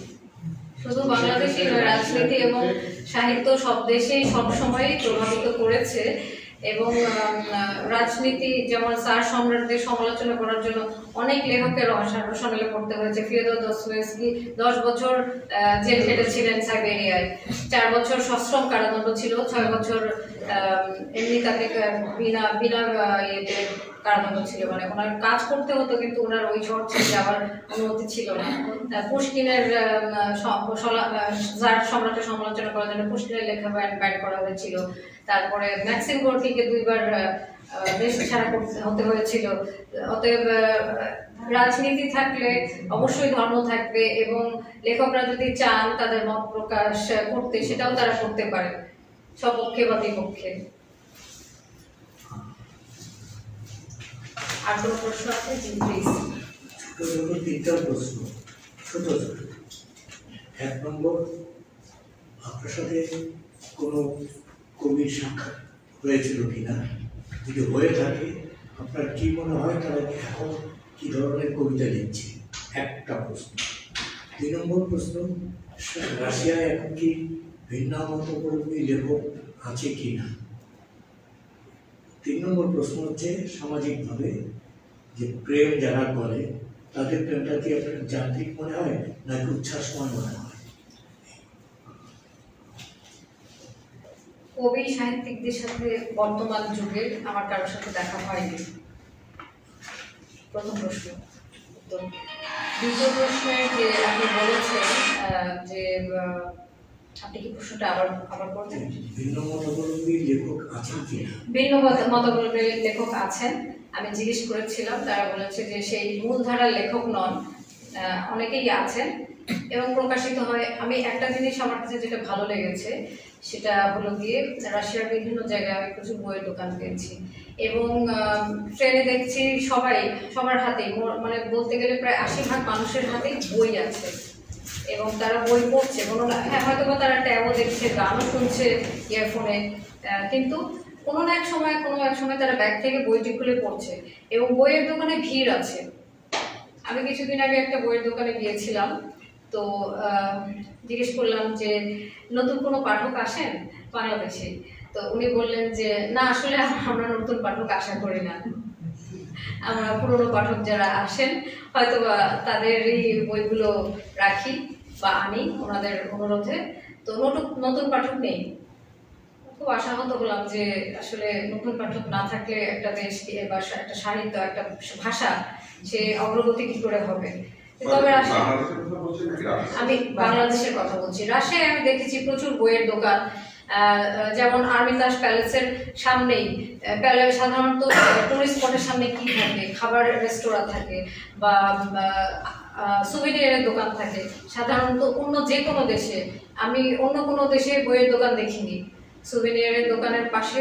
শুধু বাংলাদেশে রাজনীতি এবং সাহিত্য সব দেশেই সবসময়ই প্রভাবিত করেছে। এবং রাজনীতি যেমন স্যার সম্রাটদের সমালোচনা করার জন্য অনেক লেখকের রসায়নে পড়তে হয়েছে। ফিওদর দস্তয়েভস্কি 10 বছর জেল খেটেছিলেন সাইবেরিয়ায়, 4 বছর সশ্রম কারাদণ্ড ছিল, 6 বছর এমনি তাকে বিনা ইয়েতে কারাদণ্ড ছিল। মানে ওনার কাজ করতে হতো কিন্তু ওনার ওই শহর ছেড়ে যাওয়ার অনুমতি ছিল না। পুশকিনের জার সম্রাটের সমালোচনা করার জন্য পুশকিনের লেখা ব্যান করা হয়েছিল। তারপরে ম্যাক্সিম গোর্কিকে 2 বার দেশ ছাড়া হতে হয়েছিল। অতএব রাজনীতি থাকলে অবশ্যই ধর্ম থাকবে, এবং লেখকরা যদি চান তাদের মত প্রকাশ করতে সেটাও তারা করতে পারে, সপক্ষে বা বিপক্ষে। আর কোনো প্রশ্ন আছে? জি প্লিজ। তিনটা প্রশ্ন, ছোট ছোট। 1 নম্বর, আপনার সাথে কোনো কবির সাক্ষাৎ হয়েছিল কিনা? যদি হয়ে থাকে আপনার কি মনে হয় তারা এখন কি ধরনের কবিতা লিখছে? একটা প্রশ্ন। 2 নম্বর প্রশ্ন, রাশিয়ায় এখন কি ভিন্ন মতপরবী লেখক আছে কি না? 3 নম্বর প্রশ্ন হচ্ছে সামাজিকভাবে যে প্রেম যারা করে তাদের প্রেমটা কি আপনার যান্ত্রিক মনে হয় নাকি উচ্ছ্বাসময় মনে হয়? কবি সাহিত্যিকদের সাথে বর্তমান যুগে আমার কারোর সাথে দেখা হয়নি। প্রথম প্রশ্ন। তো দ্বিতীয় প্রশ্নে যে আপনি বলেছেন যে আপনি কি প্রশ্নটা আবার করবেন? ভিন্ন মতপরবী লেখক আছেন কি না? ভিন্ন মতপরবী লেখক আছেন। আমি জিজ্ঞেস করেছিলাম, তারা বলেছে যে সেই মূলধারার লেখক নন, অনেকেই আছেন এবং প্রকাশিত হয়। আমি একটা জিনিস আমার কাছে যেটা ভালো লেগেছে সেটা হলো গিয়ে রাশিয়ার বিভিন্ন জায়গায় আমি প্রচুর বইয়ের দোকান পেয়েছি এবং ট্রেনে দেখছি সবার হাতেই, মানে বলতে গেলে প্রায় 80% মানুষের হাতেই বই আছে এবং তারা বই পড়ছে। কোনো হয়তো বা তারা ট্যাবও দেখছে, গানও শুনছে ইয়ারফোনে, কিন্তু কোনো এক সময় তারা ব্যাগ থেকে বইটি খুলে পড়ছে এবং বইয়ের দোকানে ভিড় আছে। আমি কিছুদিন আগে একটা বইয়ের দোকানে গিয়েছিলাম, তো জিজ্ঞেস করলাম যে নতুন কোনো পাঠক আসেন বাংলাদেশে? তো উনি বললেন যে না, আসলে আমরা নতুন পাঠক আশা করি না, আমরা পুরনো পাঠক যারা আসেন হয়তো বা তাদেরই বইগুলো রাখি বা আনি ওনাদের অনুরোধে, তো নতুন পাঠক নেই। খুব আশাহত হলাম যে আসলে নতুন পাঠক না থাকলে একটা দেশ বা একটা সাহিত্য, একটা ভাষা, সে অগ্রগতি কি করে হবে? তবে আমি বাংলাদেশের কথা বলছি। রাশিয়ায় আমি দেখেছি প্রচুর বইয়ের দোকান, যেমন আর্মিতাজ প্যালেসের সামনেই, সাধারণত টুরিস্ট স্পটের সামনে কি থাকে, খাবার রেস্তোরাঁ থাকে বা সুভিনিয়ারের দোকান থাকে। সাধারণত অন্য যে কোনো দেশে, আমি অন্য কোনো দেশে বইয়ের দোকান দেখিনি। সুভিনিয়ারের দোকানের পাশে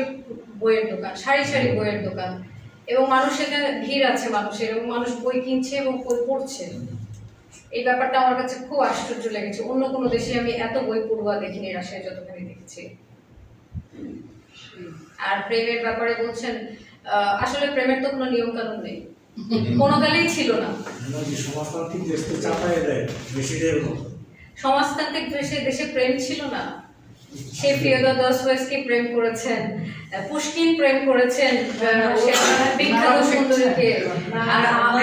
বইয়ের দোকান, সারি সারি বইয়ের দোকান, এবং মানুষ এখানে ভিড় আছে মানুষের, এবং মানুষ বই কিনছে এবং বই পড়ছে। এই ব্যাপারটা আমার কাছে খুব আশ্চর্য লেগেছে। অন্য কোনো দেশে আমি এত বই পড়ুয়া দেখিনি, রাশিয়ায় যতখানি দেখেছি। আর প্রেমের ব্যাপারে বলছেন, আসলে প্রেমের তো কোনো নিয়ম কানুন নেই, কোনো কালেই ছিল না। সমাজতান্ত্রিক দেশ তো চাপায় দেয় বেশিদের মতো। সমাজতান্ত্রিক দেশে প্রেম ছিল না। সে ফিওদর দস্তয়েভস্কি প্রেম করেছেন, পুশকিন প্রেম করেছেন বিখ্যাত সুন্দরীকে, আর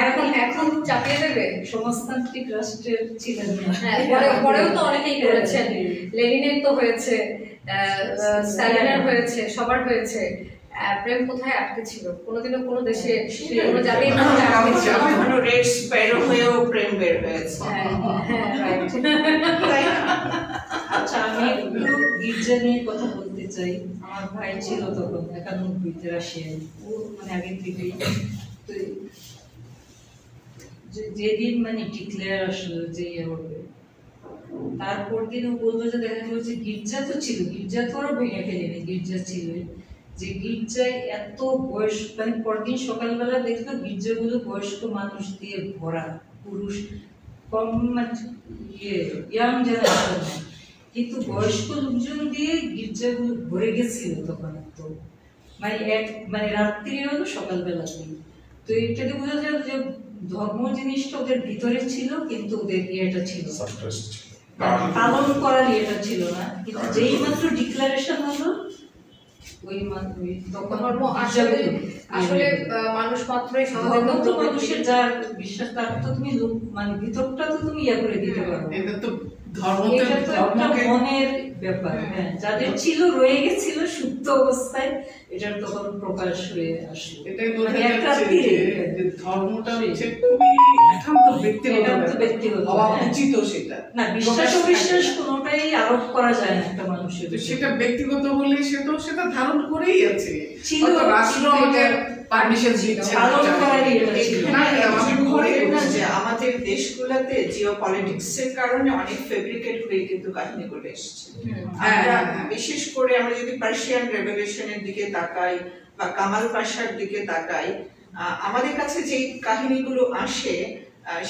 এখন চাপিয়ে দেবে। সমাজতান্ত্রিক রাষ্ট্রের ছিলেন পরেও তো অনেকেই করেছেন, লেনিনের তো হয়েছে, স্ট্যালিনের হয়েছে, সবার হয়েছে। প্রেম কোথায় আটকে ছিল? কোনোদিনও কোনো দেশে কোনো জাতির মধ্যে আটকে ছিল না। রেড স্প্যারো হয়েও প্রেম বের হয়েছে। আচ্ছা, আমি একটু গির্জা নিয়ে কথা বলতে চাই। আমার ভাই ছিল তখন 91-তে রাশিয়ায়, ও মানে আগে থেকেই। তো যেদিন মানে ডিক্লেয়ার আসলো যে ইয়ে হবে, তারপর দিন ও বললো যে দেখা গেল যে গির্জা তো ছিল, গির্জা তো আরো ভেঙে ফেলেনি, গির্জা ছিল, যে গির্জায় এত বয়স্ক, মানে পরদিন সকালবেলা দেখলো গির্জাগুলো বয়স্ক মানুষ দিয়ে ভরা, পুরুষ কম, মানে ইয়াং জেনারেশন, কিন্তু বয়স্ক লোকজন দিয়ে গির্জাগুলো ভরে গেছিল তখন। তো মানে রাত্রি হলো সকালবেলাতেই। তো এটাতে বোঝা যায় যে ধর্ম জিনিসটা ওদের ভিতরে ছিল, কিন্তু ওদের ইয়েটা ছিল, পালন করার ইয়েটা ছিল না। কিন্তু যেই মাত্র ডিক্লারেশন হলো, আসলে মানুষ মাত্রই মানুষের যার বিশ্বাস, তার তো তুমি মানে ভিতরটা তো তুমি ইয়া করে দিতে পারো। এটা তো মনের ব্যাপার। হ্যাঁ, যাদের ছিল রয়ে গেছিল সুপ্ত অবস্থায়, এটার তখন প্রকাশ হয়ে আসলো। এটাই বোঝা যাচ্ছে যে ধর্মটা হচ্ছে খুবই একান্ত ব্যক্তিগত হওয়া উচিত। সেটা না, বিশ্বাস অবিশ্বাস কোনোটাই আরোপ করা যায় না একটা মানুষের। সেটা ব্যক্তিগত হলে সেটা ধারণ করেই আছে, ছিল রাষ্ট্র আমাদের পারমিশন দিচ্ছে যে আমাদের দেশগুলোতে জিওপলিটিক্স এর কারণে অনেক ফেব্রিকেট হয়ে কিন্তু কাহিনীগুলো এসেছে। বিশেষ করে আমরা যদি পার্সিয়ান রেভলিউশনের দিকে তাকাই বা কামাল পাশার দিকে তাকাই, আমাদের কাছে যে কাহিনীগুলো আসে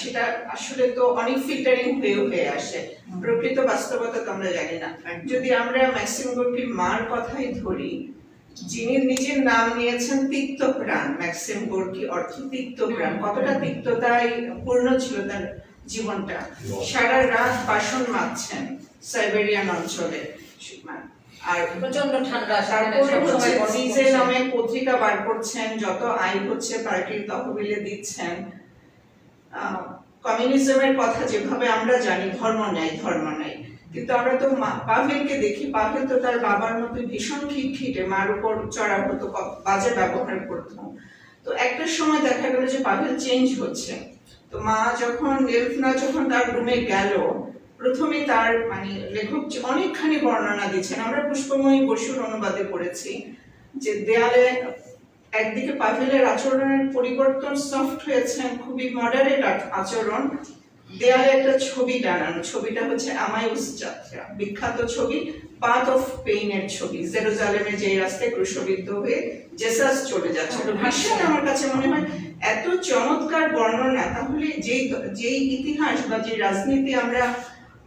সেটা আসলে তো অনেক ফিল্টারিং হয়ে আসে, প্রকৃত বাস্তবতা তো আমরা জানি না। যদি আমরা ম্যাক্সিম গোর্কির মার কথাই ধরি, যিনি নিজের নাম নিয়েছেন তিক্তপ্রাণ, ম্যাক্সিম গোর্কি অর্থ তিক্তপ্রাণ, কতটা তিক্ততায় পূর্ণ ছিল তার জীবনটা। সারা রাত বাসন মাজছেন সাইবেরিয়ান অঞ্চলে, আর প্রচন্ড ঠান্ডা, তারপরে হচ্ছে জিজে নামে পত্রিকা বার করছেন, যত আয় হচ্ছে পার্টির তহবিলে দিচ্ছেন। কমিউনিজমের কথা যেভাবে আমরা জানি, ধর্ম নাই, কিন্তু আমরা তো পাভেলকে দেখি, পাভেল তো তার বাবার মতো ভীষণ খিটখিটে, মার উপর চড়া হতো, বাজে ব্যবহার করতো। তো একটা সময় দেখা গেল যে পাভেল চেঞ্জ হচ্ছে। তো মা যখন নেলফনা যখন তার রুমে গেল, প্রথমে তার মানে লেখক অনেকখানি বর্ণনা দিচ্ছেন, আমরা পুষ্পময়ী বসুর অনুবাদে পড়েছি যে দেয়ালে একদিকে পাভেলের আচরণের পরিবর্তন, সফট হয়েছেন, খুবই মডারেট আচরণ, দেয়ালে একটা ছবি টানানো, ছবিটা হচ্ছে আমায়ুস যাত্রা, বিখ্যাত ছবি, পাথ অফ পেইন এর ছবি, জেরুজালেমের যে রাস্তায় ক্রুশবিদ্ধ হয়ে জেসাস চলে যাচ্ছে। ভীষণ আমার কাছে মনে হয় এত চমৎকার বর্ণনা। তাহলে যেই ইতিহাস বা যে রাজনীতি আমরা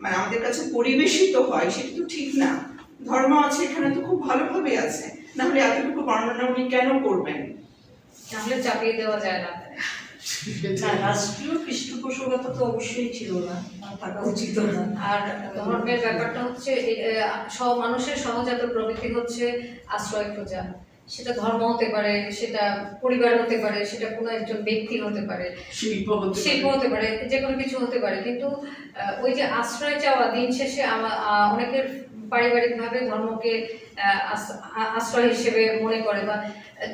মানে আমাদের কাছে পরিবেশিত হয় সেটা তো ঠিক না। ধর্ম আছে এখানে তো খুব ভালোভাবে আছে, না হলে এতটুকু বর্ণনা উনি কেন করবেন? তাহলে চাপিয়ে দেওয়া যায় না। রাষ্ট্রীয় পৃষ্ঠপোষকতা তো অবশ্যই ছিল না, থাকা উচিত না। আর ধর্মের ব্যাপারটা হচ্ছে সব মানুষের সহজাত প্রবৃত্তি হচ্ছে আশ্রয় খোঁজা। সেটা ধর্ম হতে পারে, সেটা পরিবার হতে পারে, সেটা কোনো একজন ব্যক্তি হতে পারে, শিল্প হতে পারে, যে কোনো কিছু হতে পারে। কিন্তু ওই যে আশ্রয় চাওয়া, দিন শেষে অনেকের পারিবারিকভাবে ধর্মকে আশ্রয় হিসেবে মনে করে, বা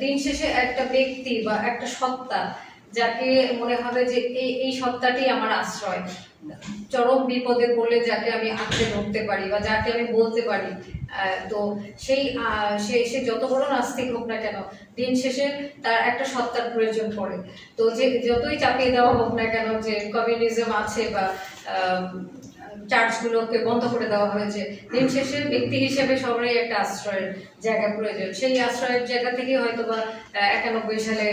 দিন শেষে একটা ব্যক্তি বা একটা সত্তা যাকে মনে হবে যে এই সত্তাটি আমার আশ্রয়, চরম বিপদে পড়লে যাকে আমি আঁকড়ে ধরতে পারি বা যাকে আমি বলতে পারি। তো সে যত বড় নাস্তিক হোক না কেন, দিন শেষে তার একটা সত্তার প্রয়োজন পড়ে। তো যে যতই চাপিয়ে দেওয়া হোক না কেন যে কমিউনিজম আছে বা চার্চগুলোকে বন্ধ করে দেওয়া হয়েছে, দিন শেষে ব্যক্তি হিসেবে সবারই একটা আশ্রয়ের জায়গা প্রয়োজন। সেই আশ্রয়ের জায়গা থেকে হয়তো বা 91 সালে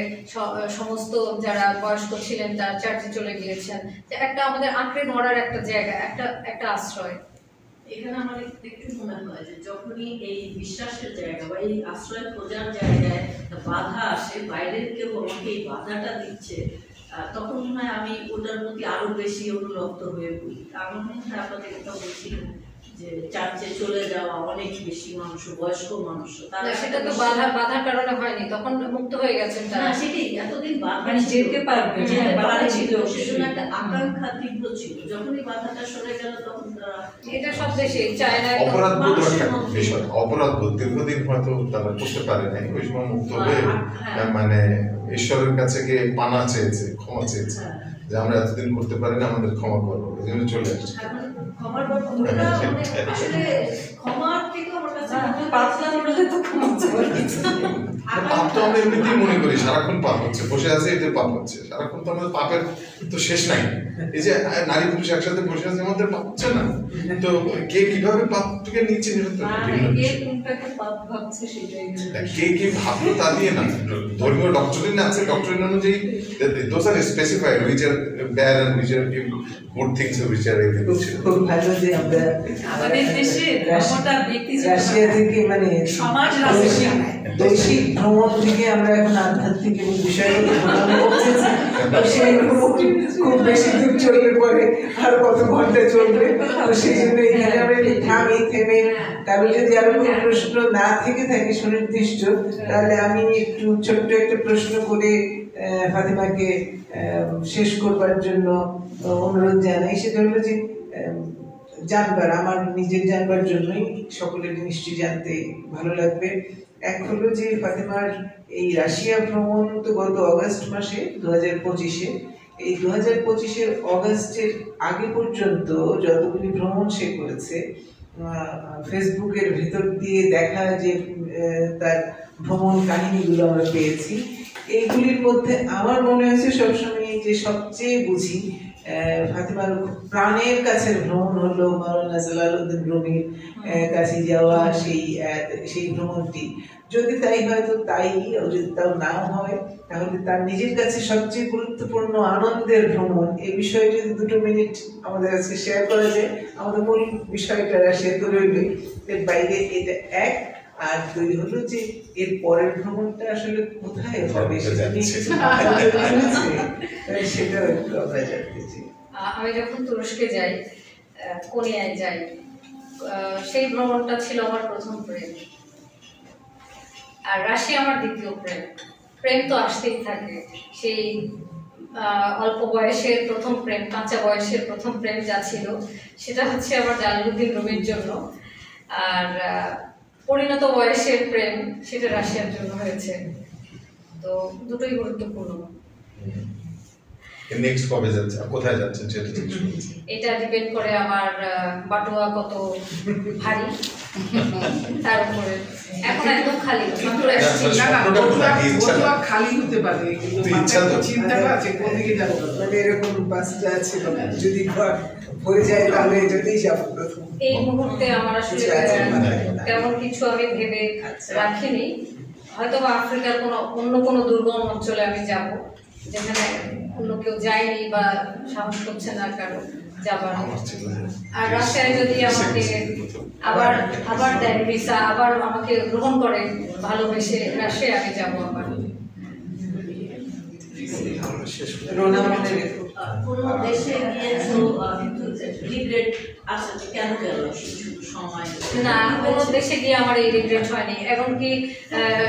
সমস্ত যারা বয়স্ক ছিলেন তারা চার্চে চলে গিয়েছেন, যে একটা আমাদের আঁকড়ে ধরার একটা জায়গা, একটা আশ্রয়। এখানে আমার একটু মনে হয় যে যখনই এই বিশ্বাসের জায়গা বা এই আশ্রয় খোঁজার জায়গায় বাধা আসে, বাইরের কেউ আমাকে এই বাধাটা দিচ্ছে, তখন মনে হয় আমি ওটার প্রতি আরো বেশি অনুরক্ত হয়ে পড়ি। আমার মনে হয় আপনাদের এটা বলছিলেন যে চার্চে চলে যাওয়া অনেক বেশি মানুষ, বয়স্ক মানুষ, তারা সেটা তো বাধার কারণে হয়নি, তখন মুক্ত হয়ে গেছেন তারা। সেটাই, এতদিন বাধা যেতে পারবে, ছিল, সেজন্য একটা আকাঙ্ক্ষা তীব্র ছিল। যখনই বাধাটা সরে গেল তখন তারা, এটা সব দেশে চায় না, অপরাধ বোধ একটা বিষয়, অপরাধ বোধ দীর্ঘদিন হয়তো তারা করতে পারে নাই, ওই সময় মুক্ত হয়ে মানে ঈশ্বরের কাছে গিয়ে পানা চেয়েছে, ক্ষমা চেয়েছে যে আমরা এতদিন করতে পারি না, আমাদের ক্ষমা করবো, এই জন্য চলে আসছে। ক্ষমার আসলে ক্ষমার থেকে আমার কাছে পাতলা মরলে তো ক্ষমা চাওয়ার কিছু নেই। পাপ তো আমরা এমনিতেই মনে করি সারাক্ষণ পাপ হচ্ছে, বসে আছে এতে পাপ হচ্ছে, সারাক্ষণ তো আমাদের পাপের তো শেষ নাই। এই যে নারী পুরুষ একসাথে বসে আছে, আমাদের পাপ হচ্ছে না, তো কে কিভাবে পাপকে নিচ্ছে কে কি ভাবলো তা দিয়ে না। ধর্মীয় ডক্টরিন আছে, ডক্টরিন অনুযায়ী those are specified which are bad and which are good things which are evil. খুব ভালো যে আমরা আমাদের দেশে ধর্মটা ব্যক্তি রাশিয়া থেকে মানে সমাজ দৈশিক ভ্রমণ থেকে আমরা এখন আধ্যাত্মিক এবং বিষয়গত ভ্রমণে পৌঁছেছি। সেই খুব বেশি দূর চললে পরে আর কত ঘন্টা চলবে, তো সেই জন্য এখানে আমরা থেমে কারো যদি আরো কোনো প্রশ্ন না থেকে থাকে সুনির্দিষ্ট, তাহলে আমি একটু ছোট্ট একটা প্রশ্ন করে ফাতিমাকে শেষ করবার জন্য অনুরোধ জানাই। সেটা হলো যে জানবার, আমার নিজের জানবার জন্যই, সকলের নিশ্চয়ই জানতে ভালো লাগবে। এক হলো যে ফাতিমার এই রাশিয়া ভ্রমণ তো গত অগাস্ট মাসে 2025-এ, এই 2025-এর অগাস্টের আগে পর্যন্ত যতগুলি ভ্রমণ সে করেছে, ফেসবুকের ভিতর দিয়ে দেখা যে তার ভ্রমণ কাহিনীগুলো আমরা পেয়েছি, এইগুলির মধ্যে আমার মনে হয়েছে সবসময় যে সবচেয়ে বুঝি ফাতিমার প্রাণের কাছের ভ্রমণ হলো মাওলানা জালালউদ্দিন রুমির কাছে যাওয়া, সেই ভ্রমণটি। যদি তাই হয় তো তাই, যদি তাও নাও হয় তাহলে তার নিজের কাছে সবচেয়ে গুরুত্বপূর্ণ আনন্দের ভ্রমণ এই বিষয়ে যদি 2 মিনিট আমাদের আজকে শেয়ার করা যায়। আমাদের মূল বিষয়টা রাশিয়া তো রইল, এর বাইরে এটা এক। আর 2 হলো যে এর পরের ভ্রমণটা আসলে কোথায় হবে সেটা একটু আমরা জানতে চাই। আমি যখন তুরস্কে যাই, কোনিয়ায় যাই, সেই ভ্রমণটা ছিল আমার প্রথম প্রেম। আর রাশিয়া আমার দ্বিতীয় প্রেম। প্রেম তো আসতেই থাকে। সেই অল্প বয়সের প্রথম প্রেম, কাঁচা বয়সের প্রথম প্রেম যা ছিল সেটা হচ্ছে আমার জালালউদ্দিন রুমির জন্য। আর পরিণত বয়সের প্রেম সেটা রাশিয়ার জন্য হয়েছে। তো দুটোই গুরুত্বপূর্ণ। নেক্সট কবে যাচ্ছে, কোথায় যাচ্ছেন সেটা ঠিক এটা ডিপেন্ড করে আমার বাটোয়া কত ভারী তার উপরে। এখন একদম খালি, মাত্র আসছি। খালি হতে পারে, কিন্তু চিন্তাটা আছে কোন দিকে যাবো। মানে এরকম বাসটা আছে, যদি ঘর হয়ে যায় তাহলে এটাতেই যাবো প্রথম। এই মুহূর্তে আমার আসলে তেমন কিছু আমি ভেবে রাখিনি। হয়তো আফ্রিকার অন্য কোনো দুর্গম অঞ্চলে আমি যাব, যেখানে অন্য কেউ যায়নি বা সাহস করছে না কারো যাবার। আর রাশিয়ায় যদি আমাকে আবার দেন ভিসা, আবার আমাকে গ্রহণ করে ভালোবেসে রাশিয়ায় আমি যাবো আবার। কোনো দেশে গিয়েছো কিন্তু রিগ্রেট আছে যে কেন গেল সময়? না, কোনো দেশে গিয়ে আমার এই রিগ্রেট হয়নি। এমনকি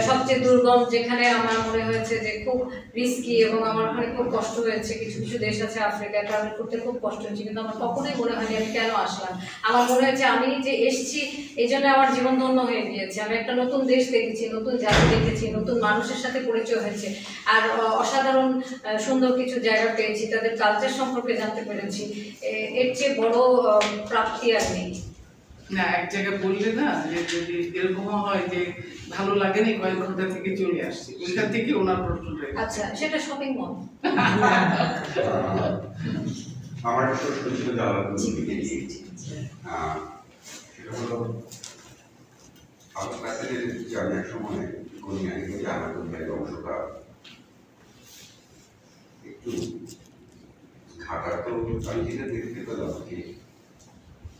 সবচেয়ে দুর্গম যেখানে আমার মনে হয়েছে যে খুব রিস্কি এবং আমার ওখানে খুব কষ্ট হয়েছে, কিছু কিছু দেশ আছে আফ্রিকায় ট্রাভেল করতে খুব কষ্ট হয়েছে, কিন্তু আমার কখনোই মনে হয়নি আমি কেন আসলাম। আমার মনে হয়েছে আমি যে এসেছি এই জন্য আমার জীবন ধন্য হয়ে গিয়েছে। আমি একটা নতুন দেশ দেখেছি, নতুন জাতি দেখেছি, নতুন মানুষের সাথে পরিচয় হয়েছে, আর অসাধারণ সুন্দর কিছু জায়গা পেয়েছি, তাদের কালচার সম্পর্কে জানতে পেরেছি। এর চেয়ে বড় প্রাপ্তি আর নেই। না, এক জায়গায় বললে না যে যদি এরকম হয় যে ভালো লাগেনি কয়েক ঘন্টা থেকে চলে আসছি, ওইখান থেকে ওনার প্রশ্নটা। আচ্ছা, সেটা শপিং মল। আমার একটা প্রশ্ন ছিল জালালউদ্দিন রুমিকে নিয়ে। সেটা হলো আপনার কাছে যে আমি এক সময় কোনিয়ায় গিয়ে আমার কোনিয়ার অংশটা একটু ঘাটা, তো আমি যেটা দেখতে পেলাম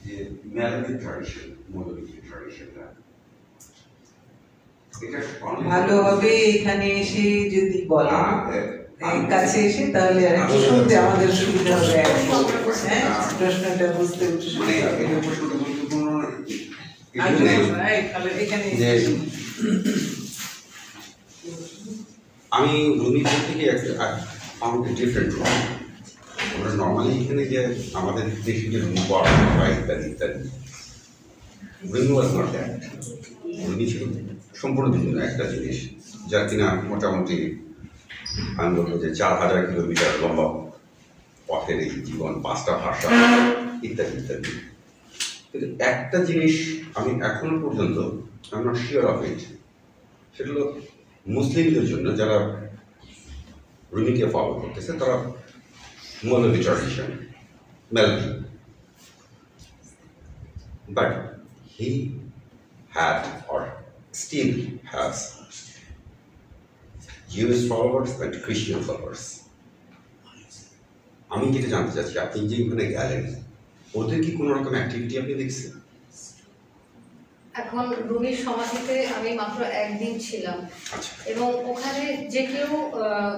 যে মেলানিক ট্র্যাডিশন, মৌলবী ট্র্যাডিশনটা এটা ভালো হবে এখানে এসে যদি বলেন কাছে এসে, তাহলে আর একটু শুনতে আমাদের সুবিধা হবে। হ্যাঁ, প্রশ্নটা বুঝতে মানে এটা প্রশ্নটা গুরুত্বপূর্ণ। এখানে আমি রুমি থেকে একটা ডিফারেন্ট রুম। আমরা নর্মালি এখানে যে আমাদের দেশে যে রুম পাওয়া হয় ইত্যাদি ইত্যাদি, Rumi was not that. Rumi ছিল সম্পূর্ণ ভিন্ন একটা জিনিস, যার কিনা মোটামুটি আমি বলবো যে 4000 কিলোমিটার লম্বা পথের এই জীবন, 5টা ভাষা ইত্যাদি ইত্যাদি। কিন্তু একটা জিনিস আমি এখনো পর্যন্ত I am not sure of it, সেটা হলো মুসলিমদের জন্য যারা রুমিকে ফলো করতেছে তারা Molavi tradition, Melvi. But he had or still has Jewish followers and Christian followers. আমি যেটা জানতে চাচ্ছি, আপনি যে ওখানে গেলেন, ওদের কি কোনো রকম অ্যাক্টিভিটি আপনি দেখছেন? এখন রুমির সমাধিতে আমি মাত্র একদিন ছিলাম, এবং ওখানে যে কেউ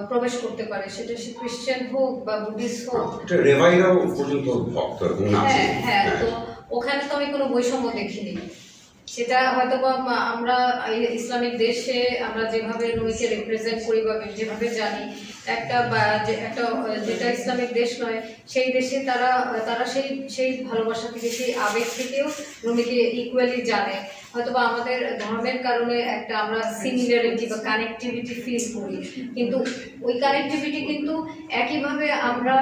প্রবেশ করতে পারে, সেটা সে খ্রিস্টান হোক বা বুদ্ধিস্ট হোক। রেভাইরাও পর্যন্ত ভক্ত আছে। হ্যাঁ, তো ওখানে তো আমি কোনো বৈষম্য দেখিনি। সেটা হয়তো আমরা ইসলামিক দেশে আমরা যেভাবে রুমিকে রিপ্রেজেন্ট করি বা যেভাবে জানি, একটা যেটা ইসলামিক দেশ নয় সেই দেশে তারা সেই ভালোবাসা থেকে, সেই আবেগ থেকেও রুমিকে ইকুয়ালি জানে। হয়তো বা আমাদের ধর্মের কারণে একটা আমরা সিমিলারিটি বা কানেক্টিভিটি ফিল করি, কিন্তু ওই কানেক্টিভিটি কিন্তু একইভাবে আমরা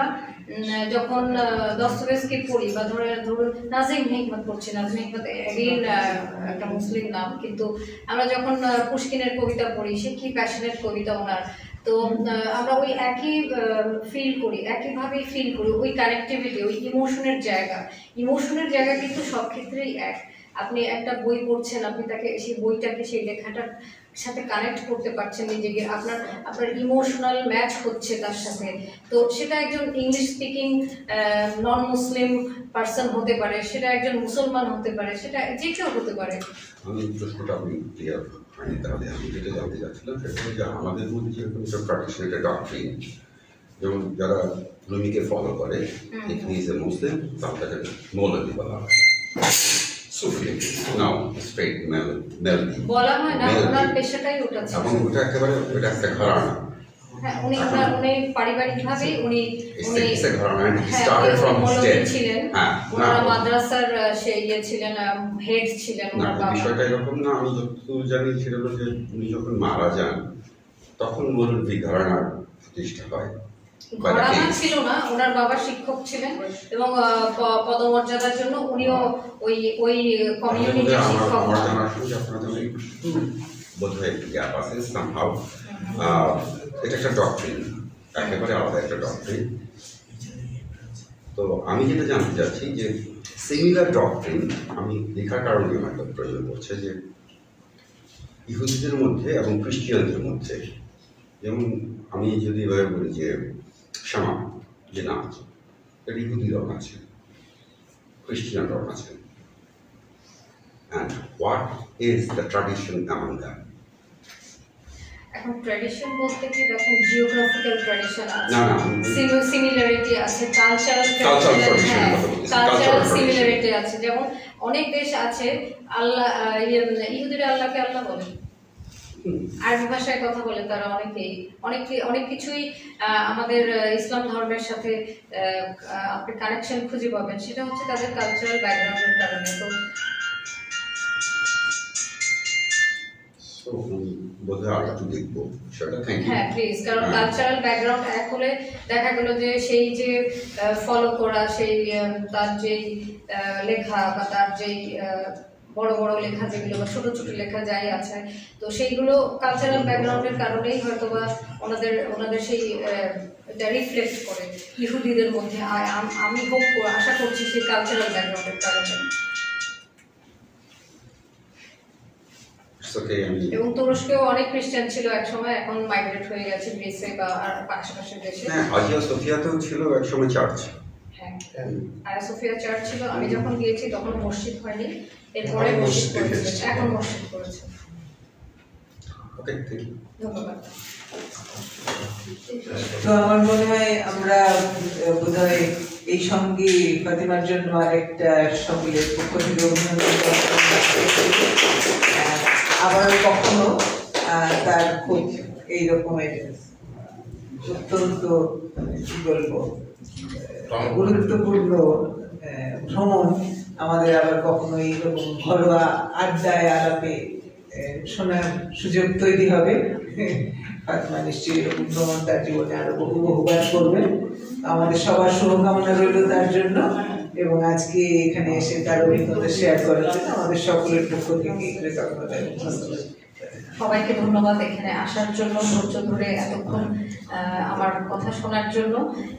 যখন দস্তয়েভস্কি পড়ি বা ধরুন নাজিম হিকমত পড়ছি, নাজিম হিকমত এগেইন একটা মুসলিম নাম, কিন্তু আমরা যখন পুশকিনের কবিতা পড়ি, সে কি প্যাশনেট কবিতা ওনার, তো আমরা ওই একই ফিল করি, একইভাবেই ফিল করি, ওই কানেক্টিভিটি, ওই ইমোশনের জায়গা কিন্তু সব ক্ষেত্রেই এক। আপনি একটা বই পড়ছেন, আপনি তাকে সেই বইটাকে সেই লেখাটার সাথে কানেক্ট করতে পারছেন নিজেকে, আপনার ইমোশনাল ম্যাচ হচ্ছে তার সাথে। তো সেটা একজন ইংলিশ স্পিকিং নন মুসলিম পার্সন হতে পারে, সেটা একজন মুসলমান হতে পারে, সেটা যে কেউ হতে পারে। আমি প্রশ্নটা আপনি ক্লিয়ার হয়নি, তাহলে আমি যেটা জানতে চাচ্ছিলাম সেটা হলো যে আমাদের মধ্যে যেরকম একটা ট্র্যাডিশনাল একটা ডক্ট্রিন, যেমন যারা নবীকে ফলো করে, এখানে ইজ এ মুসলিম, তাহলে তাকে মৌলবি বলা হয়, সুফি নাও স্ট্রেট মেলবি বলা হয় না, ওনার পেশাটাই ওটা ছিল। এবং ওটা একেবারে ওটা একটা ঘরানা। হ্যাঁ, উনি পারিবারিকভাবেই উনি ছিলেন, ওনারা মাদ্রাসার ছিলেন, হেড ছিলেন। বিষয়টা এরকম না, আমি যতদূর জানি সেটা হলো যে উনি যখন মারা যান তখন মৌলবি ঘরানার প্রতিষ্ঠা হয়। ঘরানা ছিল না, ওনার বাবা শিক্ষক ছিলেন এবং পদমর্যাদার জন্য উনিও ওই কমিউনিটির শিক্ষক। আমার জানার সঙ্গে আপনাদের বোধহয় একটু গ্যাপ আছে সামহাউ। এটা একটা ডক্ট্রিন, একেবারে আলাদা একটা ডক্ট্রিন। তো আমি যেটা জানতে চাচ্ছি যে সিমিলার ডক্ট্রিন আমি লেখার কারণে আমার প্রয়োজন পড়ছে যে ইহুদিদের মধ্যে এবং খ্রিস্টিয়ানদের মধ্যে, যেমন আমি যদি এভাবে বলি যে শামা যে নাচ, এটা ইহুদিরাও আছে, খ্রিস্টিয়ানরাও আছে। And what is the tradition among them? এখন ট্র্যাডিশন বলতে কি দেখেন, জিওগ্রাফিক্যাল ট্র্যাডিশন আছে, না না সিমিলারিটি আছে, কালচারাল সিমিলারিটি আছে। যেমন অনেক দেশ আছে আল্লাহ, ইহুদিরা আল্লাহকে আল্লাহ বলে, আরবি ভাষায় কথা বলে তারা, অনেক কিছুই আমাদের ইসলাম ধর্মের সাথে আপনি কানেকশন খুঁজে পাবেন, সেটা হচ্ছে তাদের কালচারাল ব্যাকগ্রাউন্ডের কারণে। তো হ্যাঁ প্লিজ, কারণ কালচারাল ব্যাকগ্রাউন্ড এক হলে দেখা গেল যে সেই যে ফলো করা, সেই তার যেই লেখা বা তার যেই বড় বড় লেখা যেগুলো বা ছোট ছোট লেখা যাই আছে, তো সেইগুলো কালচারাল ব্যাকগ্রাউন্ডের কারণেই হয়তো বা ওনাদের সেই এটা রিফ্লেক্ট করে ইহুদিদের মধ্যে। আমি আশা করছি সেই কালচারাল ব্যাকগ্রাউন্ডের কারণে। এবং তুরস্কেও অনেক খ্রিস্টান ছিল এক সময়, এখন মাইগ্রেট হয়ে গেছে গ্রিসে বা আশেপাশের দেশে। হ্যাঁ, হাজিয়া সোফিয়াতেও ছিল এক সময় চার্চ। হ্যাঁ, হাজিয়া সোফিয়া চার্চ ছিল, আমি যখন গিয়েছি তখন মসজিদ হয়নি, এরপরে মসজিদ করেছে, এখন মসজিদ করেছে। ওকে, থ্যাংক ইউ, ধন্যবাদ। তো আমার মনে হয় আমরা বোধহয় এই সঙ্গে ফাতিমার জন্য আরেকটা সঙ্গীতের পক্ষ থেকে অভিনন্দন, আবার কখনো তার খুব এই রকমের অত্যন্ত কি বলবো গুরুত্বপূর্ণ ভ্রমণ আমাদের আবার কখনো এইরকম ঘরোয়া আড্ডায় আলাপে শোনার সুযোগ তৈরি হবে। ফাতিমা নিশ্চয়ই এরকম ভ্রমণ তার জীবনে আরো বহুবার করবেন। আমাদের সবার শুভকামনা রইল তার জন্য, এবং আজকে এখানে এসে তার অভিজ্ঞতা শেয়ার করার জন্য আমাদের সকলের পক্ষ থেকে কৃতজ্ঞতা। সবাইকে ধন্যবাদ এখানে আসার জন্য, ধৈর্য ধরে এতক্ষণ আমার কথা শোনার জন্য,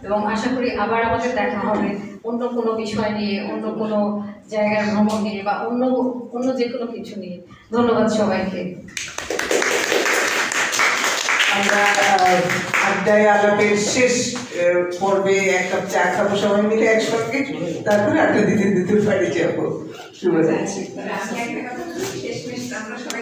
এবং আশা করি আবার আমাদের দেখা হবে অন্য কোনো বিষয় নিয়ে, অন্য কোনো জায়গার ভ্রমণ নিয়ে বা অন্য যে কোনো কিছু নিয়ে। ধন্যবাদ সবাইকে। আমরা আড্ডায় আলাপের শেষ পর্বে এক কাপ চা খাবো সবাই মিলে একসঙ্গে, তারপরে আড্ডা দিতে দিতে বাড়ি যাবো। শুভ যাচ্ছি।